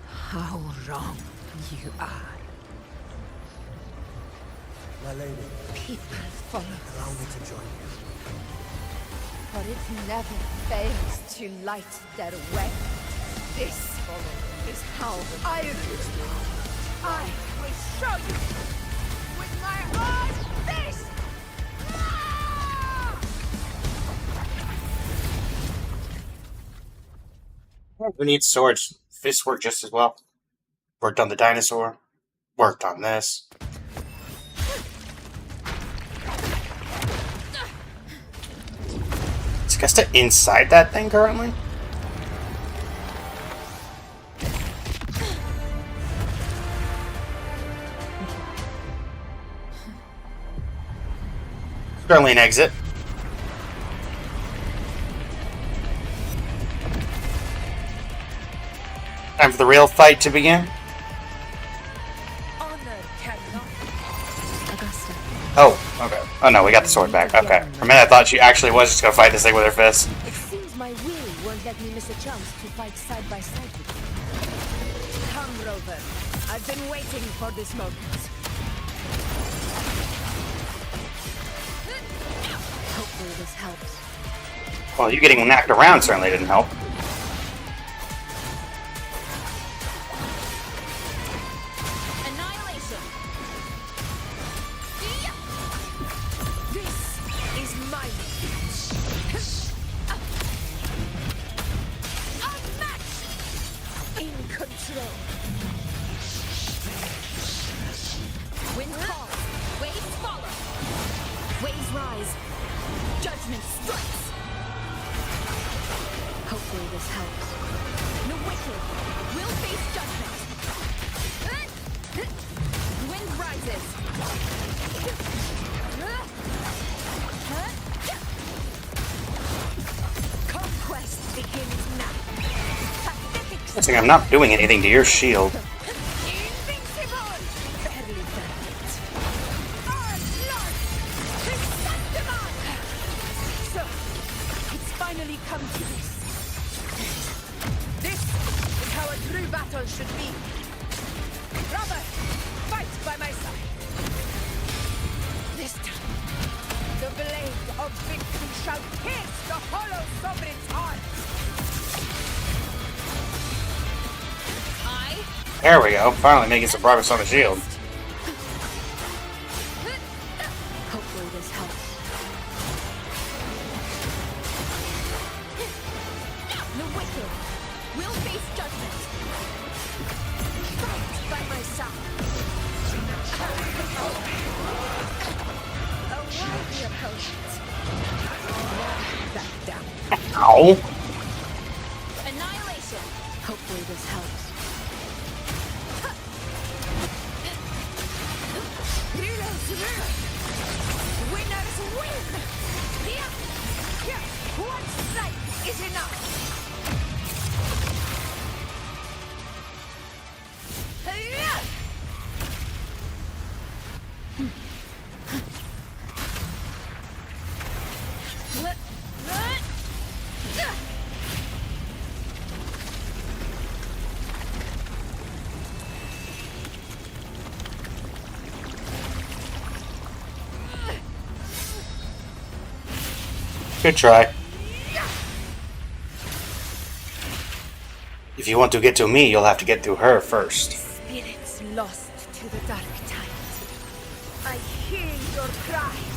How wrong you are. My lady. People follow. Allow me to join you. For it never fails to light their way. This is how I will. I will show you with my own face. Who needs swords? Fists work just as well. Worked on the dinosaur. Worked on this. Is Gusta inside that thing currently? Currently an exit. Time for the real fight to begin. Oh, okay. Oh no, we got the sword back. Okay. For a minute I thought she actually was just gonna fight this thing with her fists. It seems my will won't let me miss a chance to fight side by side with you. Come, Rover. I've been waiting for this moment. Hopefully this helps. Well, you getting knocked around certainly didn't help. I'm not doing anything to your shield. There we go. Finally making some progress on the shield. Hopefully this helps. The wicked will face judgment. Fight by my side. A worthy opponent. Back down. Ow. Annihilation. Hopefully this helps. Winners win! Here! One strike is enough! Good try. If you want to get to me, you'll have to get to her first. Spirits lost to the dark tide. I hear your cries.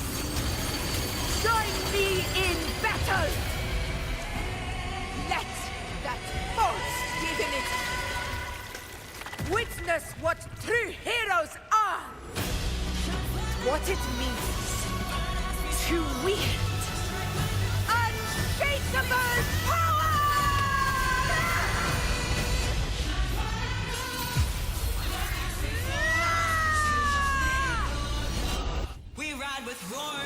Join me in battle! Let that false divinity witness what true heroes are! What it means to wield unshakable power! We ride with roar.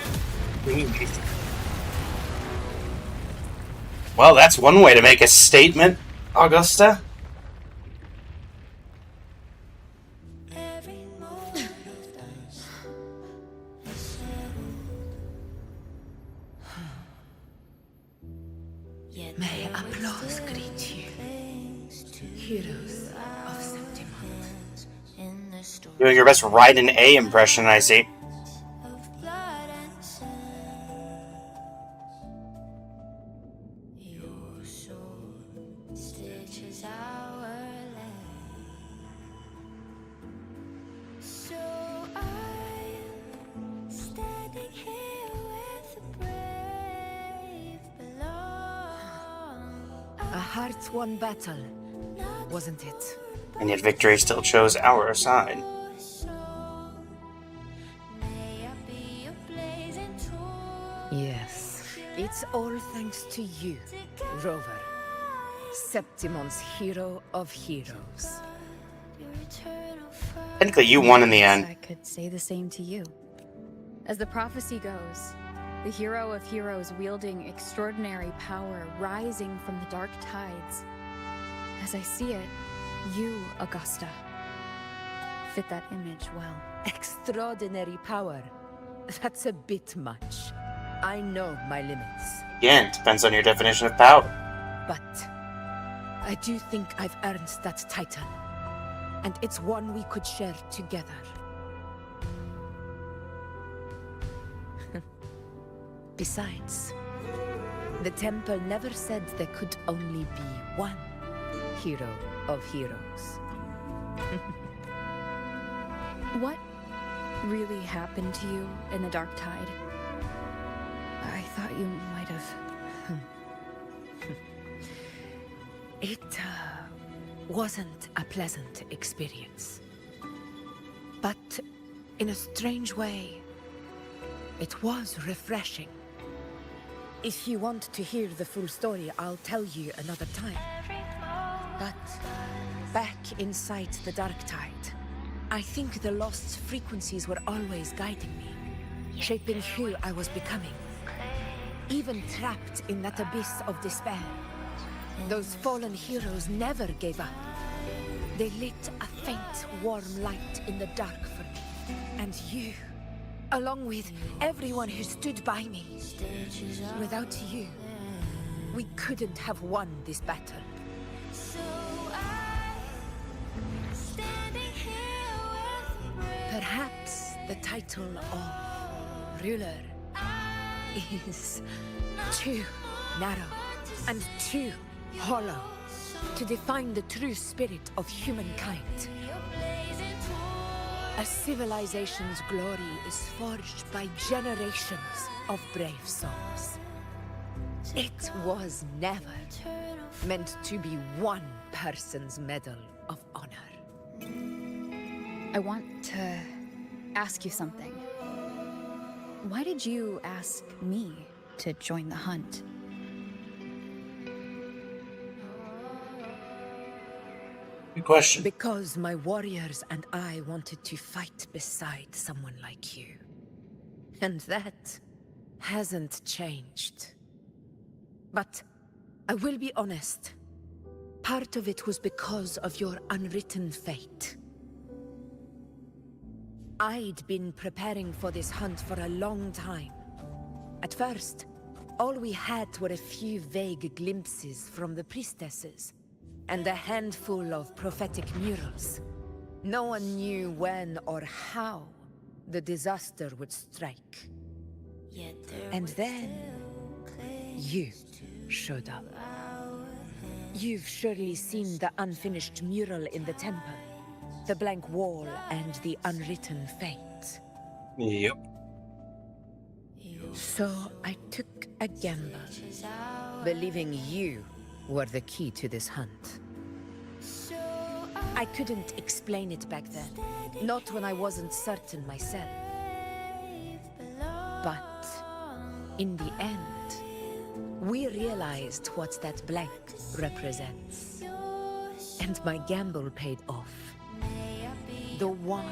Well, that's one way to make a statement, Augusta. May applause greet you, heroes of Septimont. Doing your best Raiden A impression, I see. A heart-won battle, wasn't it? And yet victory still chose our side. Yes, it's all thanks to you, Rover. Septimon's hero of heroes. Technically, you won in the end. I could say the same to you. As the prophecy goes, the hero of heroes wielding extraordinary power rising from the dark tides. As I see it, you, Augusta, fit that image well. Extraordinary power. That's a bit much. I know my limits. Again, depends on your definition of power. But I do think I've earned that title. And it's one we could share together. Besides, the temple never said there could only be one hero of heroes. What really happened to you in the Dark Tide? I thought you might have... It wasn't a pleasant experience. But in a strange way, it was refreshing. If you want to hear the full story, I'll tell you another time. But back inside the Dark Tide, I think the lost frequencies were always guiding me, shaping who I was becoming. Even trapped in that abyss of despair, those fallen heroes never gave up. They lit a faint, warm light in the dark for me. And you, along with everyone who stood by me. Without you, we couldn't have won this battle. Perhaps the title of ruler is too narrow and too hollow to define the true spirit of humankind. A civilization's glory is forged by generations of brave souls. It was never meant to be one person's medal of honor. I want to ask you something. Why did you ask me to join the hunt? Good question. Because my warriors and I wanted to fight beside someone like you. And that hasn't changed. But I will be honest. Part of it was because of your unwritten fate. I'd been preparing for this hunt for a long time. At first, all we had were a few vague glimpses from the priestesses, and a handful of prophetic murals. No one knew when or how the disaster would strike. And then, you showed up. You've surely seen the unfinished mural in the temple, the blank wall and the unwritten fate. Yep. So I took a gamble, believing you were the key to this hunt. I couldn't explain it back then, not when I wasn't certain myself. But in the end, we realized what that blank represents. And my gamble paid off. The one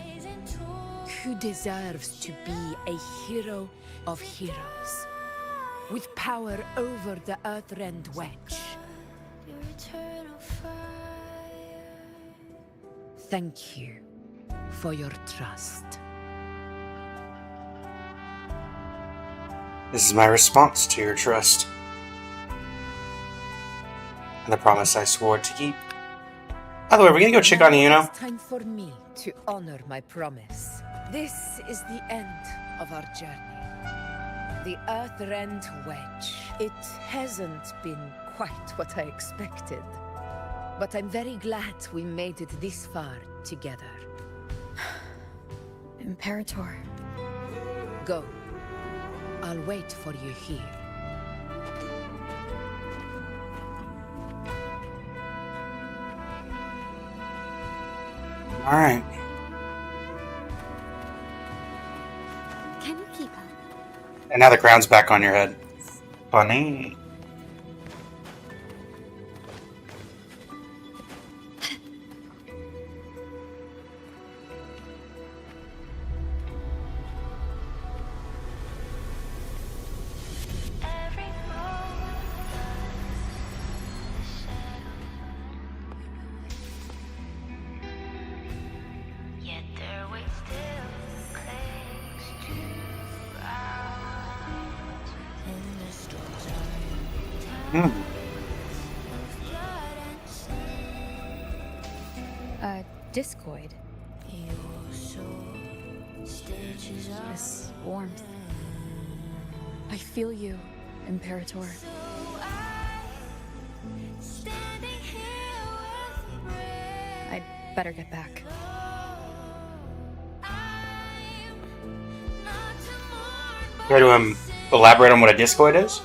who deserves to be a hero of heroes, with power over the Earthrend Wedge. Thank you for your trust. This is my response to your trust. And the promise I swore to keep. By the way, we're gonna go check on Yuno. It's time for me to honor my promise. This is the end of our journey. The Earthrend Wedge. It hasn't been quite what I expected. But I'm very glad we made it this far together. Imperator. Go. I'll wait for you here. Alright. Can you keep up? And now the crown's back on your head. Funny. Discoid. This warmth. I feel you, Imperator. I'd better get back. Care to elaborate on what a discoid is?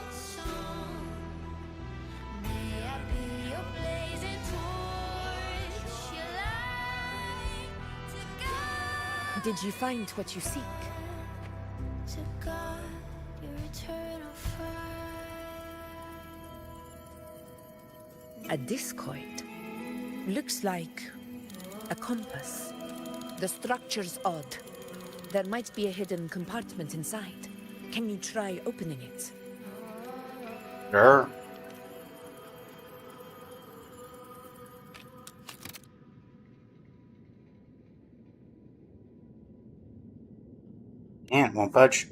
Did you find what you seek? A discoid. Looks like a compass. The structure's odd. There might be a hidden compartment inside. Can you try opening it? Sure. Yeah, won't budge.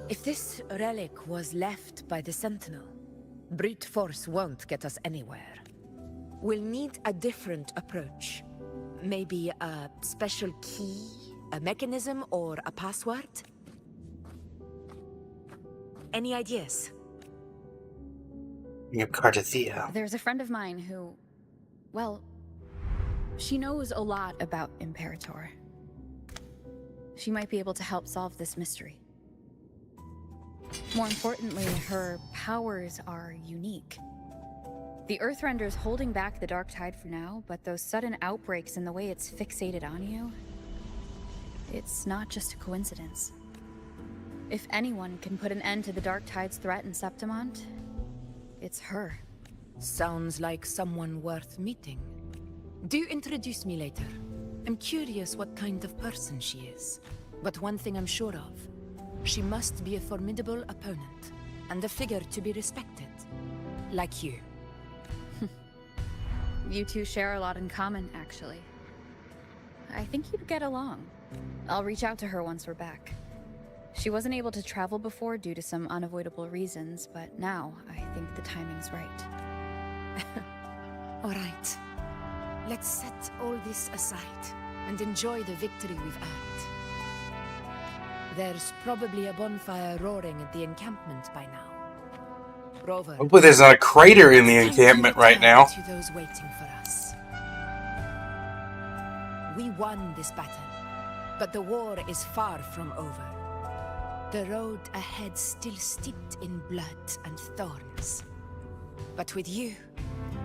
If this relic was left by the Sentinel, brute force won't get us anywhere. We'll need a different approach. Maybe a special key, a mechanism, or a password? Any ideas? Your Cardathea. There's a friend of mine who, well, she knows a lot about Imperator. She might be able to help solve this mystery. More importantly, her powers are unique. The Earthrender's holding back the Dark Tide for now, but those sudden outbreaks and the way it's fixated on you, it's not just a coincidence. If anyone can put an end to the Dark Tide's threat in Septimont, it's her. Sounds like someone worth meeting. Do introduce me later. I'm curious what kind of person she is. But one thing I'm sure of, she must be a formidable opponent, and a figure to be respected. Like you. You two share a lot in common, actually. I think you'd get along. I'll reach out to her once we're back. She wasn't able to travel before due to some unavoidable reasons, but now I think the timing's right. All right. Let's set all this aside and enjoy the victory we've earned. There's probably a bonfire roaring at the encampment by now. Rover. Hopefully there's not a crater in the encampment right now. To those waiting for us. We won this battle, but the war is far from over. The road ahead still steeped in blood and thorns. But with you,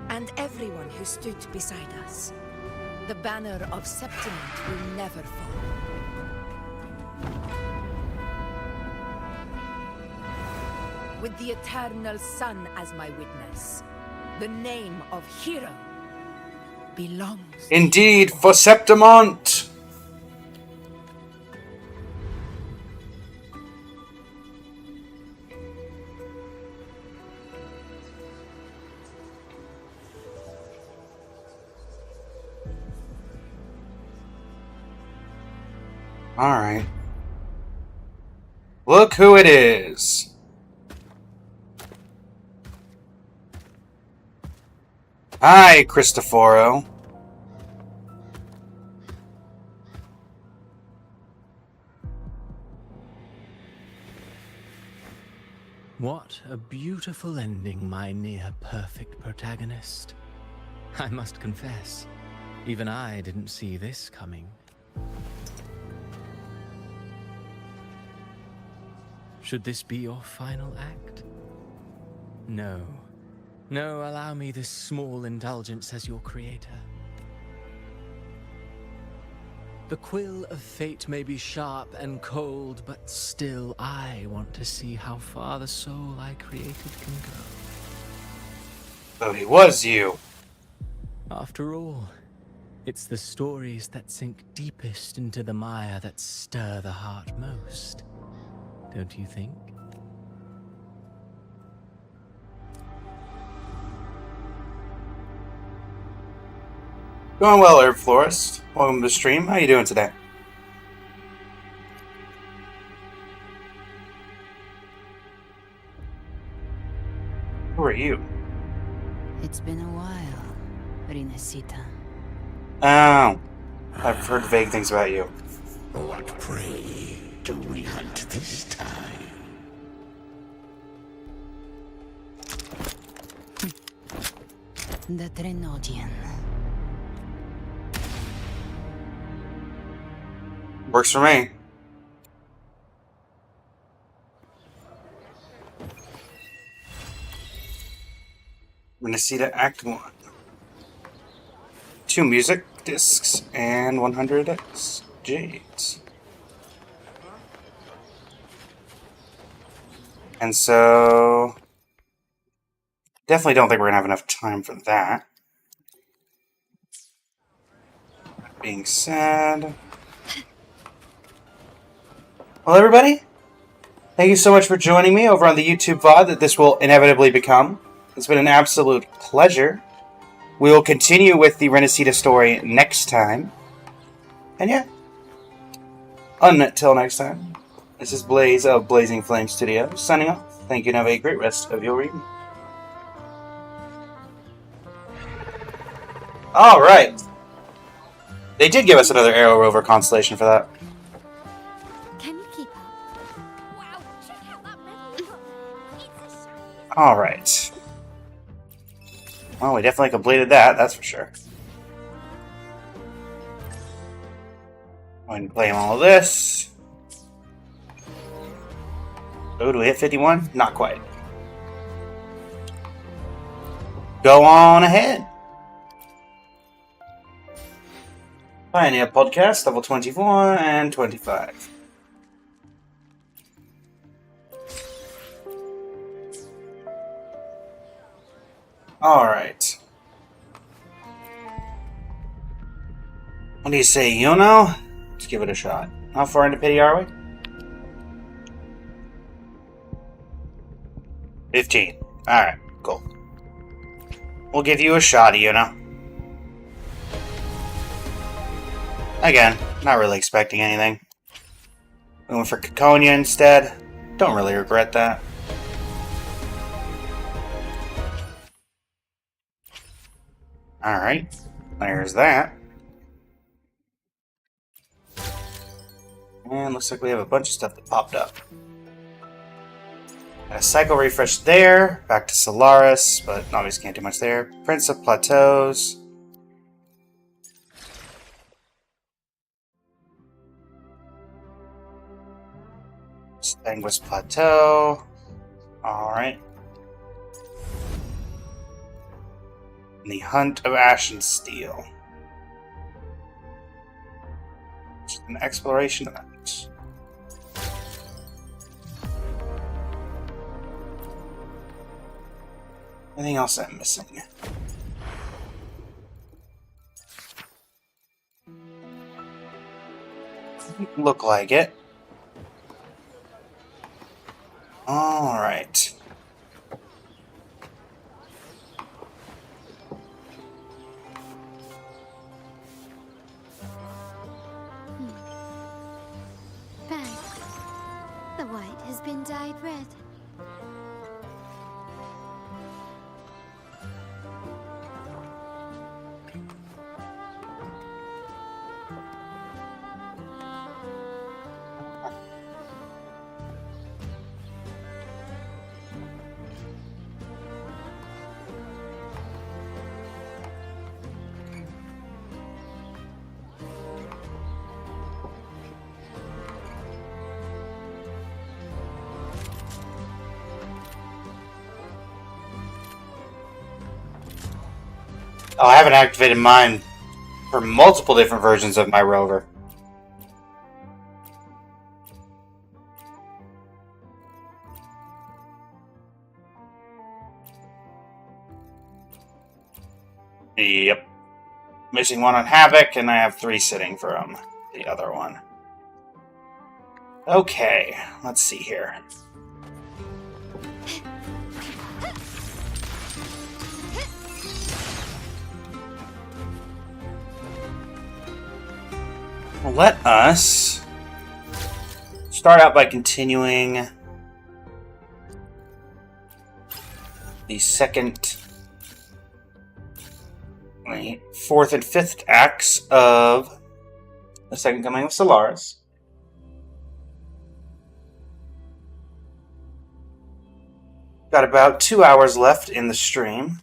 and everyone who stood beside us, the banner of Septiment will never fall. With the eternal sun as my witness, the name of hero belongs. Indeed, for Septimont! Alright. Look who it is! Hi, Cristoforo. What a beautiful ending, my near-perfect protagonist. I must confess, even I didn't see this coming. Should this be your final act? No. No, allow me this small indulgence as your creator. The quill of fate may be sharp and cold, but still I want to see how far the soul I created can go. So he was you. After all, it's the stories that sink deepest into the mire that stir the heart most. Don't you think? Going well, Herb Florist. Welcome to the stream. How you doing today? Who are you? It's been a while, Rinesita. Oh, I've heard vague things about you. What prey do we hunt this time? The Trenodian. Works for me. Renesita Act 1. 2 music discs and 100 jades. And so, definitely don't think we're gonna have enough time for that. That being said, well, everybody, thank you so much for joining me over on the YouTube VOD that this will inevitably become. It's been an absolute pleasure. We will continue with the Renesita story next time. And yeah, until next time, this is Blaze of Blazing Flame Studios signing off. Thank you and have a great rest of your evening. Alright. They did give us another Arrow Rover constellation for that. Can you keep up? Wow, check out that medal. It's a shiny. Alright. Well, we definitely completed that, that's for sure. Going to claim all of this. Oh, do we hit 51? Not quite. Go on ahead. Pioneer Podcast, level 24 and 25. Alright. What do you say, Yuno? Let's give it a shot. How far into pity are we? 15. Alright, cool. We'll give you a shot, Yuno. Again, not really expecting anything. We went for Caconia instead. Don't really regret that. Alright, there's that. And looks like we have a bunch of stuff that popped up. Got a cycle refresh there. Back to Solaris, but obviously can't do much there. Prince of Plateaus. Anguis Plateau. Alright. The Hunt of Ashen Steel. Just an exploration event. Anything else I'm missing? Look like it. Alright. Bag. The white has been dyed red. Oh, I haven't activated mine for multiple different versions of my rover. Yep. Missing one on Havoc, and I have 3 sitting from the other one. Okay, let's see here. Let us start out by continuing the second, 4th and 5th acts of the Second Coming of Solaris. Got about 2 hours left in the stream.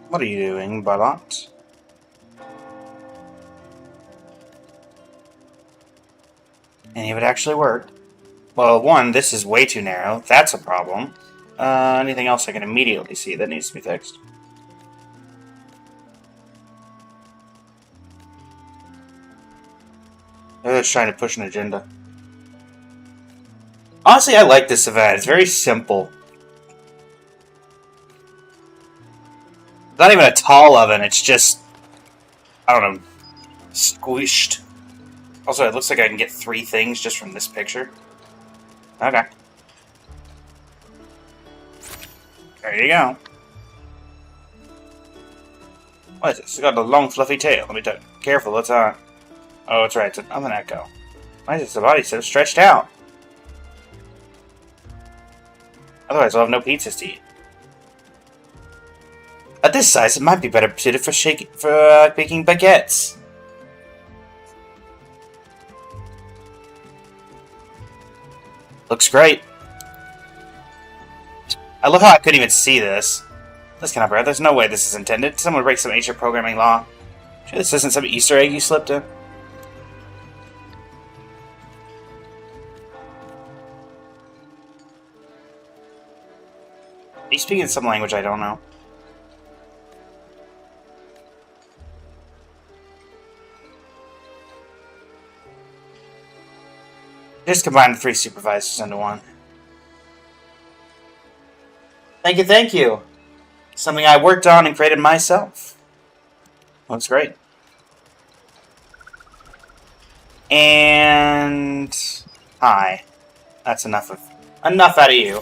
What are you doing, Ballot? Any of it actually worked? Well, one, this is way too narrow. That's a problem. Anything else I can immediately see that needs to be fixed? They're just trying to push an agenda. Honestly, I like this event. It's very simple. Not even a tall oven, it's just, I don't know, squished. Also, it looks like I can get 3 things just from this picture. Okay. There you go. What is this? It's got a long fluffy tail. Let me tell you. Careful, it's on. Oh, that's right, it's an oven echo. Why is the body so stretched out? Otherwise, we'll have no pizzas to eat. At this size, it might be better suited for baking baguettes. Looks great. I love how I couldn't even see this. This kind of bread. There's no way this is intended. Someone would break some ancient programming law. Sure, this isn't some Easter egg you slipped in. Are you speaking some language I don't know? Just combine the 3 supervisors into one. Thank you, thank you. Something I worked on and created myself. Looks great. And hi. That's enough out of you.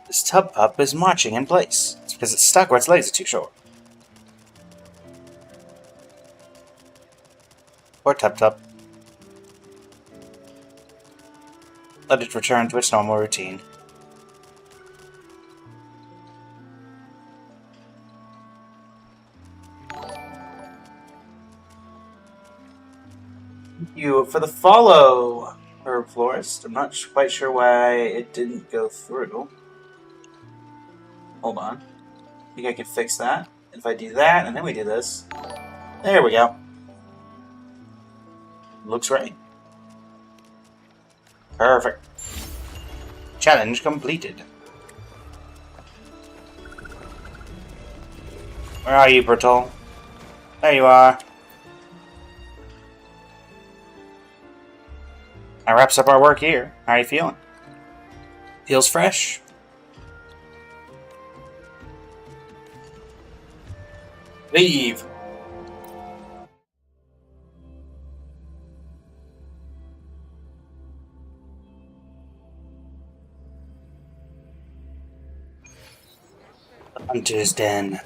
This tub pup is marching in place. It's because it's stuck where its legs are too short. Or tub. Let it return to its normal routine. Thank you for the follow, Herb Florist. I'm not quite sure why it didn't go through. Hold on. I think I can fix that. If I do that, and then we do this. There we go. Looks right. Perfect. Challenge completed. Where are you, Bertol? There you are. That wraps up our work here. How are you feeling? Feels fresh? Leave. The Hunter's Den.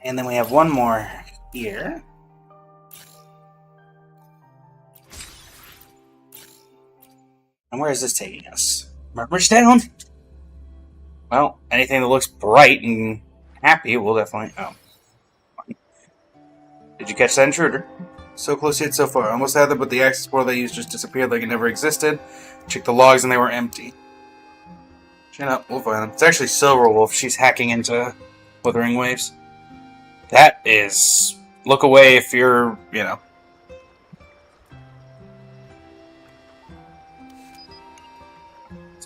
And then we have one more here. And where is this taking us? Murmur's Town? Well, anything that looks bright and happy will definitely... Oh. Did you catch that intruder? So close yet so far. Almost had them, but the access portal they used just disappeared like it never existed. Checked the logs and they were empty. Chin up, we'll find them. It's actually Silverwolf. She's hacking into Withering Waves. That is... Look away if you're, you know...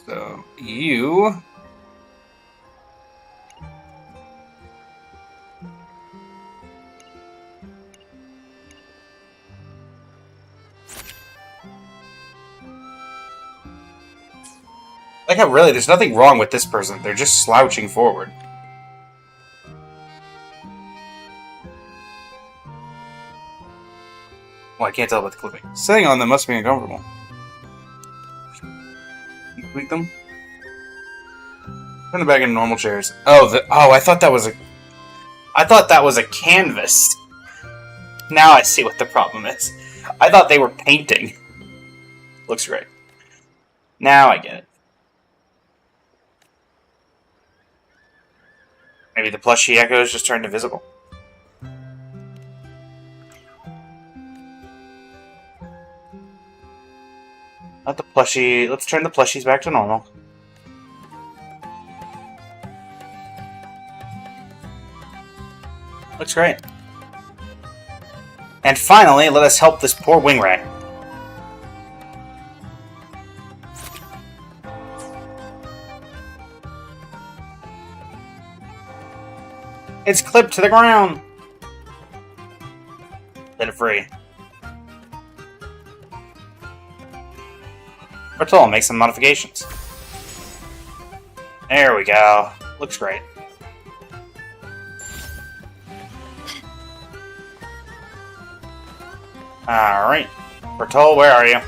So, you... Like how really, there's nothing wrong with this person. They're just slouching forward. Well, I can't tell about the clipping. Sitting on them must be uncomfortable. You tweak them? Turn them back into normal chairs. Oh, I thought that was a... I thought that was a canvas. Now I see what the problem is. I thought they were painting. Looks great. Now I get it. Maybe the plushie echoes just turned invisible. Not the plushie. Let's turn the plushies back to normal. Looks great. And finally, let us help this poor wing rat. It's clipped to the ground. Set it free. Bertol, make some modifications. There we go. Looks great. Alright. Bertol, where are you?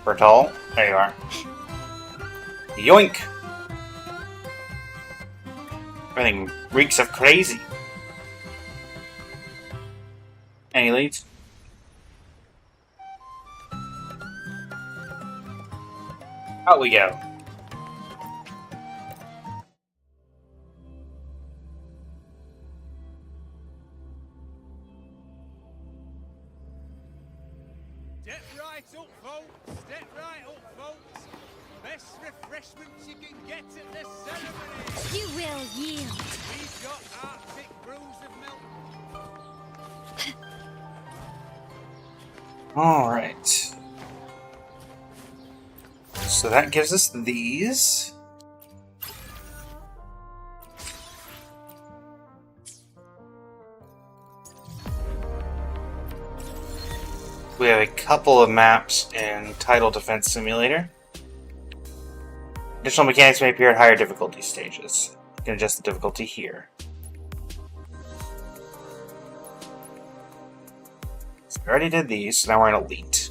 Bertol, there you are. Yoink! Everything reeks of crazy. Any leads? Out we go. Step right up, folks. Step right up, folks. Best refreshments you can get at the ceremony. You will yield. We've got Arctic brews of milk. Alright. So that gives us these. We have a couple of maps in Title Defense Simulator. Additional mechanics may appear at higher difficulty stages. You can adjust the difficulty here. So we already did these, so now we're in Elite.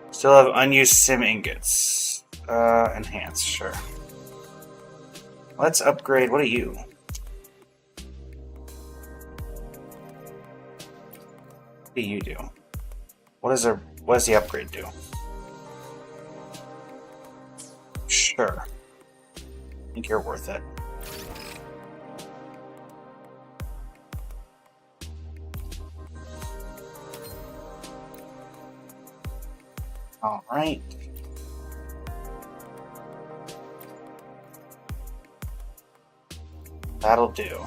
Still have unused sim ingots. Enhance, sure. Let's upgrade. What are you? What do you do? What does the upgrade do? Sure. I think you're worth it. right? That'll do.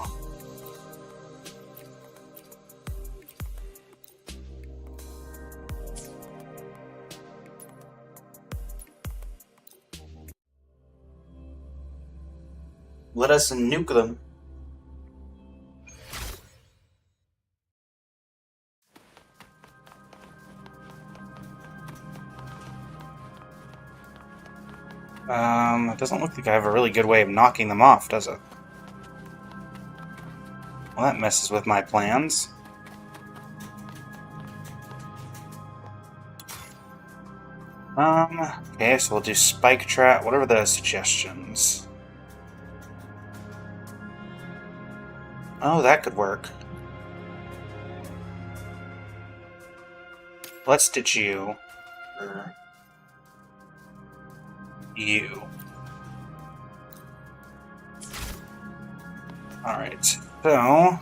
Let us nuke them. It doesn't look like I have a really good way of knocking them off, does it? Well, that messes with my plans. Okay, so we'll do spike trap, whatever the suggestions. Oh, that could work. Let's ditch you. For you. Alright, so...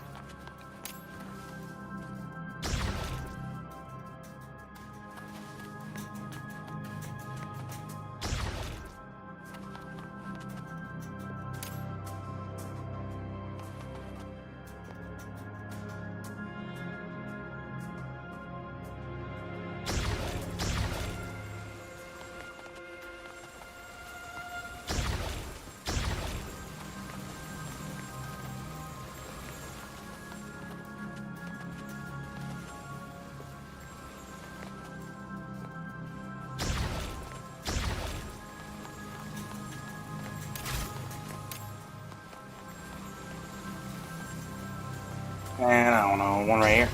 And I don't know, one right here.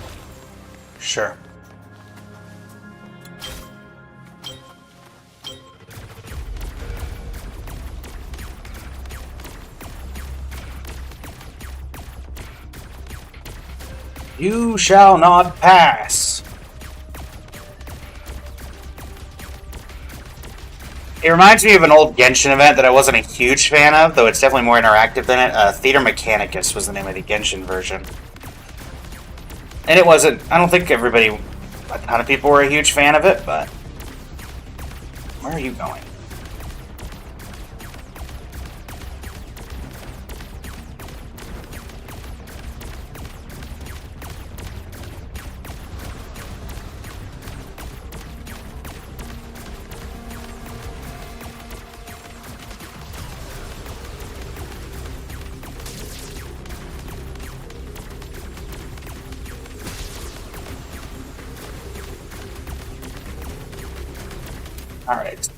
Sure. You shall not pass. It reminds me of an old Genshin event that I wasn't a huge fan of, though it's definitely more interactive than it. Theater Mechanicus was the name of the Genshin version. And it wasn't, I don't think a ton of people were a huge fan of it, but... Where are you going? Alright.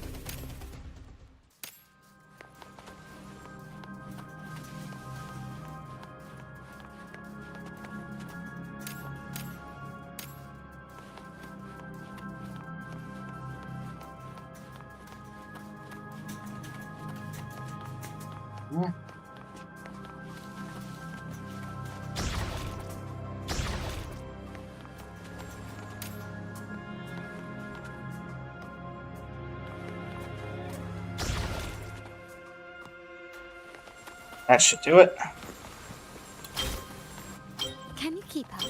That should do it. Can you keep up?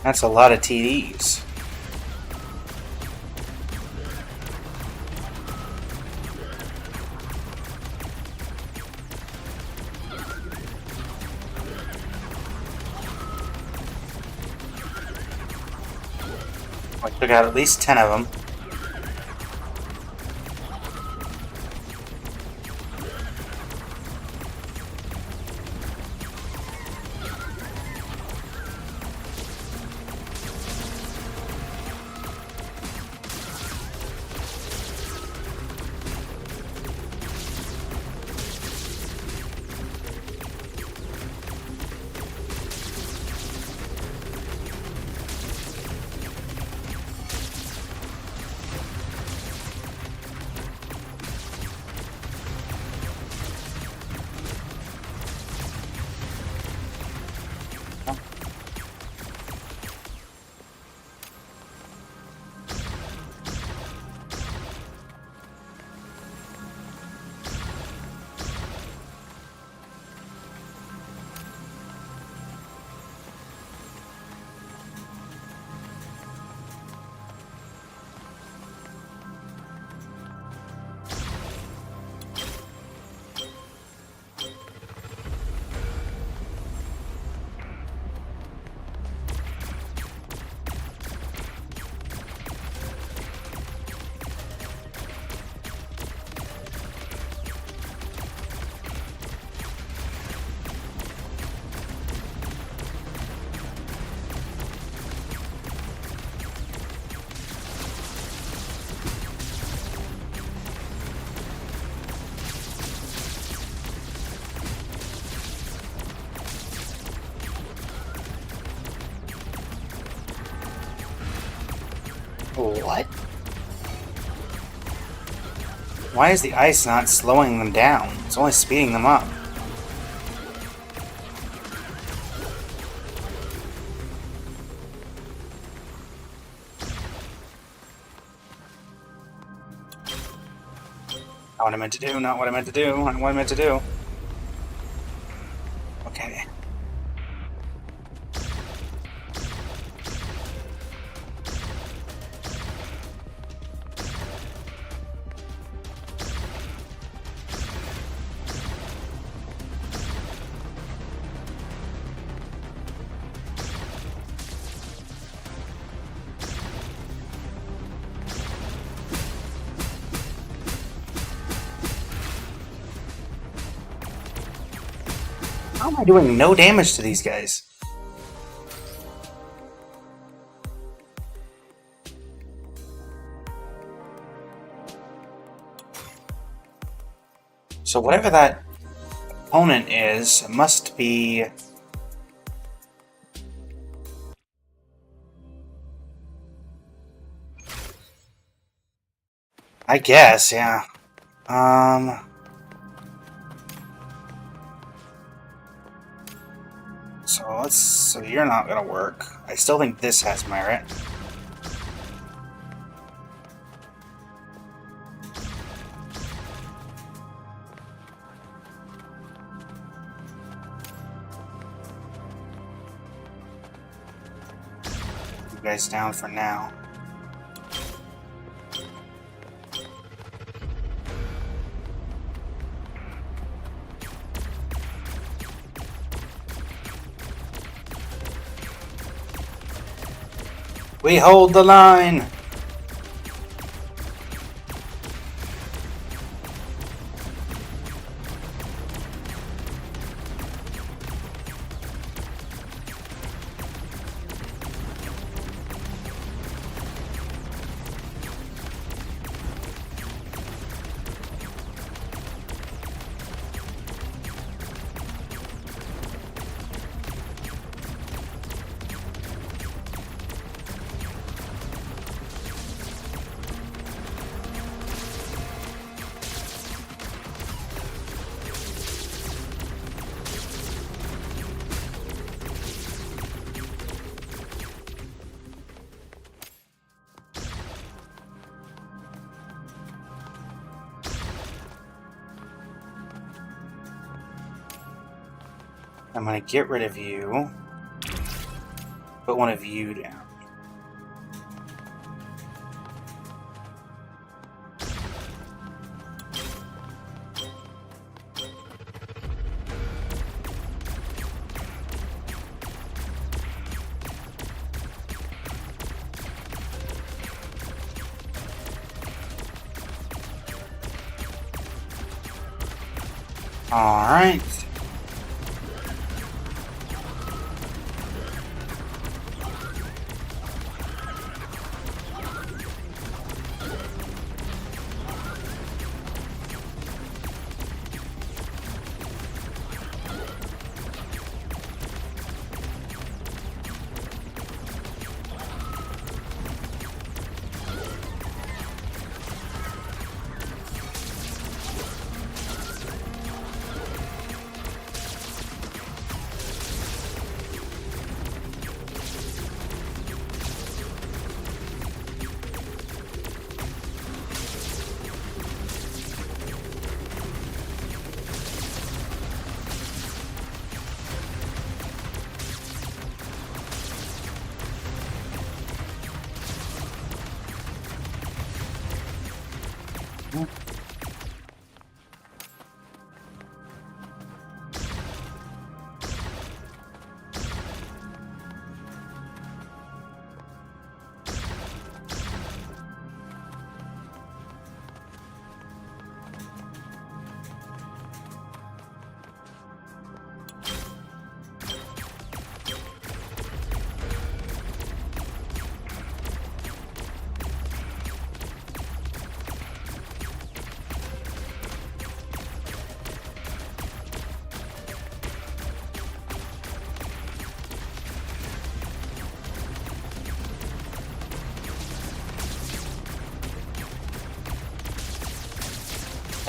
That's a lot of TDs. I took out at least 10 of them. What? Why is the ice not slowing them down? It's only speeding them up. Not what I meant to do, not what I meant to do, not what I meant to do. Okay. How am I doing no damage to these guys? So whatever that opponent is, it must be... I guess, yeah. So you're not gonna work. I still think this has merit. You guys down for now. We hold the line! I'm going to get rid of you, put one of you down. All right.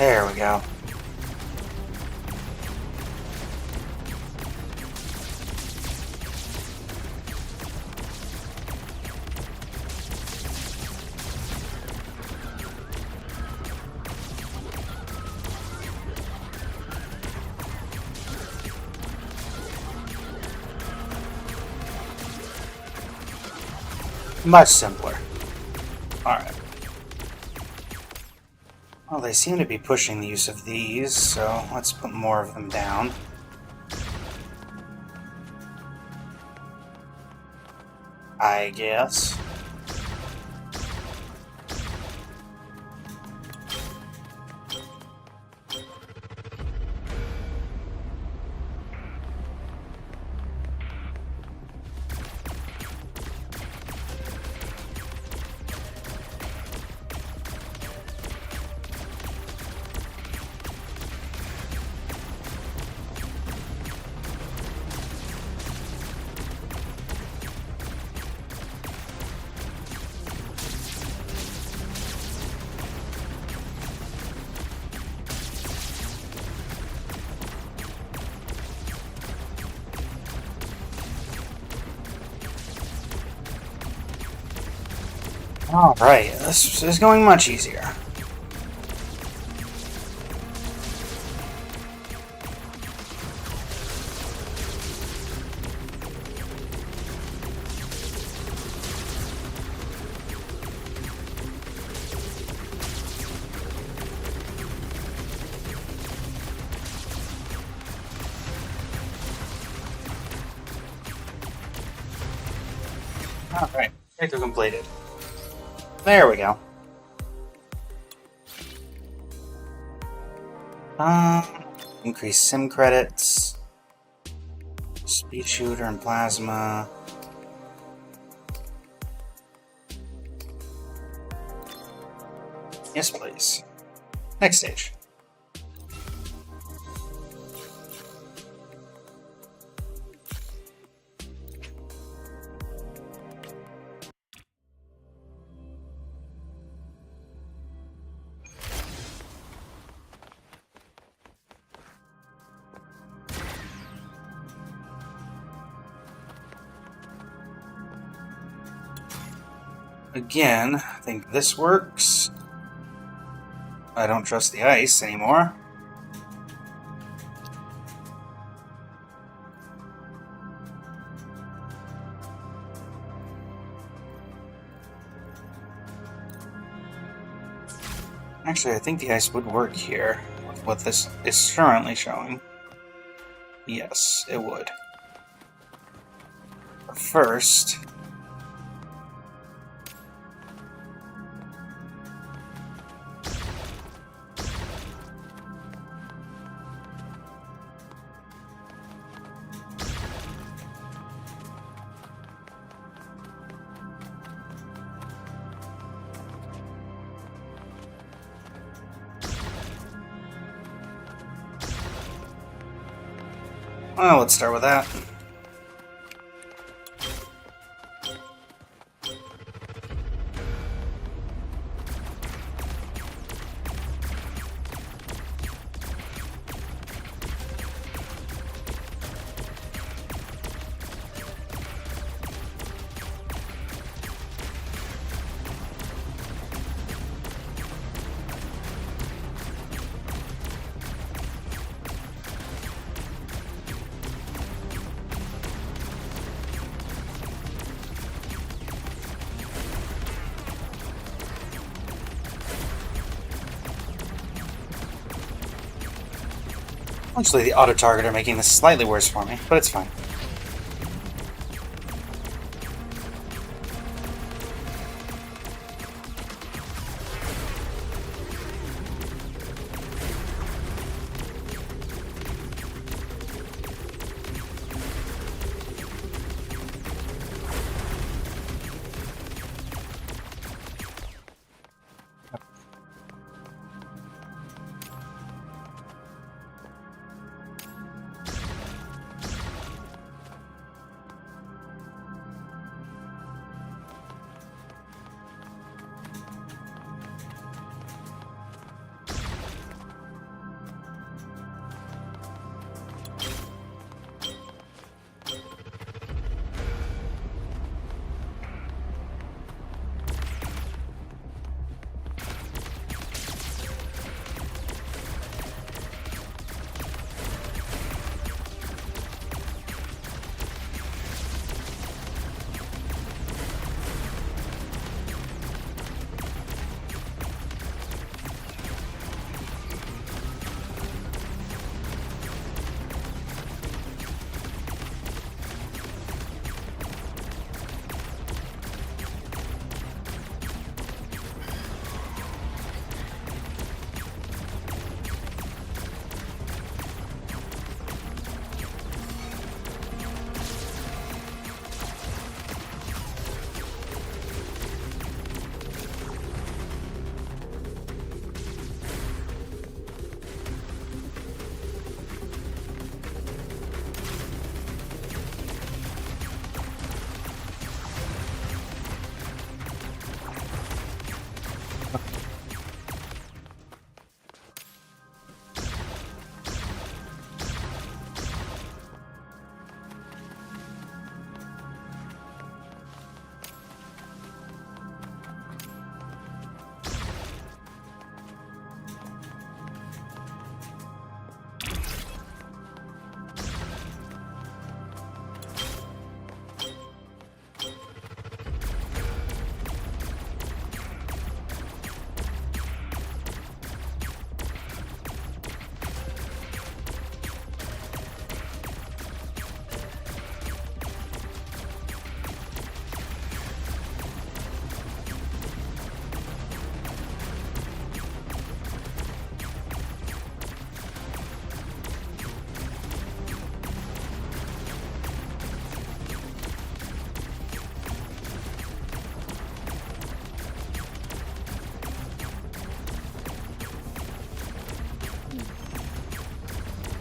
There we go. Much simpler. Alright. Well, they seem to be pushing the use of these, so let's put more of them down. I guess. Alright, this is going much easier. Alright, breakthrough completed. There we go. Increase sim credits. Speed shooter and plasma. Yes, please. Next stage. Again, I think this works. I don't trust the ice anymore. Actually, I think the ice would work here with what this is currently showing. Yes, it would. But first... well, let's start with that. Actually, the auto-target are making this slightly worse for me, but it's fine.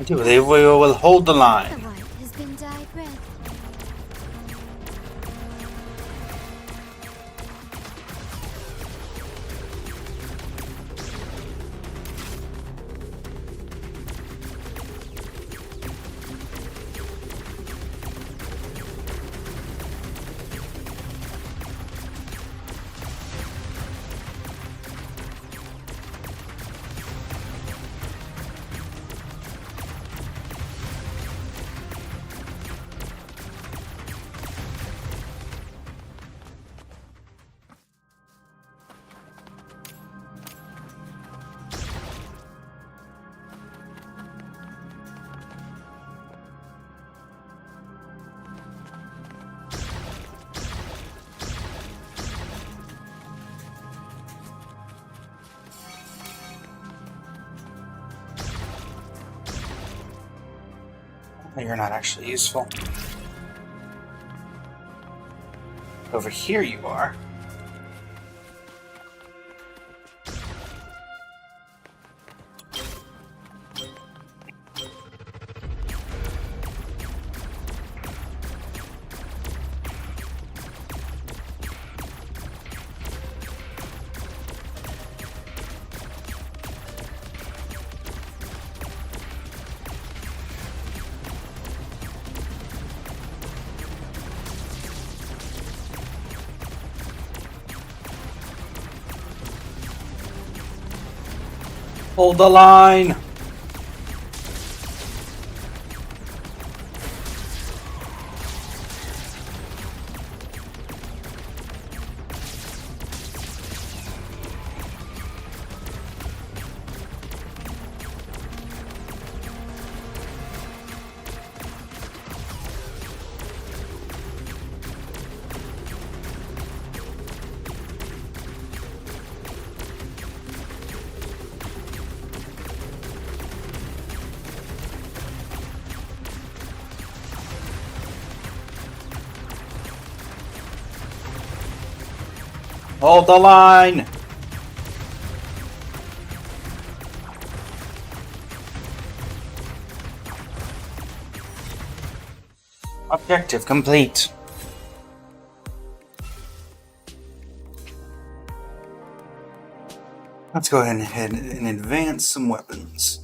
They will hold the The line. light has been dyed red. You're not actually useful. Over here you are. Hold the line! Hold the line! Objective complete. Let's go ahead and advance some weapons.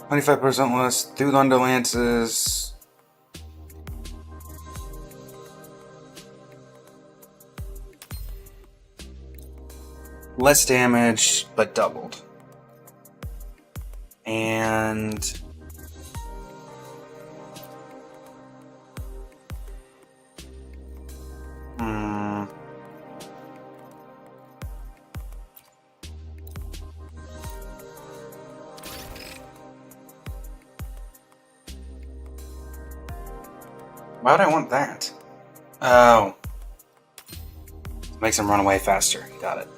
$25% less, through under lances. Less damage, but doubled. And why would I want that? Oh. Makes him run away faster. Got it.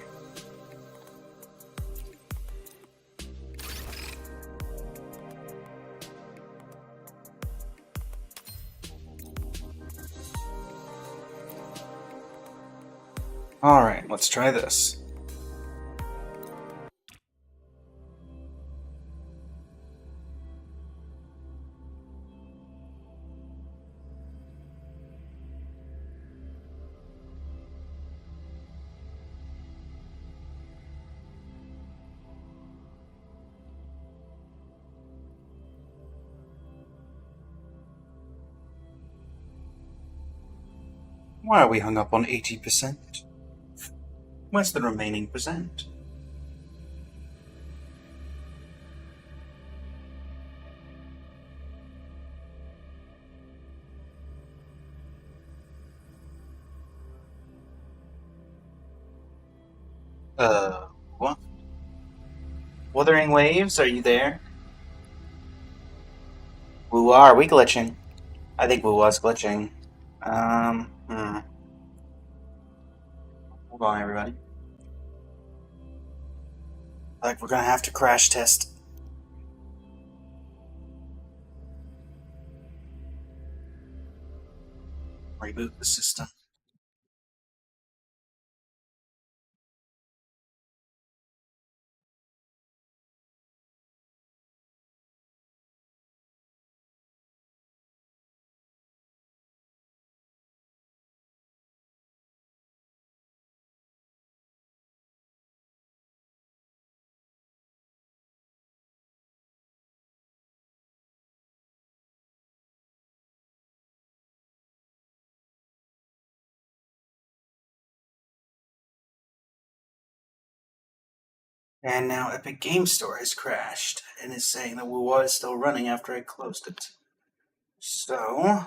Alright, let's try this. Why are we hung up on 80%? Where's the remaining percent? What? Wuthering Waves, are you there? Woo, are we glitching? I think Woo was glitching. Hold on, everybody. Like, we're gonna have to crash test. Reboot the system. And now Epic Game Store has crashed and is saying that Wuwa is still running after I closed it. So,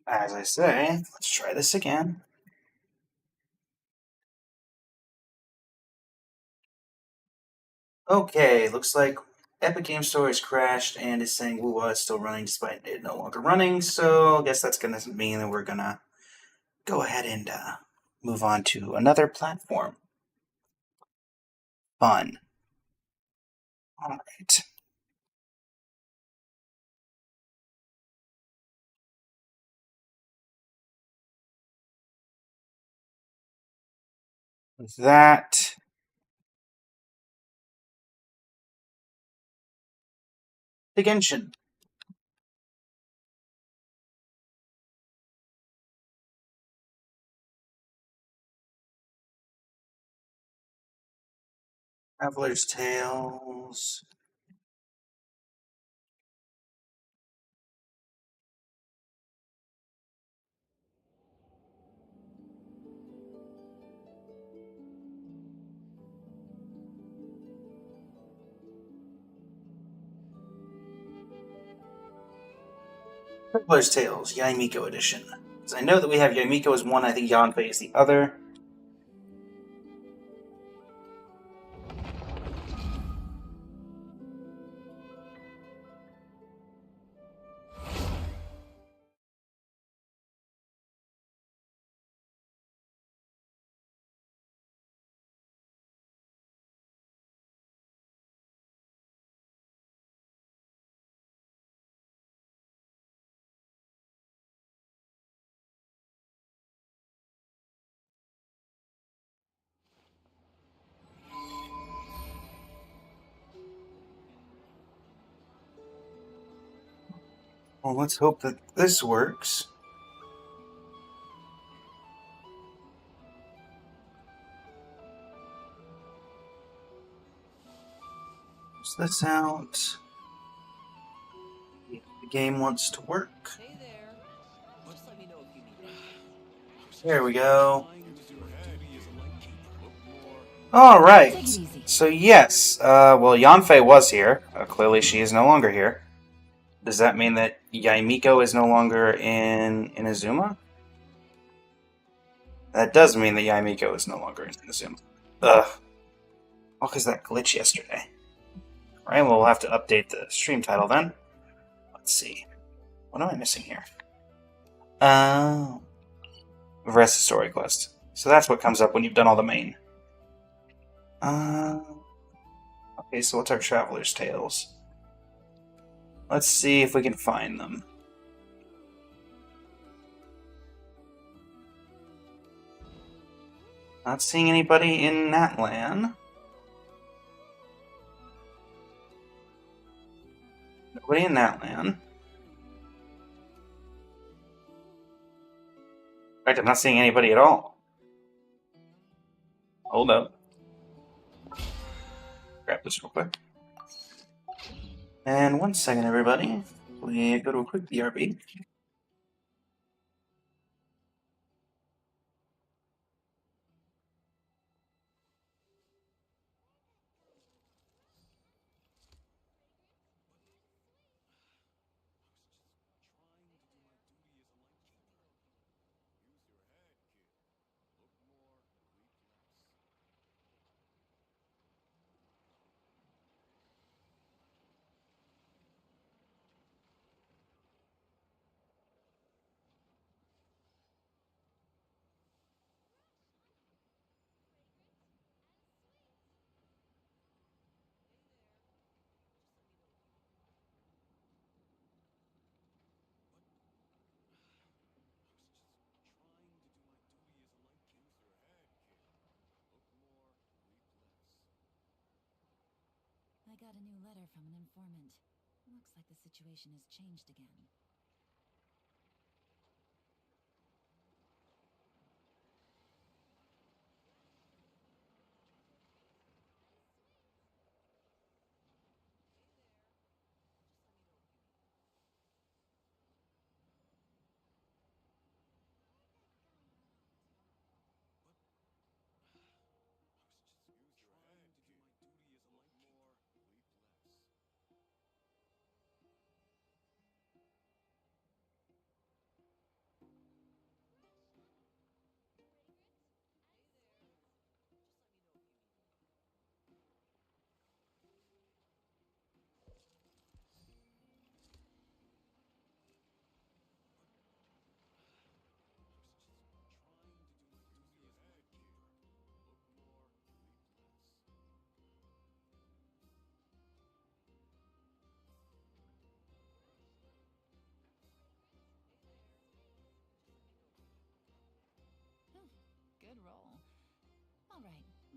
as I say, let's try this again. Okay, looks like Epic Game Store has crashed and is saying Wuwa is still running despite it no longer running, so I guess that's going to mean that we're going to go ahead and move on to another platform. Fun. Alright. With that, the Genshin. Traveler's Tales. Traveler's Tales, Yaimiko Edition. So I know that we have Yaimiko as one, I think Yanfei is the other. Well, let's hope that this works. Close this out. The game wants to work. There we go. Alright. So yes, well, Yanfei was here. Clearly she is no longer here. Does that mean that Yaimiko is no longer in Inazuma? That does mean that Yaimiko is no longer in Inazuma. Ugh. Well, because that glitch yesterday. Alright, well, we'll have to update the stream title then. Let's see. What am I missing here? Oh. Rest story quest. So that's what comes up when you've done all the main. Okay, so what's our Traveler's Tales? Let's see if we can find them. Not seeing anybody in Natlan. Nobody in Natlan. In fact, I'm not seeing anybody at all. Hold up. Grab this real quick. And 1 second, everybody. We go to a quick BRB. I got a new letter from an informant. Looks like the situation has changed again.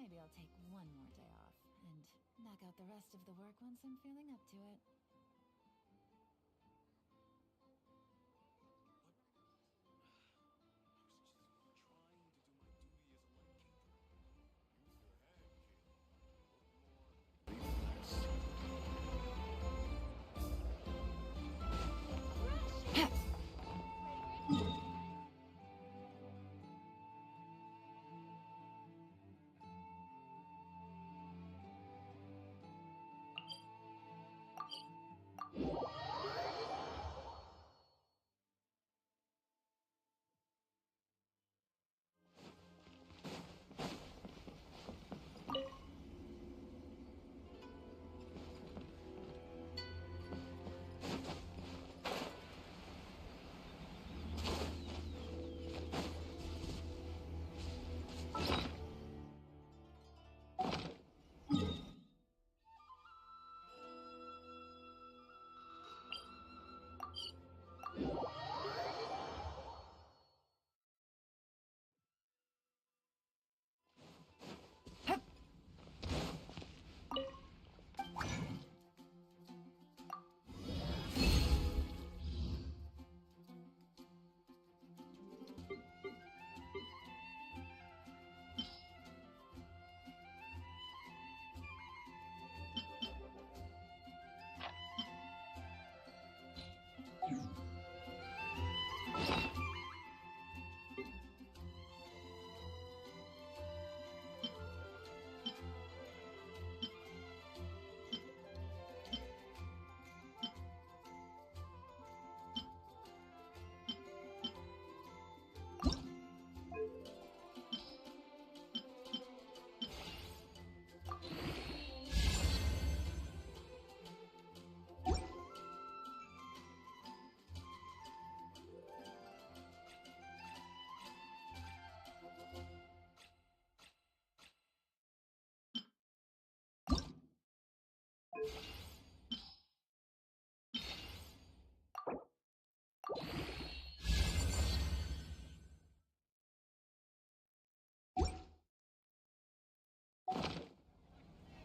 Maybe I'll take one more day off and knock out the rest of the work once I'm feeling up to it.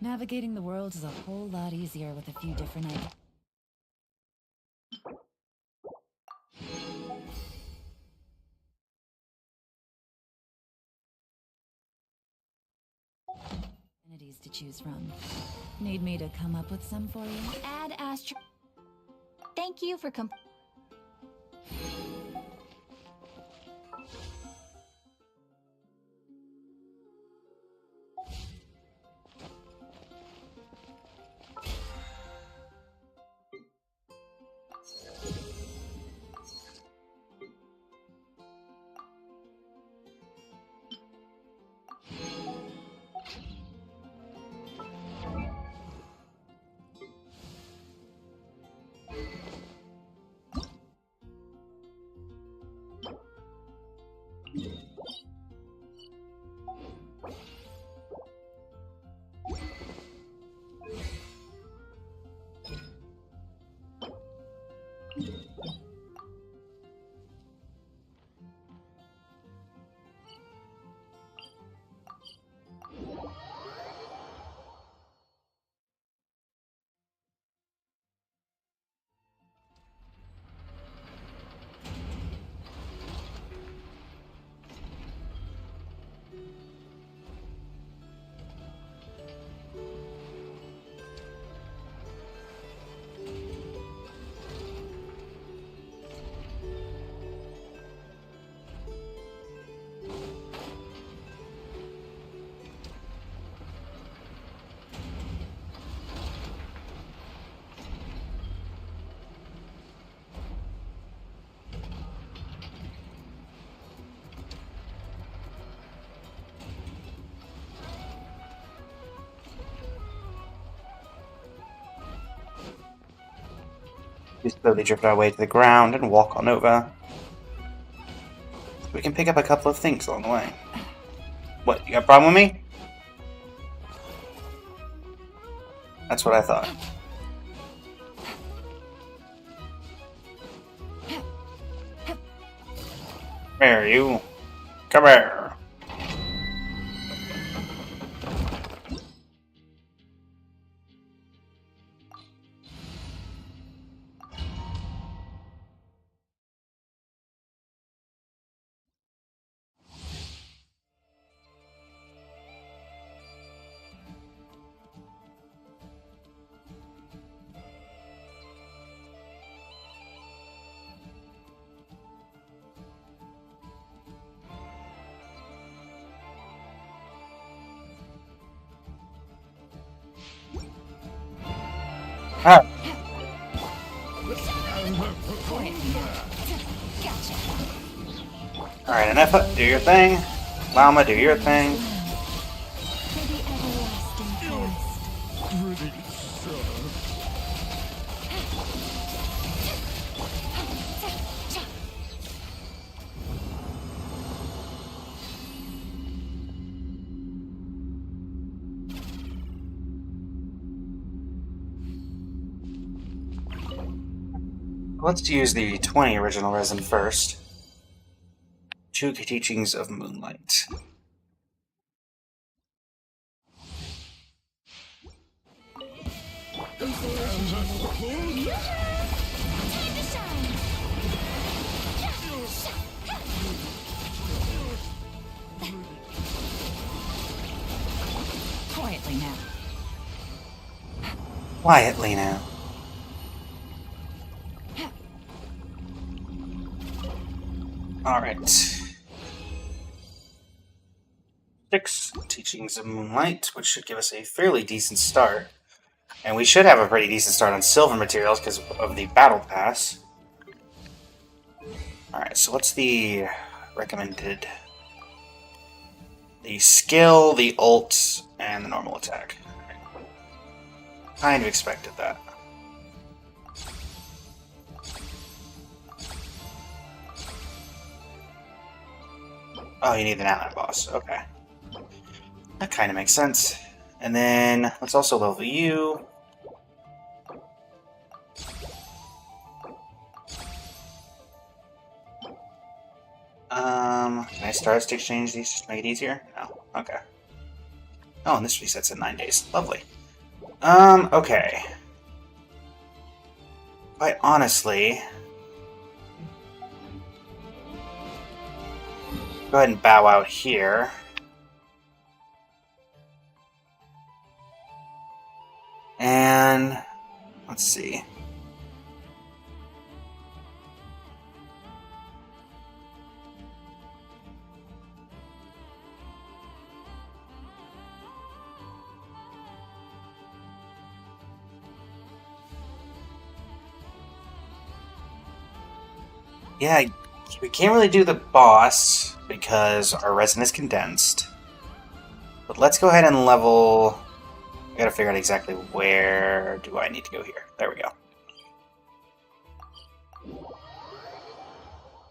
Navigating the world is a whole lot easier with a few different identities to choose from. Need me to come up with some for you? Ad Astra. Thank you for We slowly drift our way to the ground and walk on over. We can pick up a couple of things along the way. What, you got a problem with me? That's what I thought. Come here, you. Come here. Ah. Alright, Anefa, do your thing. Lauma, do your thing. Let's use the 20 original resin first. 2 teachings of moonlight. Quietly now. Quietly now. Alright. 6 teachings of moonlight, which should give us a fairly decent start. And we should have a pretty decent start on silver materials because of the battle pass. Alright, so what's the recommended? The skill, the ult, and the normal attack. Kind of expected that. Oh, you need the ally boss. Okay. That kind of makes sense. And then, let's also level you. Can I start to exchange these just to make it easier? No. Okay. Oh, and this resets in 9 days. Lovely. Okay. Quite honestly, go ahead and bow out here. And let's see. Yeah, we can't really do the boss because our resin is condensed. But let's go ahead and level... I gotta figure out exactly where do I need to go here. There we go.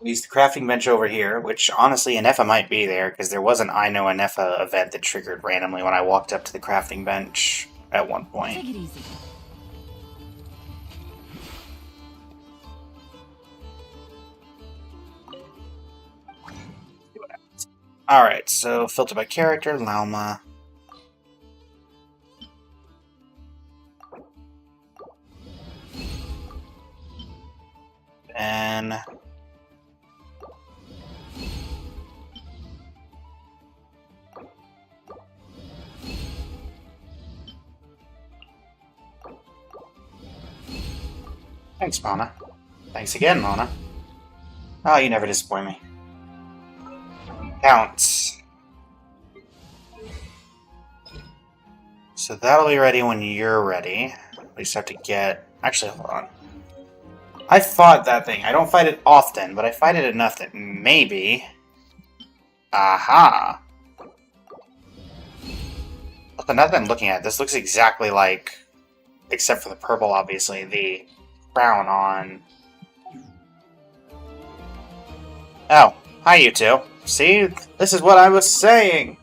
We use the crafting bench over here, which honestly Anefa might be there, because there was an I Know Anefa event that triggered randomly when I walked up to the crafting bench at one point. Take it easy. Alright, so filter by character, Lauma. And thanks, Mona. Thanks again, Mona. Oh, you never disappoint me. Counts. So that'll be ready when you're ready. We just have to get... Actually, hold on. I fought that thing. I don't fight it often, but I fight it enough that maybe... Aha! But now that I'm looking at it, this looks exactly like... Except for the purple, obviously, the crown on... Oh, hi you two. See? This is what I was saying!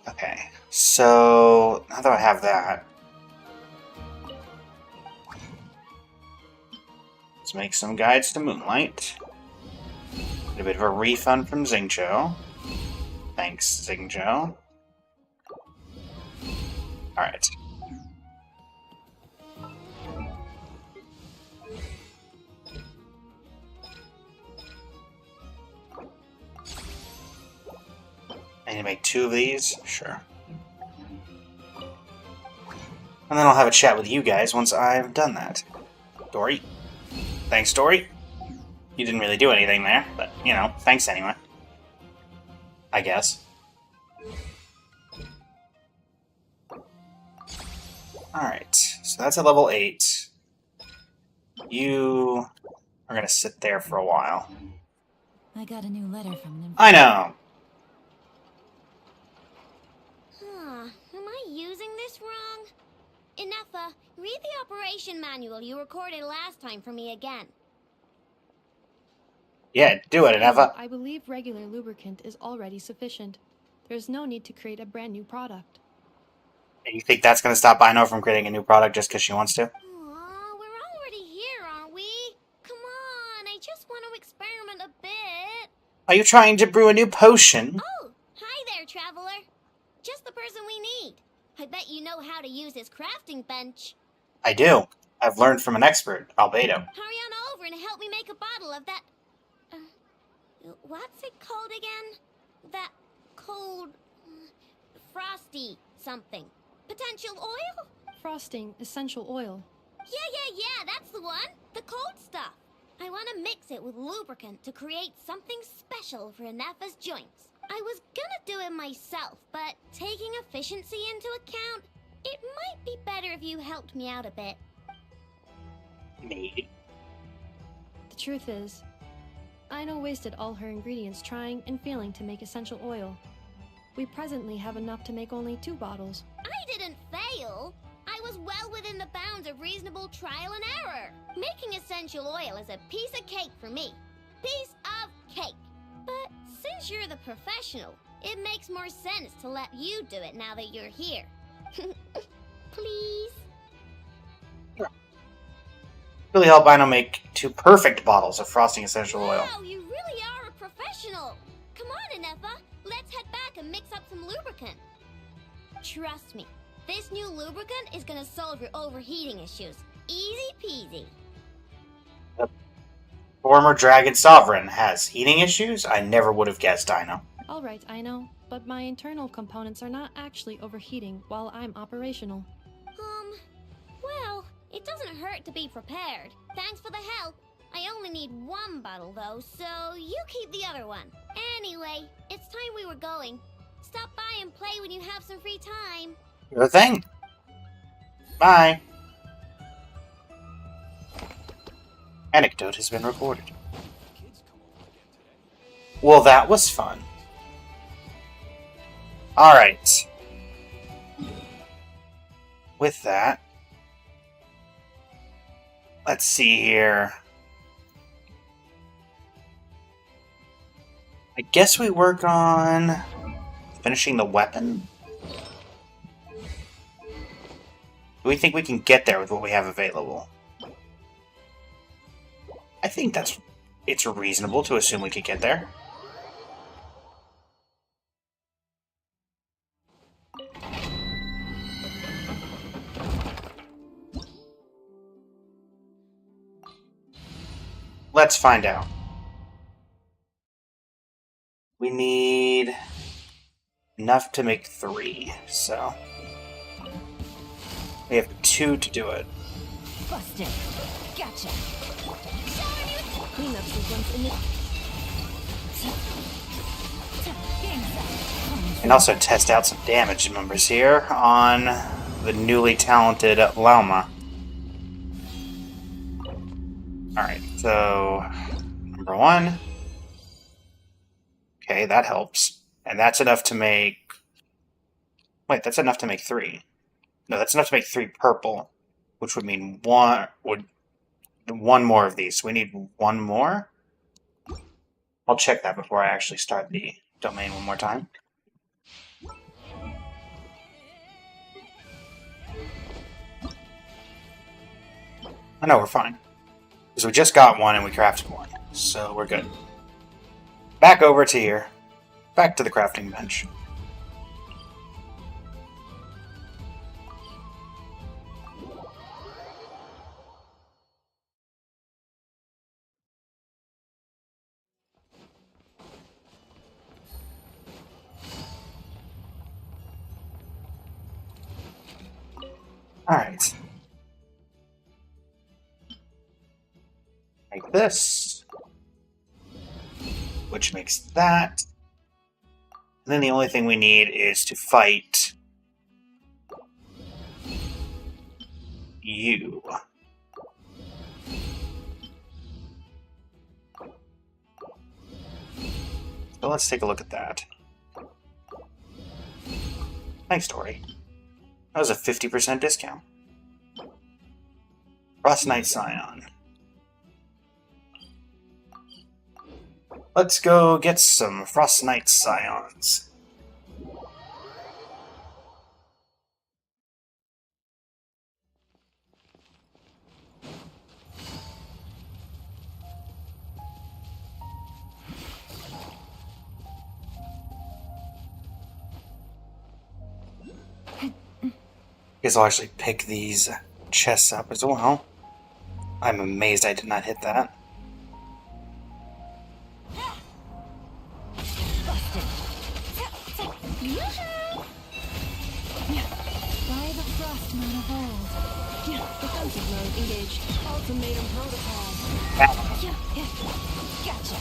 Okay, so... Now that I have that... Let's make some guides to Moonlight. Get a bit of a refund from Xingqiu. Thanks, Xingqiu. Alright. I need to make 2 of these? Sure. And then I'll have a chat with you guys once I've done that. Dory. Thanks, Dory. You didn't really do anything there, but, you know, thanks anyway. I guess. Alright, So that's at level 8. You are going to sit there for a while. I got a new letter from an I know. Huh, am I using this wrong? Inefa, read the operation manual you recorded last time for me again. Yeah, do it, Inefa. I believe regular lubricant is already sufficient. There's no need to create a brand new product. And you think that's going to stop Aino from creating a new product just because she wants to? Aw, we're already here, aren't we? Come on, I just want to experiment a bit. Are you trying to brew a new potion? Oh, hi there, traveler. Just the person we need. I bet you know how to use this crafting bench. I do. I've learned from an expert, Albedo. Hurry on over and help me make a bottle of that... what's it called again? That cold... frosty something. Potential oil? Frosting essential oil. Yeah, that's the one. The cold stuff. I want to mix it with lubricant to create something special for Inefa's joints. I was gonna do it myself, but taking efficiency into account, it might be better if you helped me out a bit. Me? The truth is, Aino wasted all her ingredients trying and failing to make essential oil. We presently have enough to make only 2 bottles. I didn't fail. I was well within the bounds of reasonable trial and error. Making essential oil is a piece of cake for me. Piece of cake. But since you're the professional, it makes more sense to let you do it now that you're here. Please? Really help Aino make 2 perfect bottles of frosting essential oil. Wow, you really are a professional. Come on, Inefa. Let's head back and mix up some lubricant. Trust me, this new lubricant is gonna solve your overheating issues. Easy peasy. The former Dragon Sovereign has heating issues? I never would have guessed, Aino. Alright, Aino, but my internal components are not actually overheating while I'm operational. Well, it doesn't hurt to be prepared. Thanks for the help. I only need 1 bottle though, so you keep the other one. Anyway, it's time we were going. Stop by and play when you have some free time. Sure thing. Bye. Anecdote has been recorded. Well, that was fun. Alright. With that, let's see here. I guess we work on finishing the weapon. Do we think we can get there with what we have available? I think it's reasonable to assume we could get there. Let's find out. We need enough to make 3, so we have 2 to do it. Busted. Gotcha. Cleanup sequence in the... And also test out some damage numbers here on the newly talented Lauma. Alright, so number 1. Okay, that helps. And that's enough to make... Wait, that's enough to make 3. No, that's enough to make 3 purple, which would mean one more of these. So we need 1 more? I'll check that before I actually start the domain one more time. I know, we're fine. Because we just got 1 and we crafted 1. So we're good. Back over to here. Back to the crafting bench. Alright. Make this. Which makes that. And then the only thing we need is to fight you. So let's take a look at that. Nice story. That was a 50% discount. Frost Knight Scion. Let's go get some Frost Knight Scions. Guess I'll actually pick these chests up as well. I'm amazed I did not hit that. By the Frostman of old. Defensive mode engaged. Ultimatum protocol. Gotcha.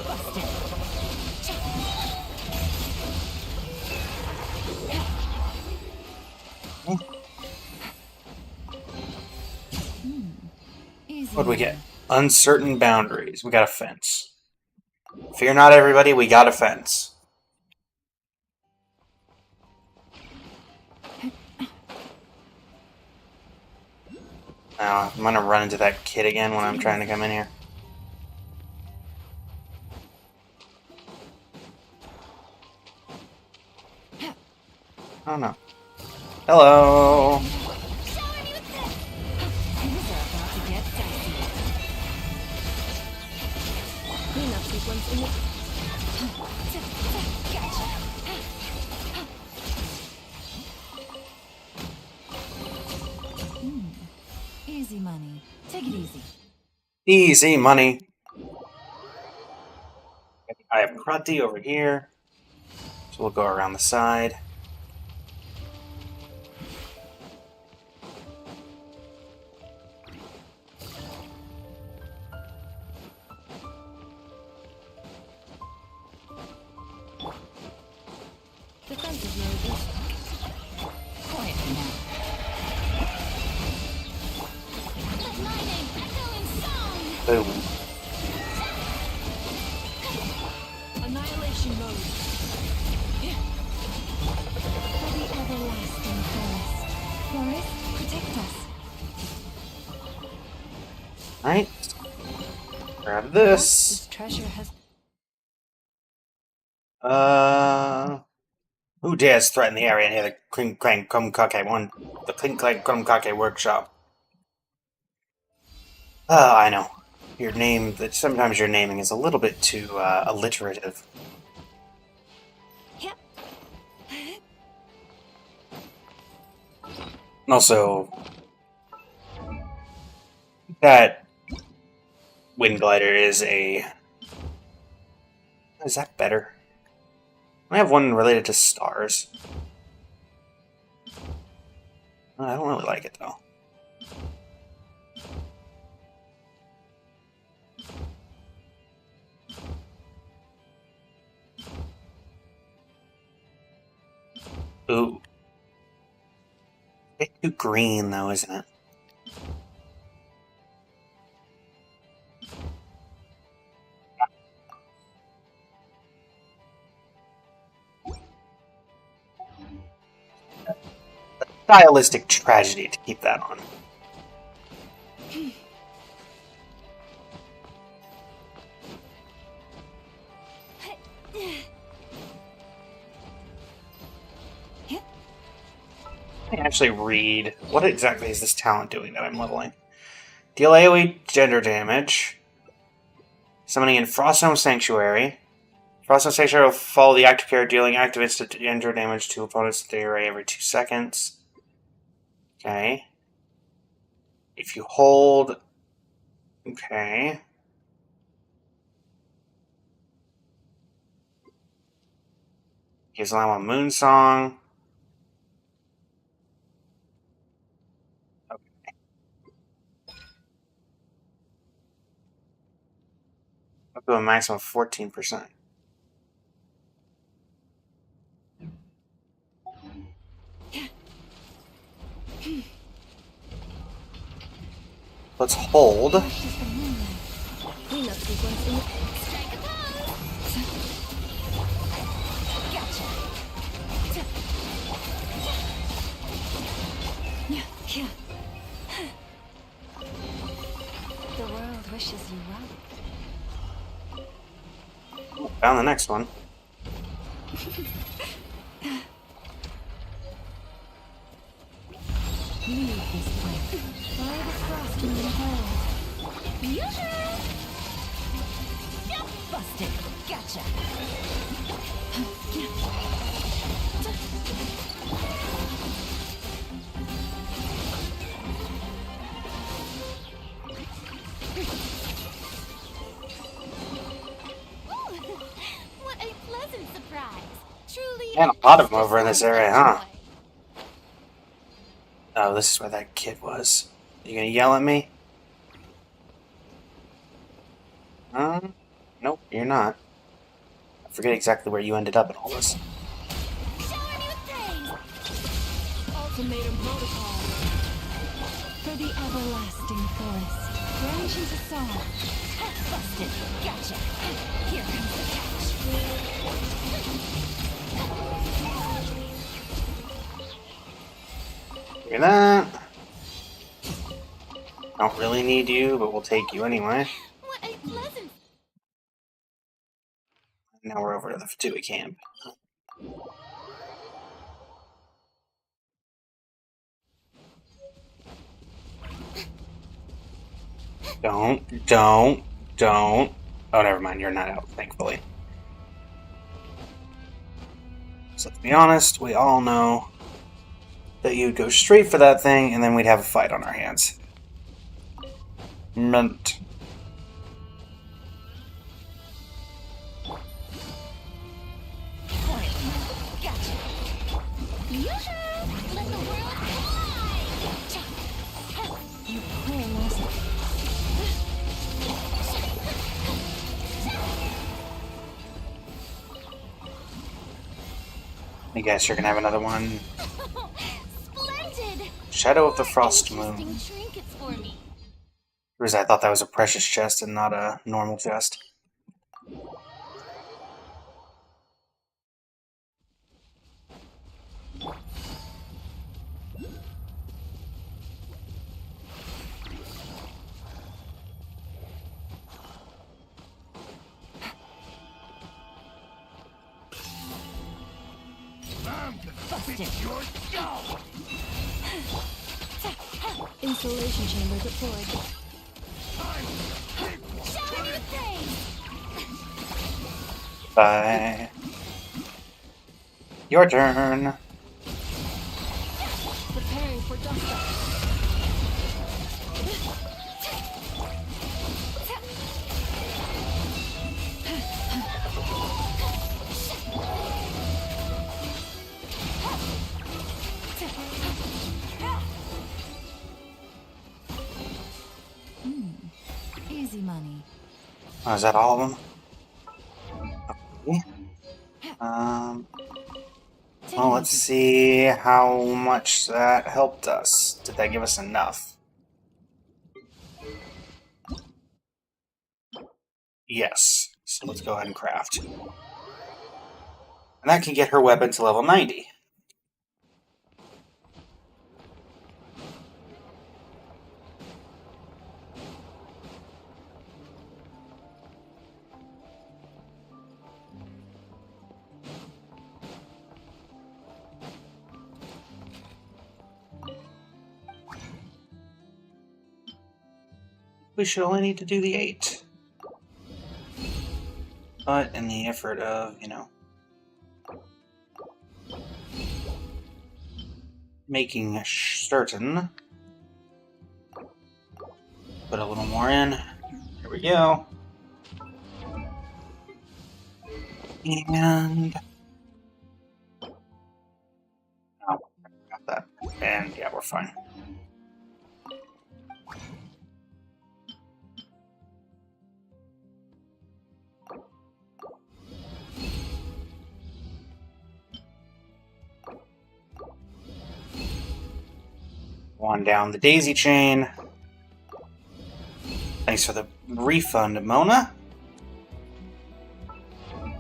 Busted. What do we get? Uncertain boundaries. We got a fence. Fear not, everybody, we got a fence. Now, I'm gonna run into that kid again when I'm trying to come in here. Oh no. Hello! Cleanup sequence in the... Gotcha. Easy money. Take it easy. Easy money. I have Krati over here. So we'll go around the side. Defensive mode is... Quiet now. Boom. Annihilation mode. For the everlasting forest. Forest, protect us. Alright. Grab this. This treasure has... Who dares threaten the area near the Clink Clank Kumkake one? The Clink Clank Kumkake workshop. I know. Your name, that sometimes your naming is a little bit too alliterative. Yep. Also, that wind glider is a... Is that better? I have one related to stars. I don't really like it, though. Ooh. It's too green, though, isn't it? Stylistic tragedy to keep that on. Let me actually read. What exactly is this talent doing that I'm leveling? Deal AoE gender damage. Summoning in Froststone Sanctuary. Froststone Sanctuary will follow the active character, dealing active instant gender damage to opponents in the array every 2 seconds. Okay. If you hold... Okay. Gives Lauma Moon Song. Okay. Up to a maximum of 14%. let's hold. Cleanup sequence in Gotcha. Yeah. The world wishes you well. Found the next one. Leave this place. Follow the frost moving cold. Busted. Gotcha. What a pleasant surprise. Truly. And a lot of them over in this area, huh? Oh, this is where that kid was. You gonna yell at me? Nope, you're not. I forget exactly where you ended up in all this. ultimatum protocol. For the everlasting forest. Branch into song. Busted. Gotcha. Here comes the catch. Hear that? Don't really need you, but we'll take you anyway. What a pleasant. Now we're over to the Fatui camp. Don't. Oh, never mind, you're not out, thankfully. So let's be honest, we all know that you'd go straight for that thing, and then we'd have a fight on our hands. Meant. Gotcha. Let the world fly. You poor loser. I guess you're gonna have another one. Splendid. Shadow of the Frost Moon. Trinkets for me. Because I thought that was a precious chest and not a normal chest. Insulation chamber deployed. Bye. Your turn. Preparing for dust up. Easy money. Oh, is that all of them? Okay. Well, let's see how much that helped us. Did that give us enough? Yes. So let's go ahead and craft. And that can get her weapon to level 90. We should only need to do the 8. But in the effort of, making certain, put a little more in. Here we go. And oh, got that. And yeah, we're fine. One down the daisy chain. Thanks for the refund, Mona.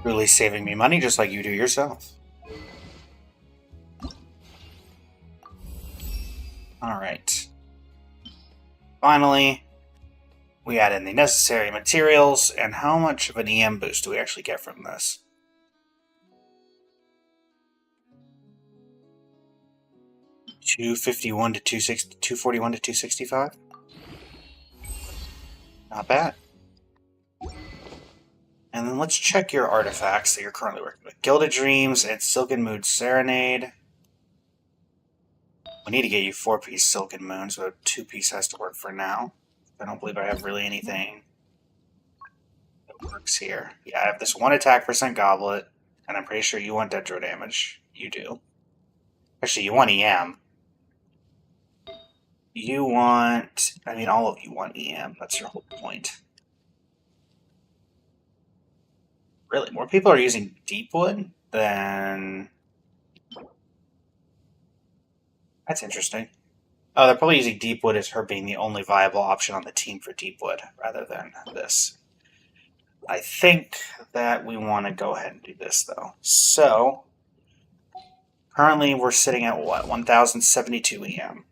Really saving me money just like you do yourself. Alright. Finally, we add in the necessary materials, and how much of an EM boost do we actually get from this? $251 to 260, $241 to 265? Not bad. And then let's check your artifacts that you're currently working with. Gilded Dreams and Silken Moon Serenade. We need to get you 4-piece Silken Moon, so a 2-piece has to work for now. I don't believe I have really anything that works here. Yeah, I have this 1 attack % goblet, and I'm pretty sure you want Dendro damage. You do. Actually, you want EM. You want... I mean, all of you want EM. That's your whole point. Really, more people are using Deepwood than... That's interesting. Oh, they're probably using Deepwood as her being the only viable option on the team for Deepwood, rather than this. I think that we want to go ahead and do this, though. So, currently we're sitting at, what, 1,072 EM.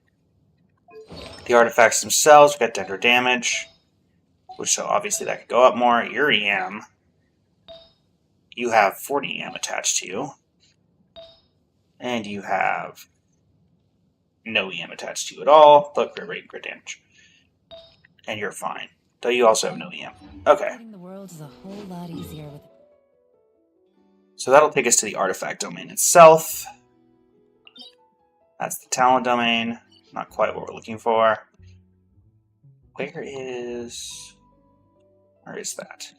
The artifacts themselves, we've got Dendro damage, which so obviously that could go up more. Your EM, you have 40 EM attached to you, and you have no EM attached to you at all, but crit rate and crit damage. And you're fine. Though you also have no EM. Okay. The world is a whole lot easier with. So that'll take us to the artifact domain itself. That's the talent domain. Not quite what we're looking for. Where is that?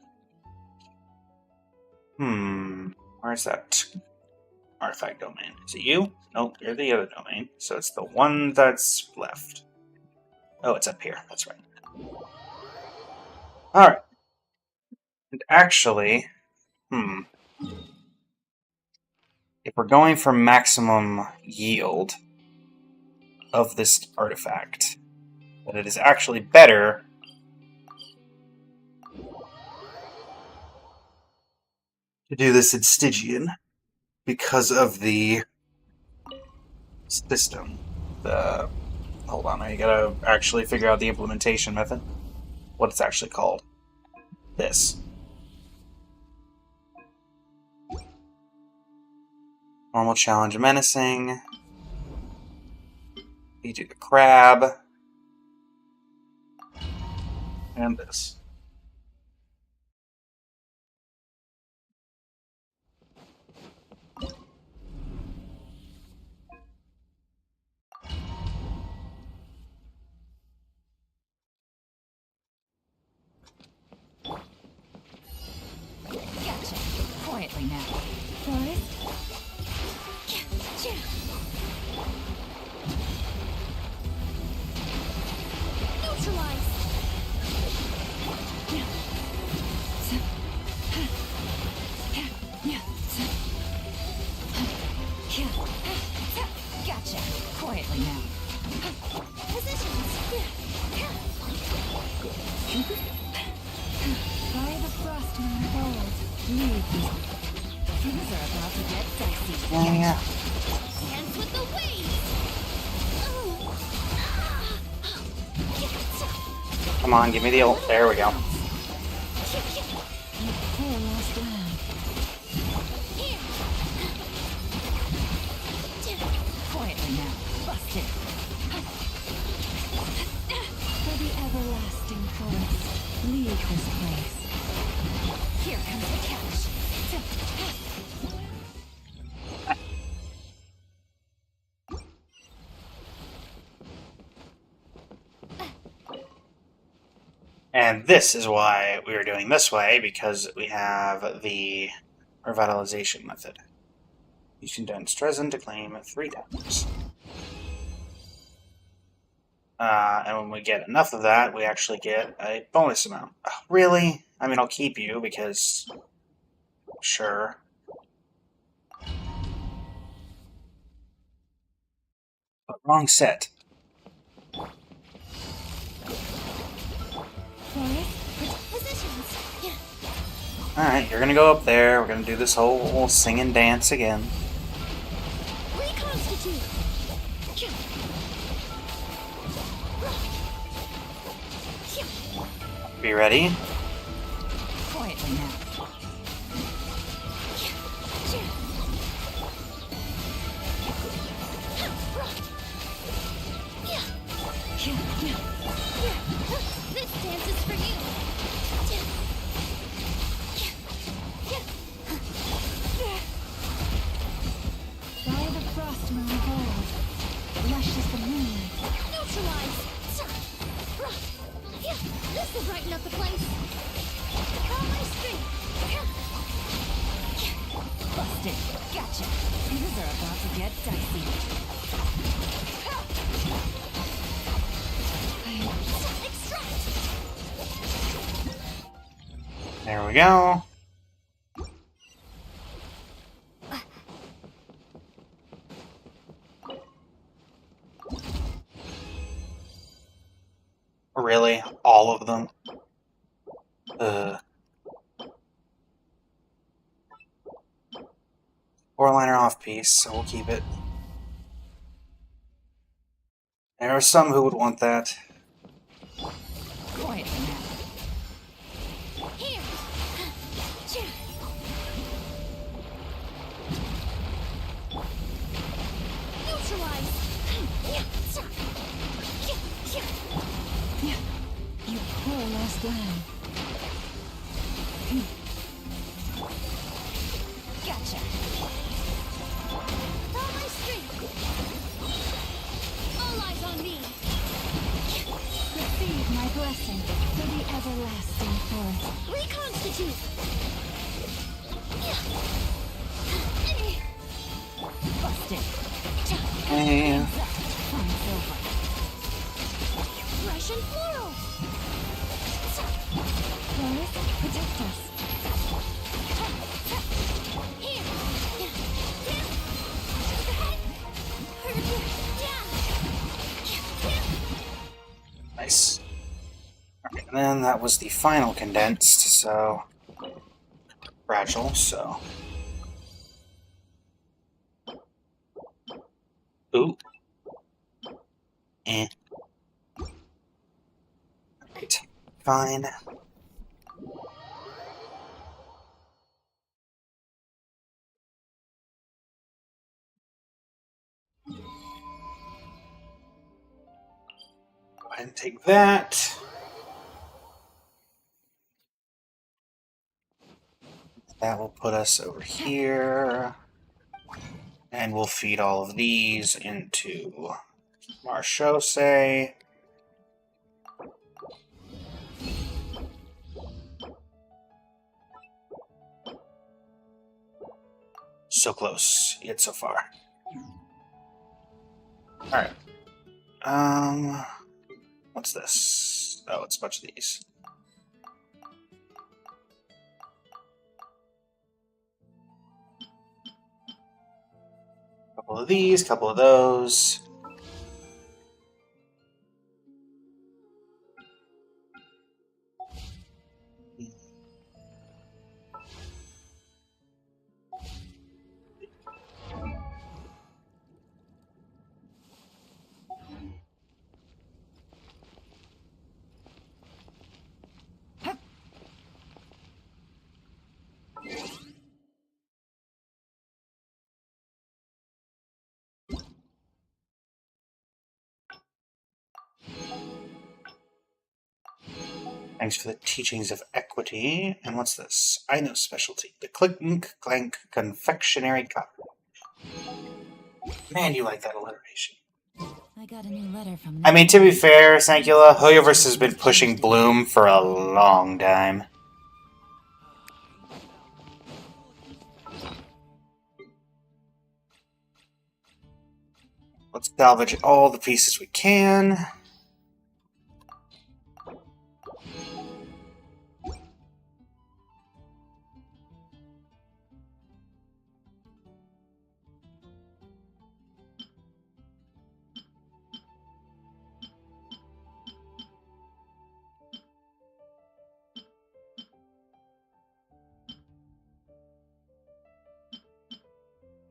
Where's that artifact domain? Is it you? Nope, you're the other domain. So it's the one that's left. Oh, it's up here. That's right. Alright. And actually, if we're going for maximum yield of this artifact, then it is actually better to do this in Stygian because of the system. Hold on, I gotta actually figure out the implementation method. What it's actually called. This. Normal challenge menacing. You do the crab. And this. Gotcha. Quietly now. Forest. Neutralize. Gotcha. Quietly now. Positions. By the frost moon gold. Leave these. Things are about to get dicey. Yeah. Hands with the waves. Come on, give me the ult. There we go. Poor lost lamb. Quietly now. Bust it. For the everlasting forest, leave this place. Here comes the catch. And this is why we are doing this way, because we have the revitalization method. You can condense Trezen to claim 3 damage. And when we get enough of that, we actually get a bonus amount. Oh, really? I mean, I'll keep you, because... Sure. But wrong set. Forest. Alright, you're gonna go up there. We're gonna do this whole sing and dance again. Reconstitute. Be ready. Quietly now. This dance is for you. By the frost moon of old, lush as the moonlight. Neutralize. This will brighten up the place. Call my strength. Busted. Gotcha. Things are about to get dicey. There we go. Really? All of them? Four-liner off-piece, so we'll keep it. There are some who would want that. Quietly now. Here. Neutralize. You poor lost lamb. Gotcha. Call my strength. All eyes on me. Receive my blessing for the everlasting forest. Reconstitute. Busted. And Fun's over. Fresh and floral. Forest, protect us. Here. nice. Alright, and then that was the final condensed, so fragile, so. Ooh. Eh. Alright, fine. Go ahead and take that. That will put us over here. And we'll feed all of these into Marchose. So close, yet so far. Alright. What's this? Oh, it's a bunch of these. Couple of these, couple of those. Thanks for the teachings of equity. And what's this? I know specialty. The Clink Clank Confectionery Cup. Man, you like that alliteration. I got a new letter from. I mean, to be fair, Sankula, Hoyoverse has been pushing Bloom for a long time. Let's salvage all the pieces we can.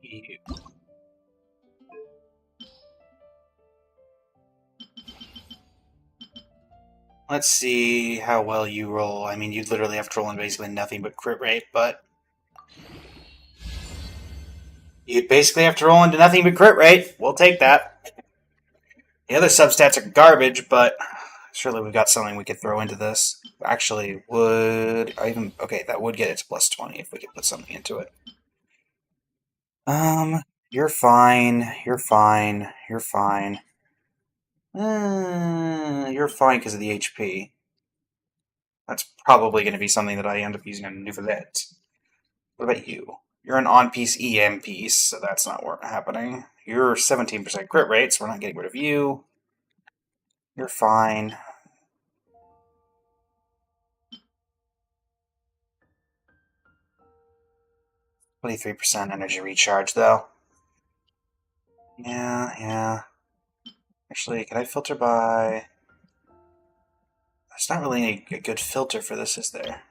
You. Let's see how well you roll. I mean, you literally have to roll in basically nothing but crit rate, but you basically have to roll into nothing but crit rate. We'll take that. The other substats are garbage, but surely we've got something we could throw into this. Actually, would I even... Okay, that would get it to plus 20 if we could put something into it. You're fine. You're fine. You're fine. You're fine because of the HP. That's probably going to be something that I end up using on a new event. What about you? You're an on-piece EM piece, so that's not happening. You're 17% crit rate, so we're not getting rid of you. You're fine. %energy recharge, though. Yeah. Actually, can I filter by... There's not really a good filter for this, is there?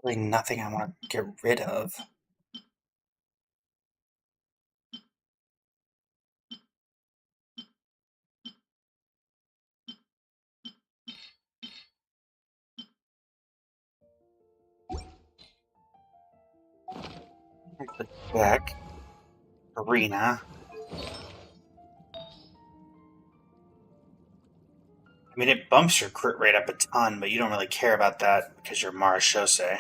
Really nothing I want to get rid of. Back. Arena. I mean, it bumps your crit rate up a ton, but you don't really care about that because you're Marashose.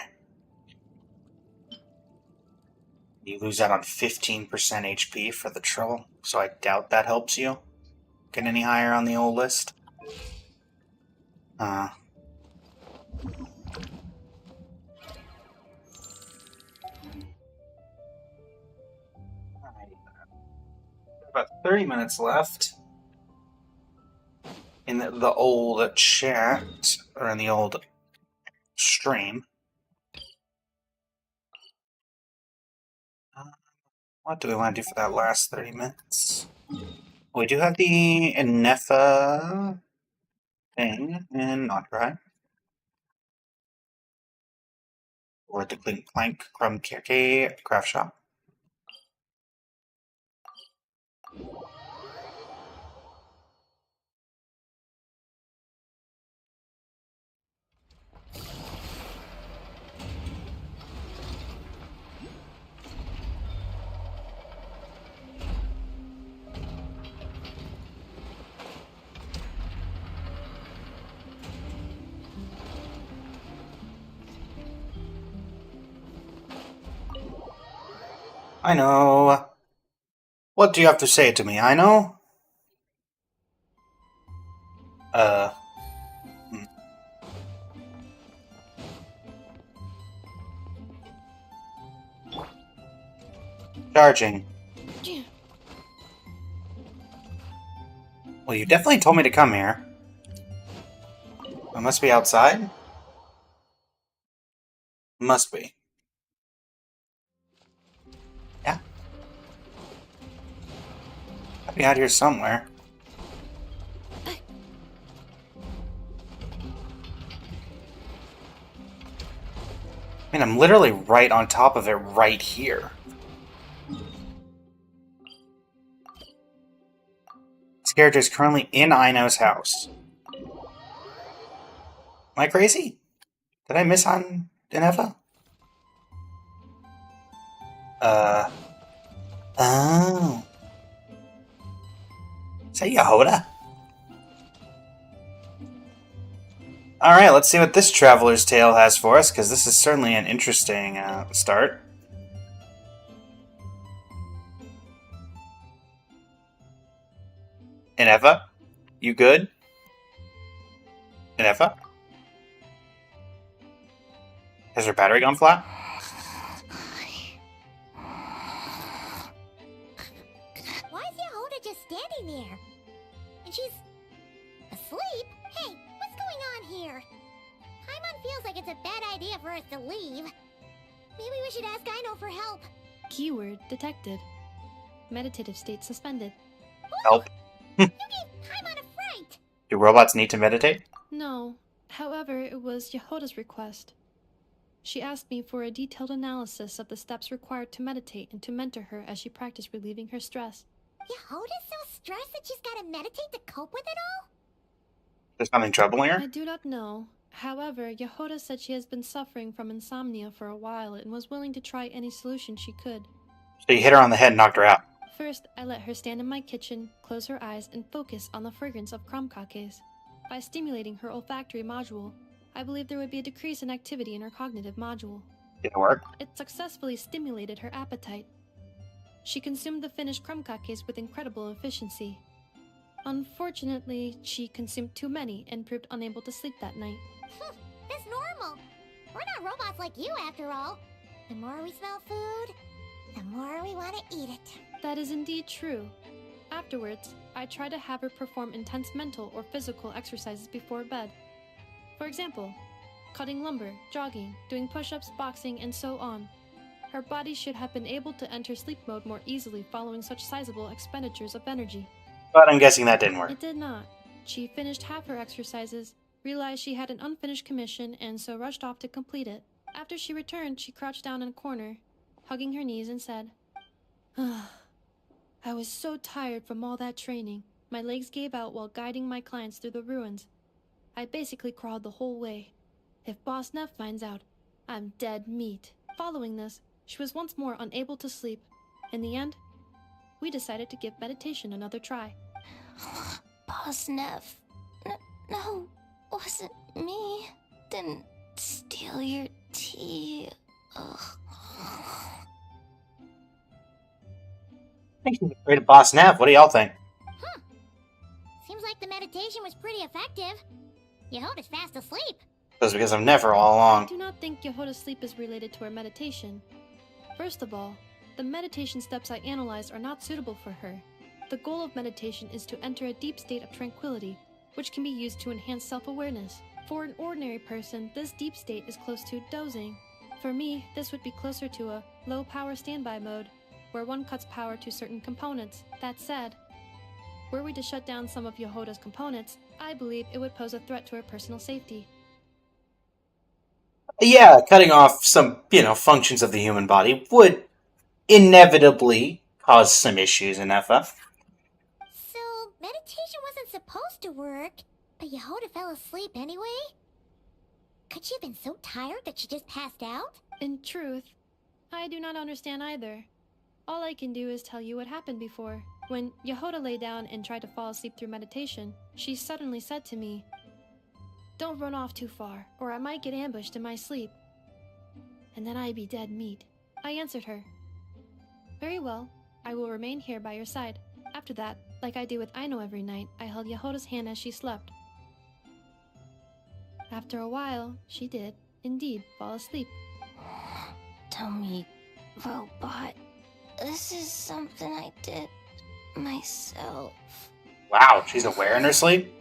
You lose out on 15% HP for the troll, so I doubt that helps you get any higher on the old list. About 30 minutes left in the old chat, or in the old stream. What do we want to do for that last 30 minutes? We do have the Inefa thing in Notrai. Or the Clink Clank Crumb KK craft shop. I know. What do you have to say to me? I know? Charging. Well, you definitely told me to come here. I must be outside? Must be. Yeah. I'll be out here somewhere. I mean, I'm literally right on top of it right here. This character is currently in Aino's house. Am I crazy? Did I miss on Inefa? Oh. Is that Yehoda? Alright, let's see what this Traveler's Tale has for us, because this is certainly an interesting start. Inefa? You good? Nefa? Has her battery gone flat? Why is Yehoda just standing there? And she's asleep? Hey, what's going on here? Paimon feels like it's a bad idea for us to leave. Maybe we should ask Aino for help. Keyword detected. Meditative state suspended. Help. You gave Paimon a fright! Do robots need to meditate? No. However, it was Yehoda's request. She asked me for a detailed analysis of the steps required to meditate and to mentor her as she practiced relieving her stress. Yehoda's so stressed that she's gotta meditate to cope with it all? There's something troubling her? I do not know. However, Yehoda said she has been suffering from insomnia for a while and was willing to try any solution she could. So you hit her on the head and knocked her out. First, I let her stand in my kitchen, close her eyes, and focus on the fragrance of krumkakes. By stimulating her olfactory module, I believe there would be a decrease in activity in her cognitive module. Did it work? It successfully stimulated her appetite. She consumed the finished krumkakes with incredible efficiency. Unfortunately, she consumed too many and proved unable to sleep that night. That's normal. We're not robots like you, after all. The more we smell food, the more we want to eat it. That is indeed true. Afterwards, I try to have her perform intense mental or physical exercises before bed. For example, cutting lumber, jogging, doing push-ups, boxing, and so on. Her body should have been able to enter sleep mode more easily following such sizable expenditures of energy. But I'm guessing that didn't work. It did not. She finished half her exercises, realized she had an unfinished commission, and so rushed off to complete it. After she returned, she crouched down in a corner, hugging her knees, and said, I was so tired from all that training. My legs gave out while guiding my clients through the ruins. I basically crawled the whole way. If Boss Neff finds out, I'm dead meat. Following this, she was once more unable to sleep. In the end, we decided to give meditation another try. Boss Neff. No, wasn't me. Didn't steal your tea. Ugh. I think she's afraid of Boss Neff. What do y'all think? Seems like the meditation was pretty effective. Yehoda's fast asleep. That's because I'm never all I along. do not think Yehoda's sleep is related to her meditation. First of all, the meditation steps I analyzed are not suitable for her. The goal of meditation is to enter a deep state of tranquility, which can be used to enhance self-awareness. For an ordinary person, this deep state is close to dozing. For me, this would be closer to a low-power standby mode, where one cuts power to certain components. That said, were we to shut down some of Yehoda's components, I believe it would pose a threat to her personal safety. Yeah, cutting off some, functions of the human body would inevitably cause some issues in Nefa. So, meditation wasn't supposed to work, but Yehoda fell asleep anyway? Could she have been so tired that she just passed out? In truth, I do not understand either. All I can do is tell you what happened before. When Yehoda lay down and tried to fall asleep through meditation, she suddenly said to me, "Don't run off too far, or I might get ambushed in my sleep. And then I'd be dead meat." I answered her, "Very well, I will remain here by your side." After that, like I do with Aino every night, I held Yehoda's hand as she slept. After a while, she did, indeed, fall asleep. Tell me, robot, this is something I did myself. Wow, she's aware in her sleep?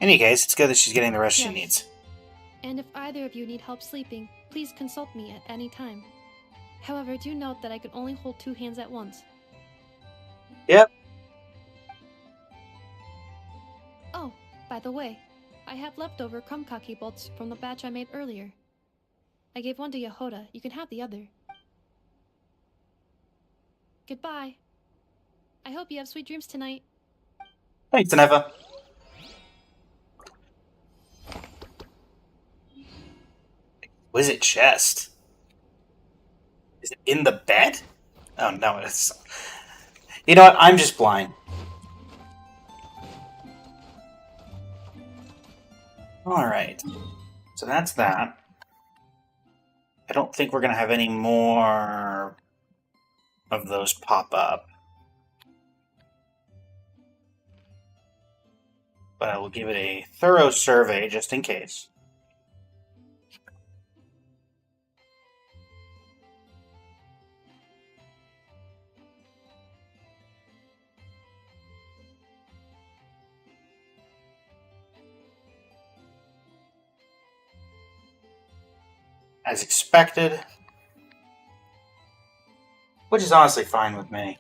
In any case, it's good that she's getting the rest she Yes. needs. And if either of you need help sleeping, please consult me at any time. However, do note that I can only hold 2 hands at once. Yep. Oh, by the way, I have leftover krumkake bolts from the batch I made earlier. I gave one to Yehoda. You can have the other. Goodbye. I hope you have sweet dreams tonight. Thanks, Nefa. Exquisite chest. Is it in the bed? Oh, no, it's... You know what? I'm just blind. Alright. So that's that. I don't think we're going to have any more of those pop up. but I will give it a thorough survey just in case. As expected, which is honestly fine with me.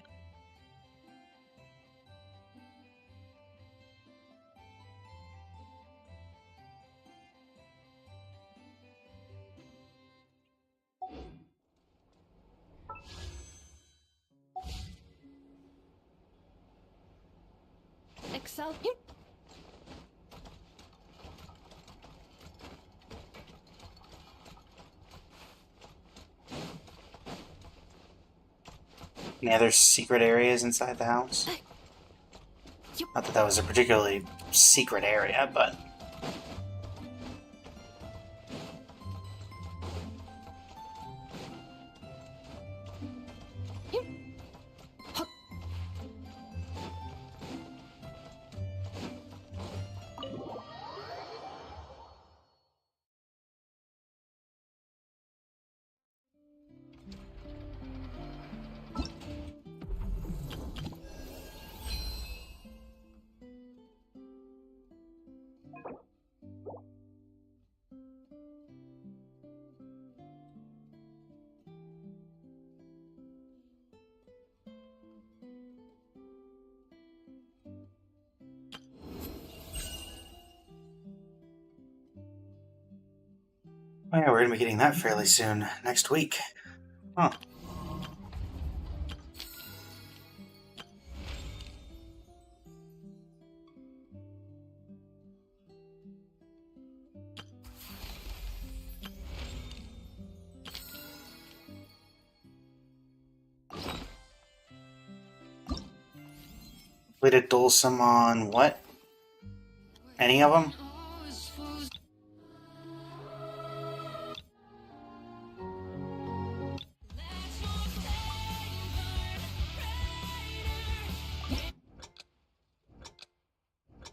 Excel. Any other secret areas inside the house? Not that that was a particularly secret area, but... Oh yeah, we're going to be getting that fairly soon, next week. Huh. Completed Dulcim on what? Any of them?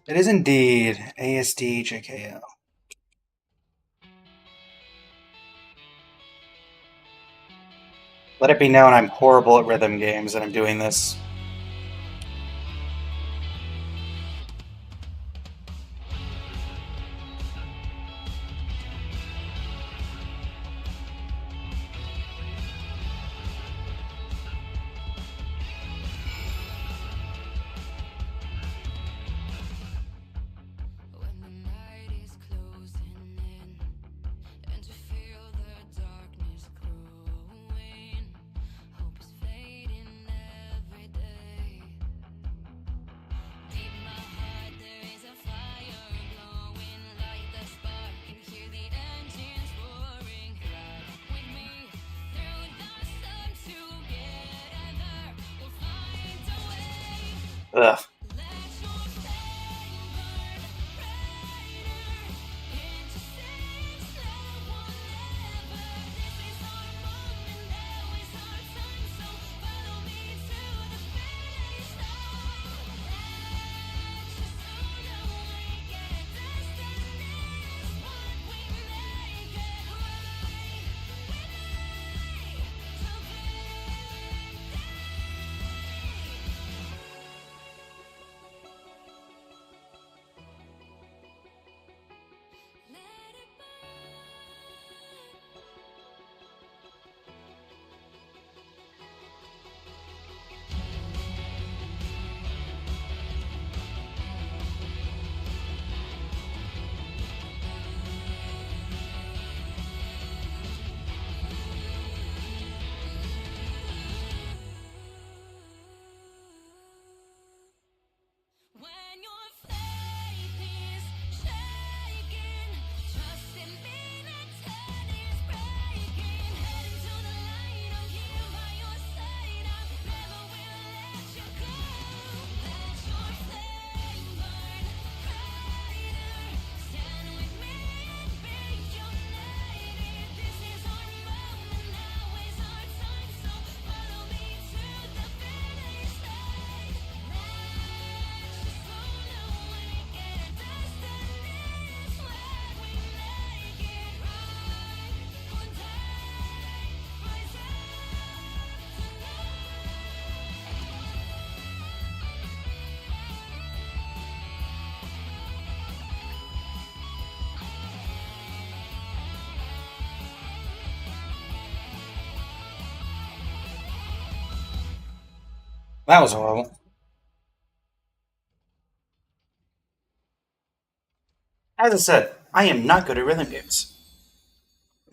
It is indeed ASD JKO. Let it be known I'm horrible at rhythm games and I'm doing this. Ugh. That was horrible. As I said, I am not good at rhythm games.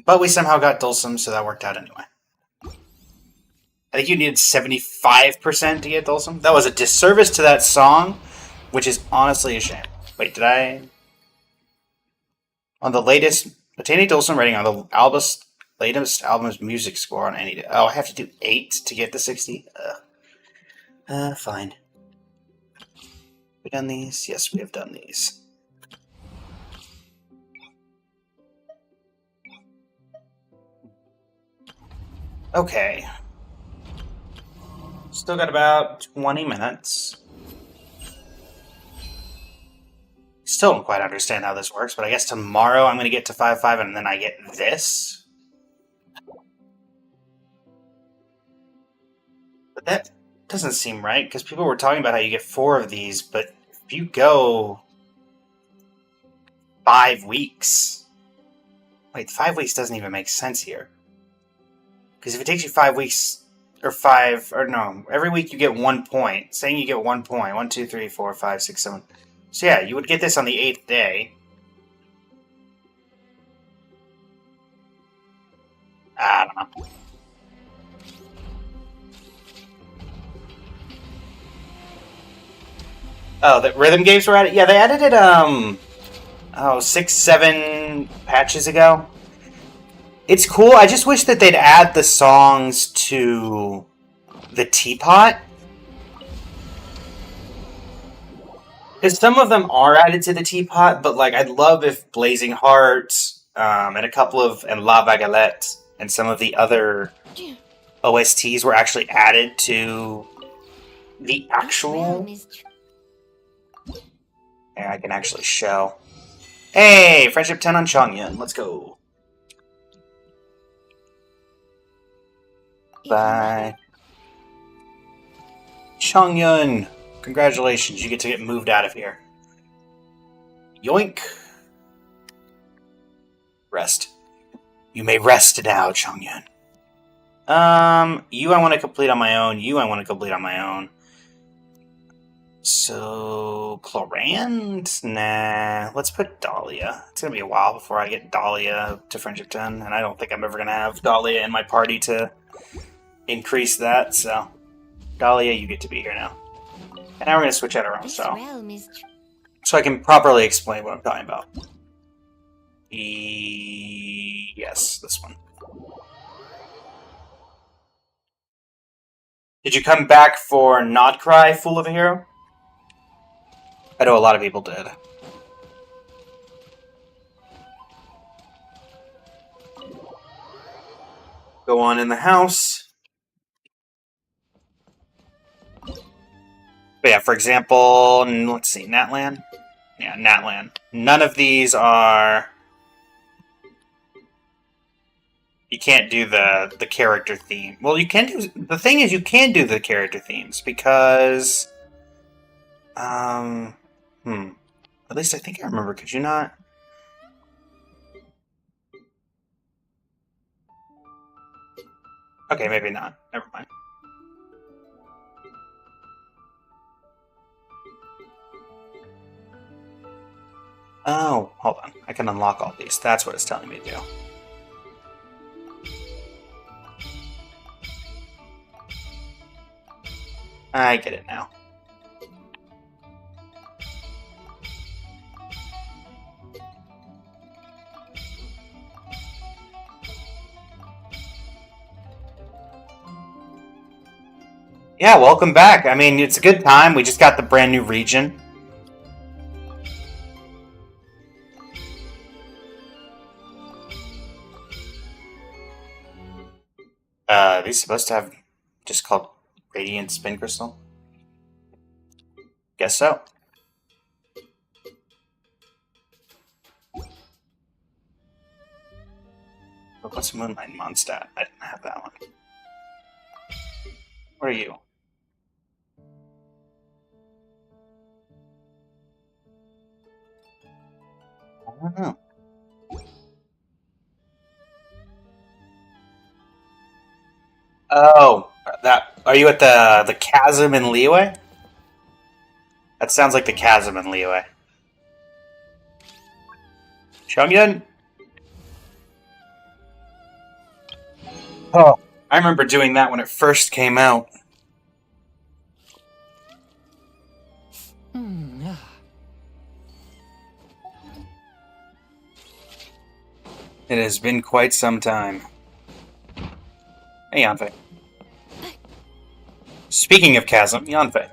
But we somehow got Dulcim, so that worked out anyway. I think you needed 75% to get Dulcim. That was a disservice to that song, which is honestly a shame. Wait, did I... On the latest... Attaining Dulcim rating on the latest album's music score on any... Oh, I have to do 8 to get the 60? Fine. We done these? Yes, we have done these. Okay. Still got about 20 minutes. Still don't quite understand how this works, but I guess tomorrow I'm going to get to 5-5 and then I get this. But that doesn't seem right, because people were talking about how you get 4 of these, but if you go 5 weeks... Wait, 5 weeks doesn't even make sense here. Because if it takes you 5 weeks... every week you get 1 point. Saying you get 1 point. 1, 2, 3, 4, 5, 6, 7. So yeah, you would get this on the 8th day. I don't know. Oh, the rhythm games were added? Yeah, they added it, 6, 7 patches ago. It's cool. I just wish that they'd add the songs to the teapot. Because some of them are added to the teapot, but like I'd love if Blazing Heart, and a couple of La Vagalette and some of the other OSTs were actually added to the actual. Yeah, I can actually show. Hey, Friendship 10 on Chongyun. Let's go. Bye. Chongyun. Congratulations, you get to get moved out of here. Yoink. Rest. You may rest now, Chongyun. You I want to complete on my own. You I want to complete on my own. So, Clorand? Nah, let's put Dahlia. It's gonna be a while before I get Dahlia to Friendship 10, and I don't think I'm ever gonna have Dahlia in my party to increase that, so... Dahlia, you get to be here now. And now we're gonna switch out our own style. So I can properly explain what I'm talking about. Yes, this one. Did you come back for Not Cry, Fool of a Hero? I know a lot of people did. Go on in the house. But yeah, for example, let's see, Natlan? Yeah, Natlan. None of these are... You can't do the character theme. Well, you can do... The thing is, you can do the character themes, because... At least I think I remember. Could you not? Okay, maybe not. Never mind. Oh, hold on. I can unlock all these. That's what it's telling me to do. I get it now. Yeah, welcome back. I mean, it's a good time. We just got the brand new region. Are these supposed to have just called Radiant Spin Crystal? Guess so. But what's Moonlight Mondstadt? I didn't have that one. Where are you? I don't know. Oh, that Are you at the chasm in Liyue? That sounds like the chasm in Liyue. Chongyun? Oh, I remember doing that when it first came out. It has been quite some time. Hey, Yanfei. Speaking of chasm, Yanfei.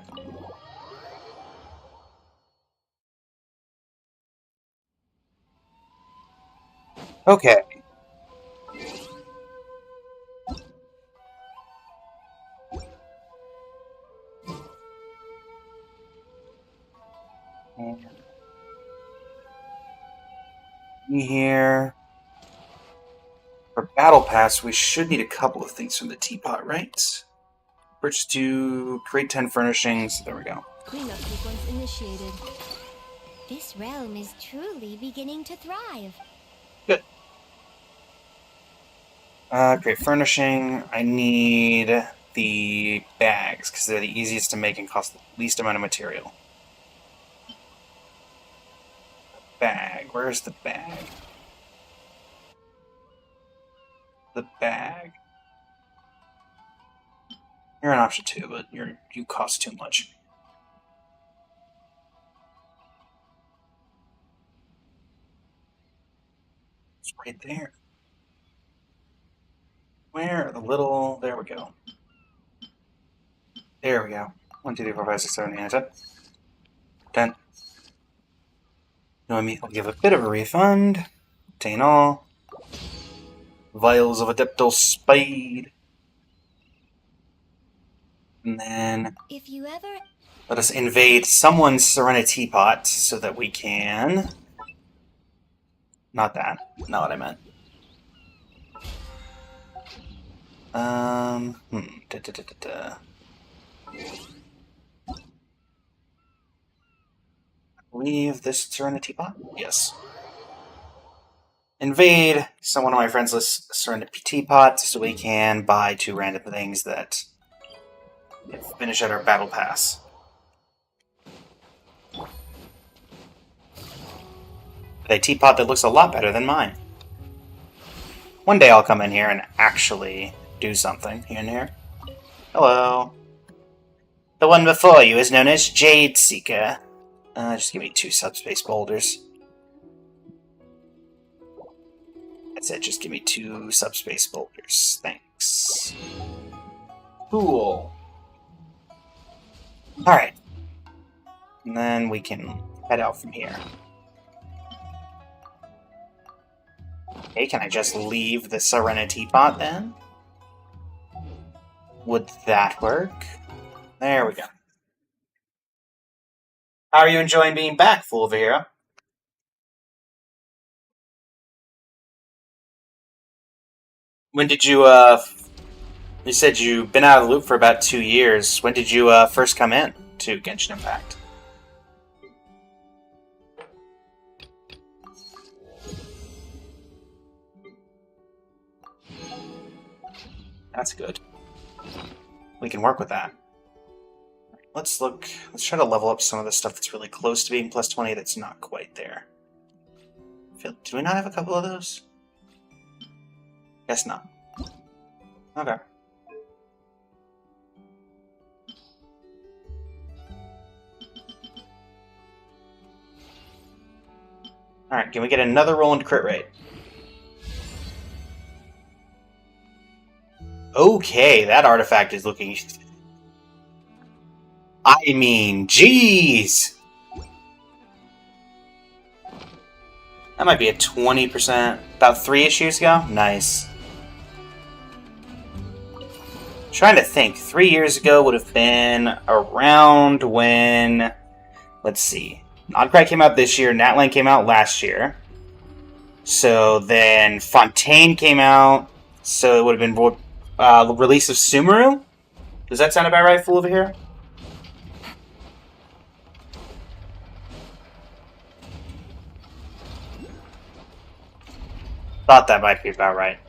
Okay. Here. For Battle Pass, we should need a couple of things from the teapot, right? Purchase to create 10 furnishings. There we go. Cleanup sequence initiated. This realm is truly beginning to thrive. Good. Create furnishing. I need the bags, because they're the easiest to make and cost the least amount of material. Bag. Where's the bag? The bag. You're an option too, but you cost too much. It's right there. Where are the little... There we go. There we go. 1, 2, 3, 4, 5, 6, 7, 8, 9, 10. 10. You know what I mean? I'll give a bit of a refund. Obtain all. Vials of Adeptal Spade. And then If you ever... let us invade someone's Serenity Teapot so that we can... Not that. Not what I meant. Leave this Serenity Teapot? Yes. Invade someone on my friends list Serenity Teapot so we can buy 2 random things that finish out our battle pass. A teapot that looks a lot better than mine. One day I'll come in here and actually do something in here. Hello. The one before you is known as Jade Seeker. Just give me 2 subspace boulders. That's it, just give me 2 subspace boulders. Thanks. Cool. Alright. And then we can head out from here. Okay, can I just leave the Serenity Teapot then? Would that work? There we go. How are you enjoying being back, Fool of a Hero? When did you, you said you've been out of the loop for about 2 years. When did you, first come in to Genshin Impact? That's good. We can work with that. Let's try to level up some of the stuff that's really close to being plus 20 that's not quite there. Do we not have a couple of those? Guess not. Okay. Alright, can we get another roll into crit rate? Okay, that artifact is looking... I mean, jeez! That might be a 20%. About 3 issues ago? Nice. Trying to think. 3 years ago would have been around when... Let's see. Nodcry came out this year. Natlan came out last year. So then Fontaine came out. So it would have been the release of Sumeru? Does that sound about right, Fool over here? Thought that might be about right.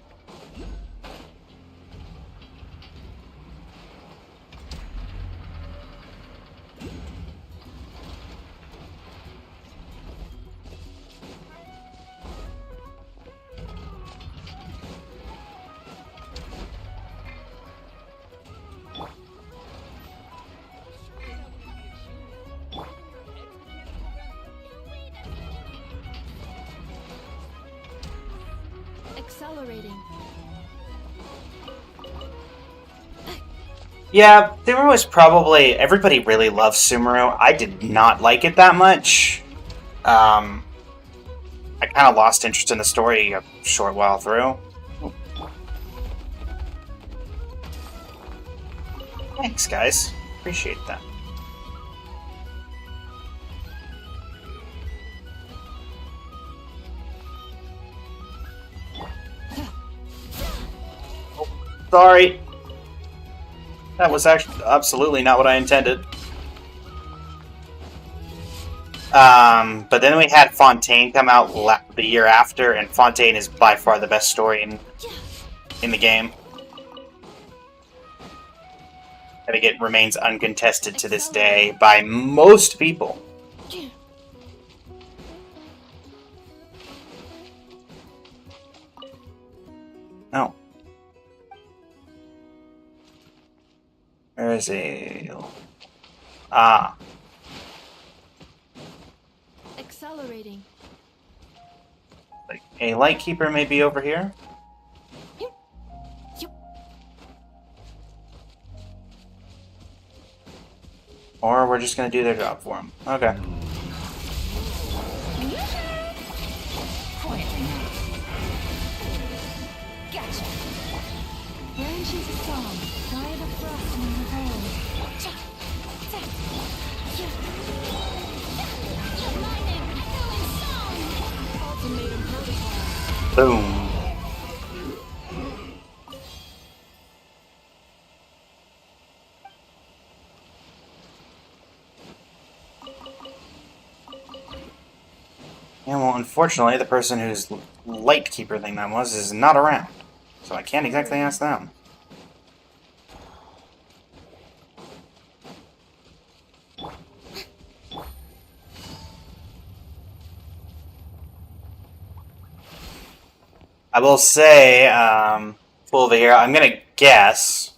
Accelerating. Yeah, Sumeru is probably... Everybody really loves Sumeru. I did not like it that much. I kind of lost interest in the story a short while through. Thanks, guys. Appreciate that. Oh, sorry. That was actually absolutely not what I intended. But then we had Fontaine come out the year after, and Fontaine is by far the best story in the game. I think it remains uncontested to this day by most people. Oh. Where is he? Ah. Accelerating. Like, a Lightkeeper may be over here? Or we're just gonna do their job for them. Okay. Gotcha. Branches of song, fly the frost in the hole. Ultimatum protocol. Boom. Yeah, well, unfortunately, the person whose Lightkeeper thing that was is not around. So I can't exactly ask them. I will say, over here, I'm gonna guess.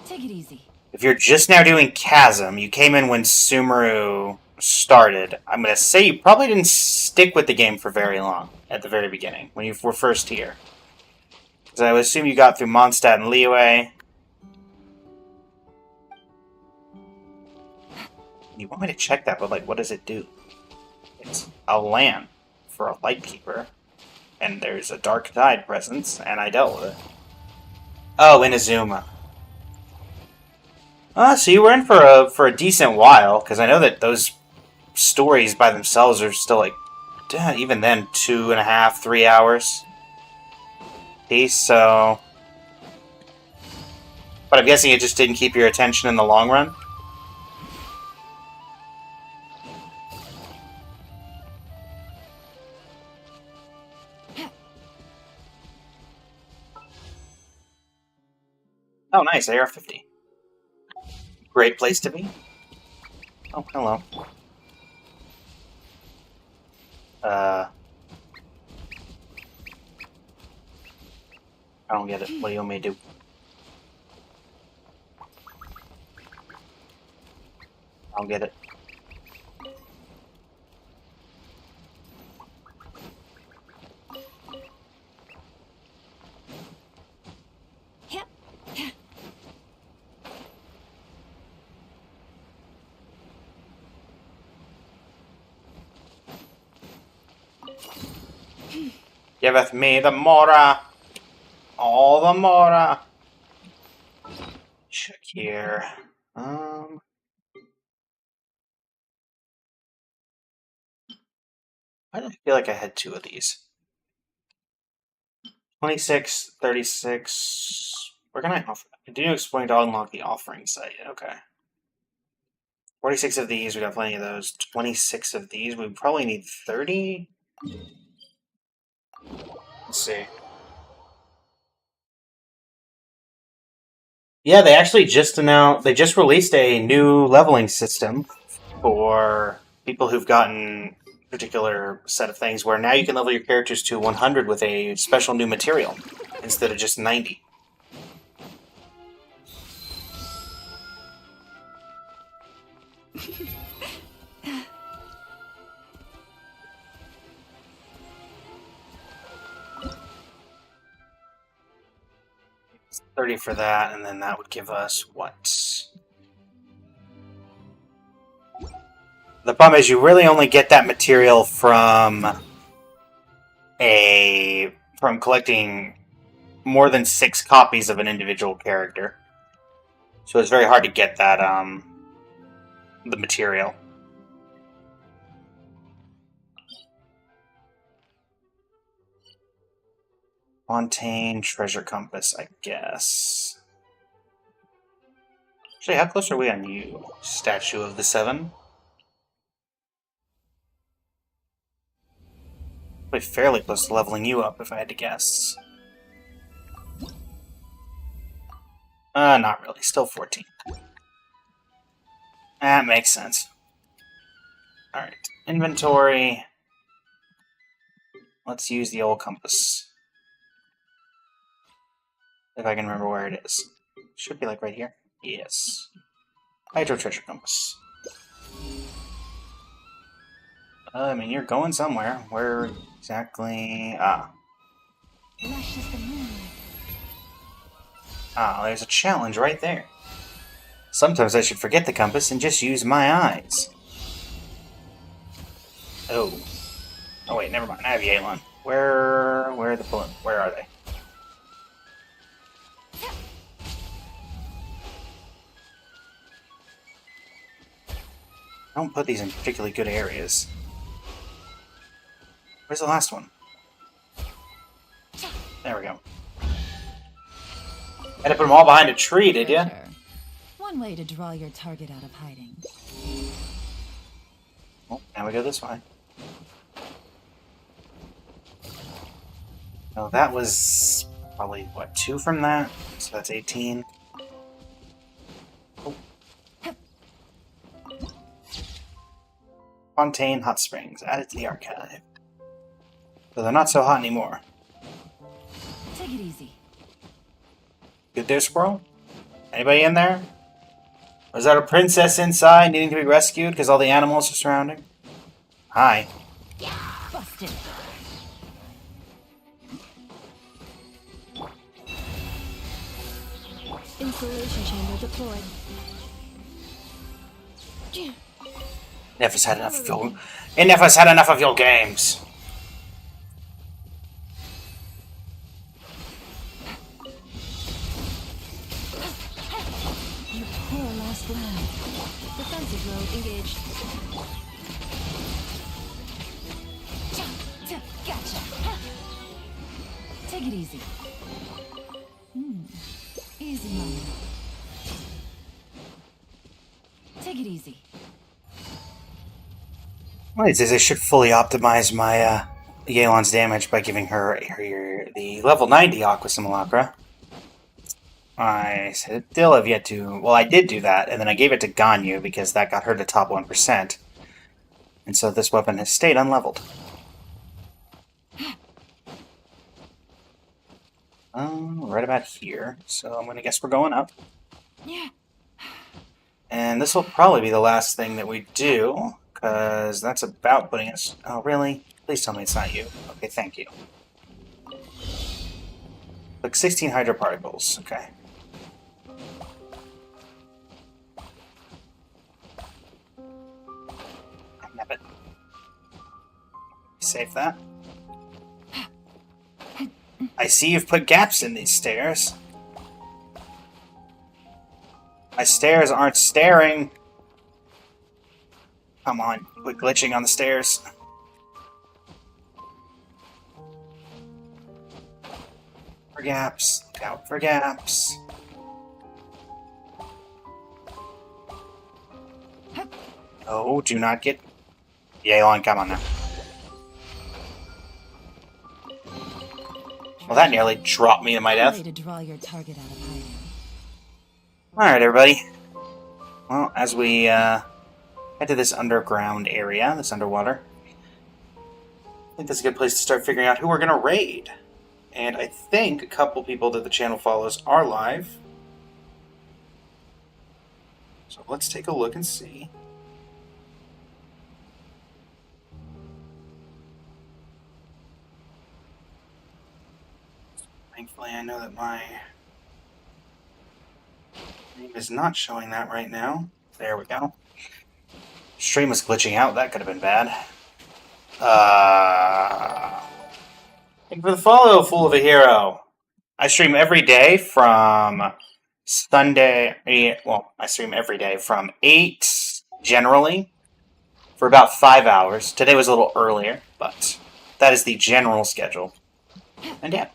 Take it easy. If you're just now doing Chasm, you came in when Sumeru started. I'm gonna say you probably didn't stick with the game for very long at the very beginning, when you were first here. Because I would assume you got through Mondstadt and Liyue. You want me to check that, but like, what does it do? It's a land for a Lightkeeper. And there's a Dark Tide presence, and I dealt with it. Oh, Inazuma. So you were in for a decent while, because I know that those stories by themselves are still like, even then, 2.5, 3 hours. Piece, so... But I'm guessing it just didn't keep your attention in the long run? Oh, nice, AR-50. Great place to be. Oh, hello. I don't get it. What do you want me to do? I don't get it. Giveth me the Mora. All the Mora. Check here. I don't feel like I had 2 of these. 26, 36. Where can I offer? Continue exploring to unlock the offering site. Okay. 46 of these. We got plenty of those. 26 of these. We probably need 30. Let's see. Yeah, they actually just announced, they just released a new leveling system for people who've gotten a particular set of things where now you can level your characters to 100 with a special new material instead of just 90. 30 for that, and then that would give us what? The problem is you really only get that material from collecting more than 6 copies of an individual character. So it's very hard to get that the material. Fontaine treasure compass, I guess. Actually, how close are we on you, Statue of the Seven? Probably fairly close to leveling you up, if I had to guess. Not really. Still 14. That makes sense. Alright. Inventory. Let's use the old compass. If I can remember where it is. Should be like right here. Yes. Hydro treasure compass. I mean, you're going somewhere. Where exactly? There's a challenge right there. Sometimes I should forget the compass and just use my eyes. Oh. Oh wait, never mind. I have Yelan. Where are the balloons? Where are they? I don't put these in particularly good areas. Where's the last one? There we go. Had to put them all behind a tree, did ya? One way to draw your target out of hiding. Well, now we go this way. Oh, that was probably, what, 2 from that? So that's 18. Oh. Fontaine Hot Springs, added to the archive. So they're not so hot anymore. Take it easy. Good there, squirrel? Anybody in there? Or is that a princess inside needing to be rescued because all the animals are surrounding? Hi. Busted. Insulation chamber deployed. Never's had enough of your... It never's had enough of your games. You poor lost lamb. Defensive mode engaged. Gotcha. Take it easy. Easy money. Take it easy. Well, it says I should fully optimize my Yelan's damage by giving her the level 90 Aqua Simulacra. I still have yet to... Well, I did do that, and then I gave it to Ganyu because that got her to top 1%. And so this weapon has stayed unleveled. Right about here. So I'm going to guess we're going up. Yeah. And this will probably be the last thing that we do, because that's about putting us... Oh, really? Please tell me it's not you. Okay, thank you. Like 16 hydroparticles. Okay. Nab it. Save that. I see you've put gaps in these stairs. My stairs aren't staring. Come on, quit glitching on the stairs. For gaps. Look out for gaps. Oh, do not get... Yelan, come on now. Well, that nearly dropped me to my death. Way to draw your target out of hiding. Alright, everybody. Well, as we head to this underground area, this underwater, I think that's a good place to start figuring out who we're going to raid. And I think a couple people that the channel follows are live. So let's take a look and see. Thankfully, I know that my Stream is not showing that right now. There we go. Stream is glitching out. That could have been bad. Thank you for the follow, Fool of a Hero. I stream every day from Sunday. Well, I stream every day from 8 generally for about 5 hours. Today was a little earlier, but that is the general schedule. And yeah.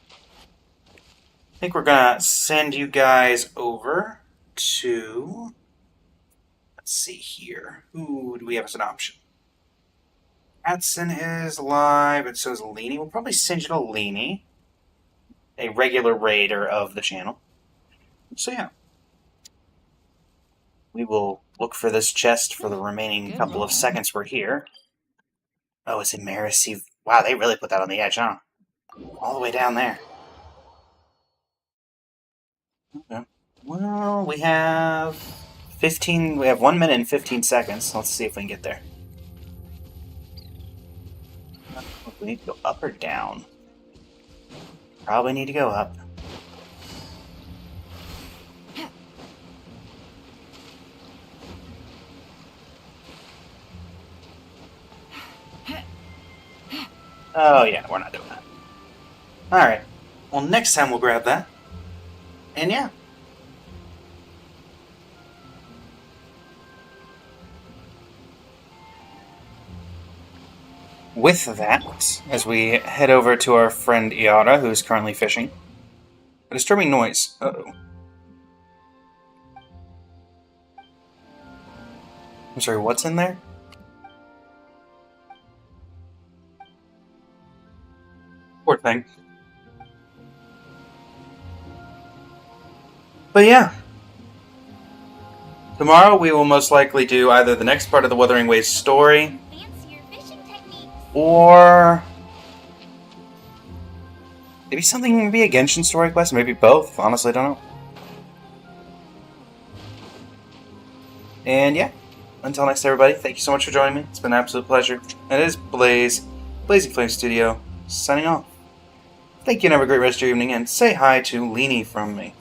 I think we're gonna send you guys over to, let's see here. Who do we have as an option? Adson is live, and so is Leany. We'll probably send you to Leany, a regular raider of the channel. So yeah. We will look for this chest for the remaining couple of seconds we're here. Oh, it's in Marisi. Wow, they really put that on the edge, huh? All the way down there. Okay. Well, we have 15. We have 1 minute and 15 seconds. Let's see if we can get there. We need to go up or down. Probably need to go up. Oh yeah, we're not doing that. Alright. Well, next time we'll grab that. And yeah. With that, as we head over to our friend Iara, who is currently fishing. A disturbing noise. Uh-oh. I'm sorry, what's in there? Poor thing. But yeah. Tomorrow we will most likely do either the next part of the Wuthering Waves story, or maybe something, maybe a Genshin story quest, maybe both. Honestly, I don't know. And yeah, until next, everybody, thank you so much for joining me. It's been an absolute pleasure. And it is Blazing Flame Studio, signing off. Thank you and have a great rest of your evening, and say hi to Leany from me.